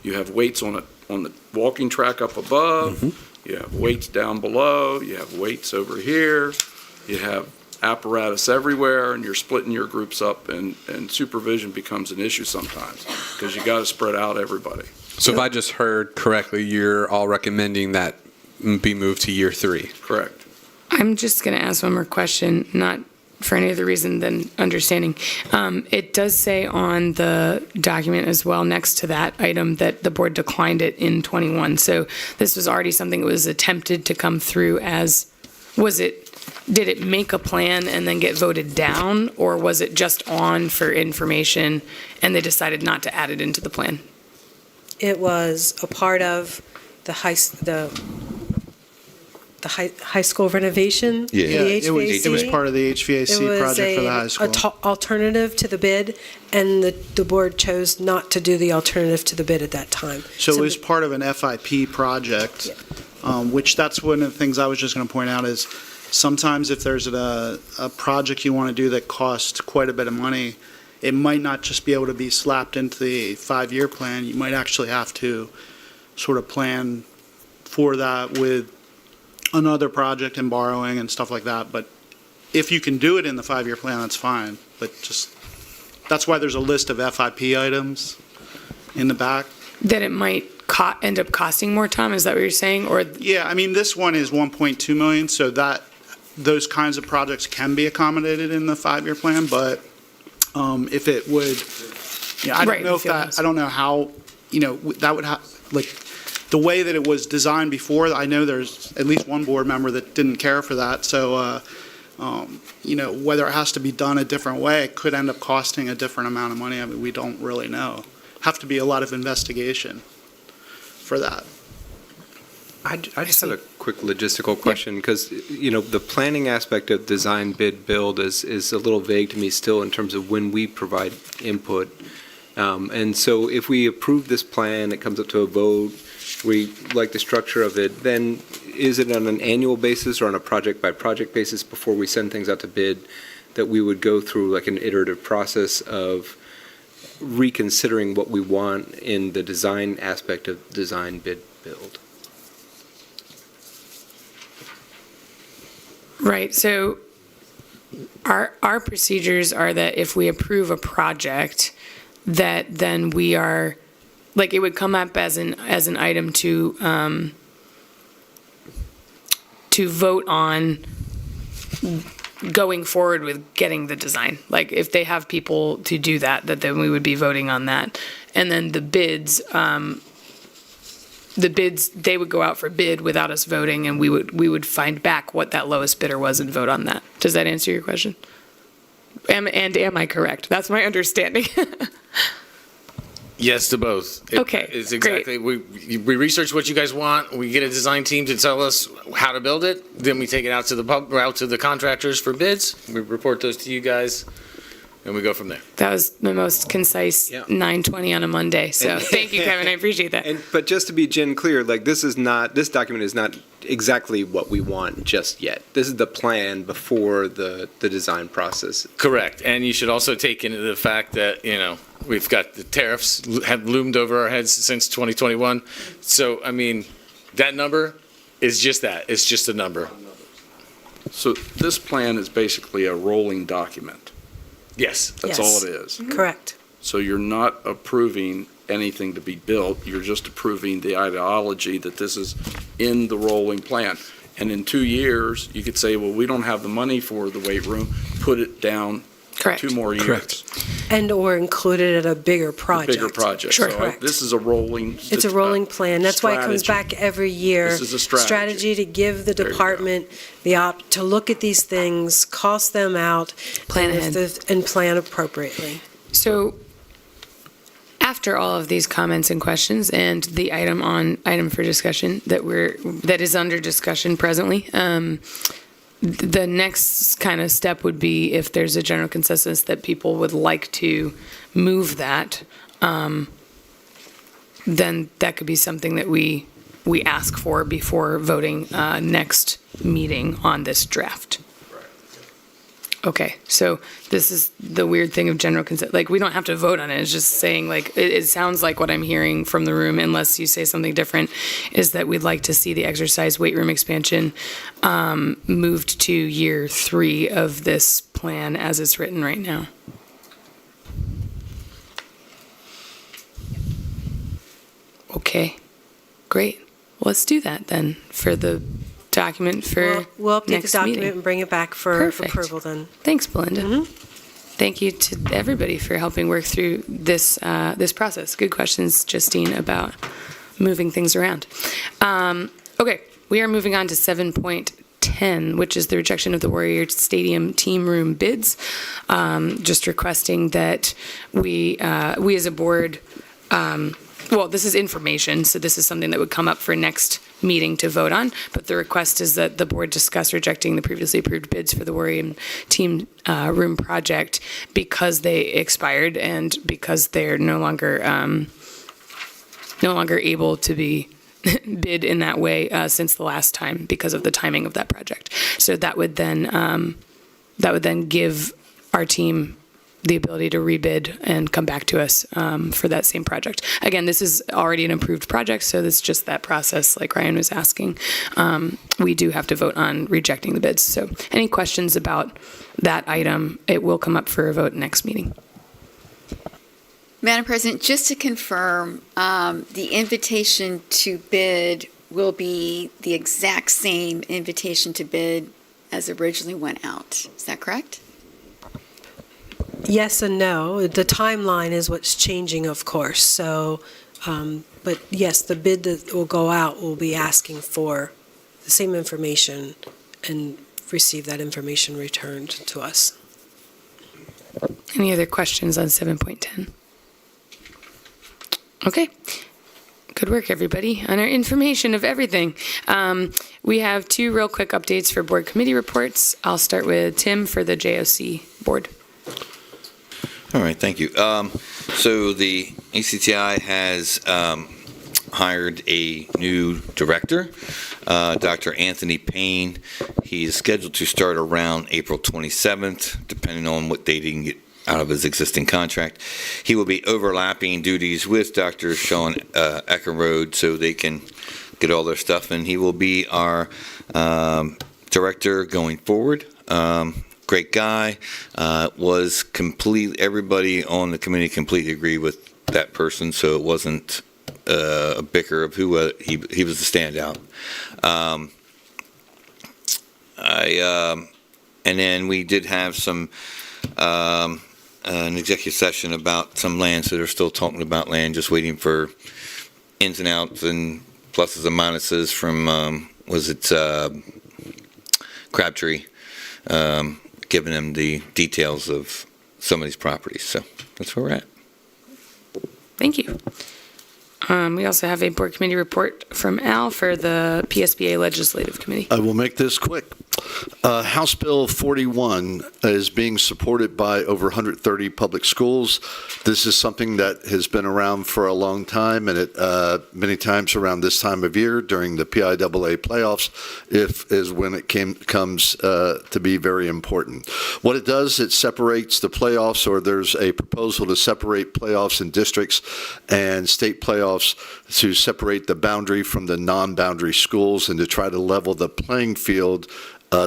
You have weights on the walking track up above, you have weights down below, you have weights over here, you have apparatus everywhere, and you're splitting your groups up, and supervision becomes an issue sometimes, because you got to spread out everybody. So if I just heard correctly, you're all recommending that be moved to year 3. Correct. I'm just going to ask one more question, not for any other reason than understanding. It does say on the document as well, next to that item, that the board declined it in 21. So this was already something that was attempted to come through as, did it make a plan and then get voted down? Or was it just on for information and they decided not to add it into the plan? It was a part of the high school renovation. Yeah. The HVAC. It was part of the HVAC project for the high school. It was an alternative to the bid, and the board chose not to do the alternative to the bid at that time. So it was part of an FIP project, which that's one of the things I was just going to point out is sometimes if there's a project you want to do that costs quite a bit of money, it might not just be able to be slapped into the 5-year plan. You might actually have to sort of plan for that with another project and borrowing and stuff like that. But if you can do it in the 5-year plan, that's fine. But that's why there's a list of FIP items in the back. That it might end up costing more, Tom? Is that what you're saying? Or Yeah, I mean, this one is 1.2 million, so those kinds of projects can be accommodated in the 5-year plan. But if it would, I don't know if that, I don't know how, that would have, the way that it was designed before, I know there's at least one board member that didn't care for that. So, whether it has to be done a different way, it could end up costing a different amount of money. I mean, we don't really know. Have to be a lot of investigation for that. I just have a quick logistical question, because, the planning aspect of design, bid, build is a little vague to me still in terms of when we provide input. And so if we approve this plan, it comes up to a vote, we like the structure of it, then is it on an annual basis or on a project-by-project basis before we send things out to bid that we would go through like an iterative process of reconsidering what we want in the design aspect of design, bid, build? Right, so our procedures are that if we approve a project, that then we are, it would come up as an item to vote on going forward with getting the design. Like, if they have people to do that then we would be voting on that. And then the bids, they would go out for bid without us voting, and we would find back what that lowest bidder was and vote on that. Does that answer your question? Am I correct? That's my understanding. Yes to both. Okay, It's exactly, we research what you guys want, we get a design team to tell us how to build it, then we take it out to the contractors for bids, we report those to you guys, and we go from there. That was the most concise 9:20 on a Monday, so thank you, Kevin, I appreciate that. But just to be, Jen, clear, this document is not exactly what we want just yet. This is the plan before the design process. Correct, and you should also take into the fact that, we've got the tariffs have loomed over our heads since 2021. So, that number is just that. It's just a number. So this plan is basically a rolling document. Yes. That's all it is. Correct. So you're not approving anything to be built. You're just approving the ideology that this is in the rolling plan. And in 2 years, you could say, well, we don't have the money for the weight room. Put it down. Correct. 2 more years. Correct. And or included at a bigger project. Bigger project. Sure. So Correct. This is a rolling. It's a rolling plan. That's why it comes back every year. This is a strategy. To give the department to look at these things, cost them out. Plan ahead. And plan appropriately. So after all of these comments and questions and the item for discussion that is under discussion presently, the next kind of step would be if there's a general consensus that people would like to move that, then that could be something that we ask for before voting next meeting on this draft. Okay, so this is the weird thing of general consent. Like, we don't have to vote on it. It's just saying, like, it sounds like what I'm hearing from the room, unless you say something different, is that we'd like to see the exercise weight room expansion moved to year 3 of this plan as it's written right now. Okay, great. Let's do that then for the document for We'll update the next document meeting. and bring it back for Perfect. approval then. Thanks, Belinda. Thank you to everybody for helping work through this this process. Good questions, Justine, about moving things around. Okay, we are moving on to 7.10, which is the rejection of the Warrior Stadium team room bids. Just requesting that we as a board, well, this is information, so this is something that would come up for next meeting to vote on, but the request is that the board discuss rejecting the previously approved bids for the Warrior team room project because they expired and because they're no longer able to be bid in that way since the last time because of the timing of that project. So that would then give our team the ability to rebid and come back to us for that same project. Again, this is already an approved project, so it's just that process, like Ryan was asking. We do have to vote on rejecting the bids. So any questions about that item, it will come up for a vote next meeting. Madam President, just to confirm, the invitation to bid will be the exact same invitation to bid as originally went out. Is that correct? Yes and no. The timeline is what's changing, of course. So, but yes, the bid that will go out will be asking for the same information and receive that information returned to us. Any other questions on 7.10? Okay. Good work, everybody, on our information of everything. We have 2 real quick updates for board committee reports. I'll start with Tim for the JOC board. All right, thank you. So the ACTI has hired a new director, Dr. Anthony Payne. He is scheduled to start around April 27th, depending on what date he can get out of his existing contract. He will be overlapping duties with Dr. Sean Eckenrode so they can get all their stuff, and he will be our director going forward. Great guy, everybody on the committee completely agreed with that person, so it wasn't a bicker of who he was the standout. And then we did have some an executive session about some land, so they're still talking about land, just waiting for ins and outs and pluses and minuses from Crabtree. Giving them the details of some of these properties. So that's where we're at. Thank you. We also have a board committee report from Al for the PSBA Legislative Committee. I will make this quick. House Bill 41 is being supported by over 130 public schools. This is something that has been around for a long time, and it many times around this time of year during the PIAA playoffs is when it comes to be very important. What it does, it separates the playoffs, or there's a proposal to separate playoffs in districts and state playoffs to separate the boundary from the non-boundary schools and to try to level the playing field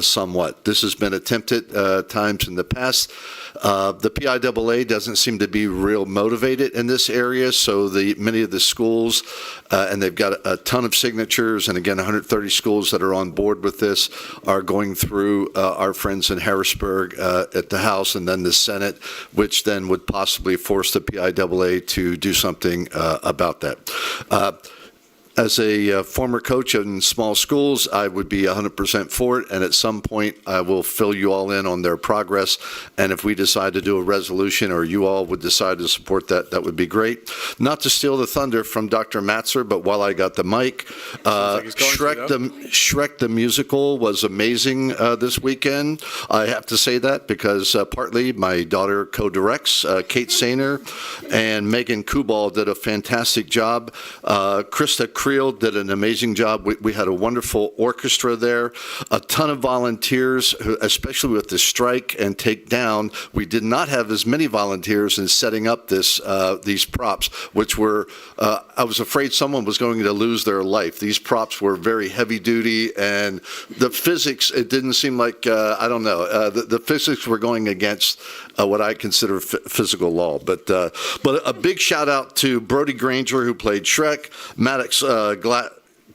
somewhat. This has been attempted times in the past. The PIAA doesn't seem to be real motivated in this area, so many of the schools, and they've got a ton of signatures, and again, 130 schools that are on board with this are going through our friends in Harrisburg at the House and then the Senate, which then would possibly force the PIAA to do something about that. As a former coach in small schools, I would be 100% for it, and at some point, I will fill you all in on their progress, and if we decide to do a resolution, or you all would decide to support that, that would be great. Not to steal the thunder from Dr. Matzer, but while I got the mic, Shrek the musical was amazing this weekend. I have to say that because partly my daughter co-directs, Kate Sainer, and Megan Kubal did a fantastic job. Krista Creel did an amazing job. We had a wonderful orchestra there, a ton of volunteers, especially with the strike and takedown. We did not have as many volunteers in setting up these props, which were, I was afraid someone was going to lose their life. These props were very heavy duty, and the physics, it didn't seem like, I don't know, the physics were going against what I consider physical law. But a big shout out to Brody Granger, who played Shrek, Maddox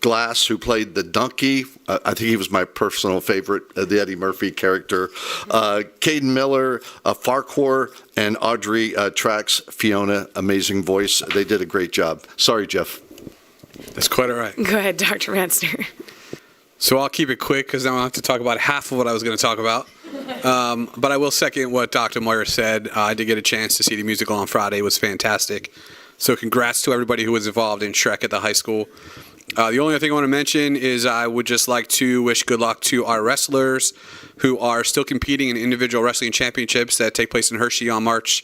Glass, who played the donkey. I think he was my personal favorite, the Eddie Murphy character. Caden Miller, Farquhar, and Audrey Trax, Fiona, amazing voice. They did a great job. Sorry, Jeff. That's quite all right. Go ahead, Dr. Metzner. So I'll keep it quick because now I have to talk about half of what I was going to talk about. But I will second what Dr. Moyer said. I did get a chance to see the musical on Friday. It was fantastic. So congrats to everybody who was involved in Shrek at the high school. The only other thing I want to mention is I would just like to wish good luck to our wrestlers who are still competing in individual wrestling championships that take place in Hershey on March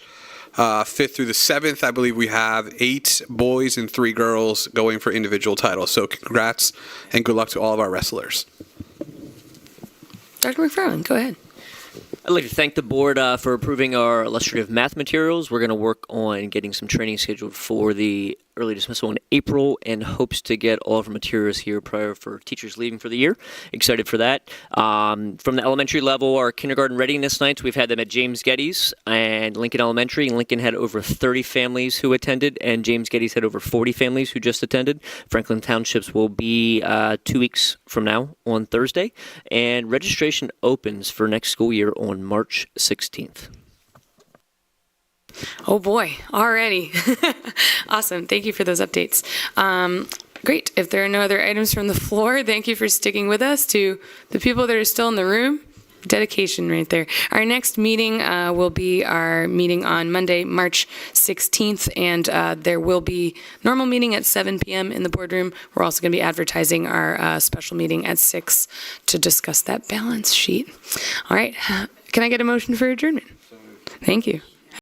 5th through the 7th. I believe we have 8 boys and 3 girls going for individual titles. So congrats and good luck to all of our wrestlers. Dr. McFarland, go ahead. I'd like to thank the board for approving our illustrative math materials. We're going to work on getting some training scheduled for the early dismissal in April and hopes to get all of our materials here prior for teachers leaving for the year. Excited for that. From the elementary level, our kindergarten readiness nights, we've had them at James Geddes and Lincoln Elementary. Lincoln had over 30 families who attended, and James Geddes had over 40 families who just attended. Franklin Townships will be 2 weeks from now on Thursday, and registration opens for next school year on March 16th. Oh boy, already. Awesome. Thank you for those updates. Great. If there are no other items from the floor, thank you for sticking with us. To the people that are still in the room, dedication right there. Our next meeting will be our meeting on Monday, March 16th, and there will be normal meeting at 7 p.m. in the boardroom. We're also going to be advertising our special meeting at 6 to discuss that balance sheet. All right. Can I get a motion for adjournment? Thank you.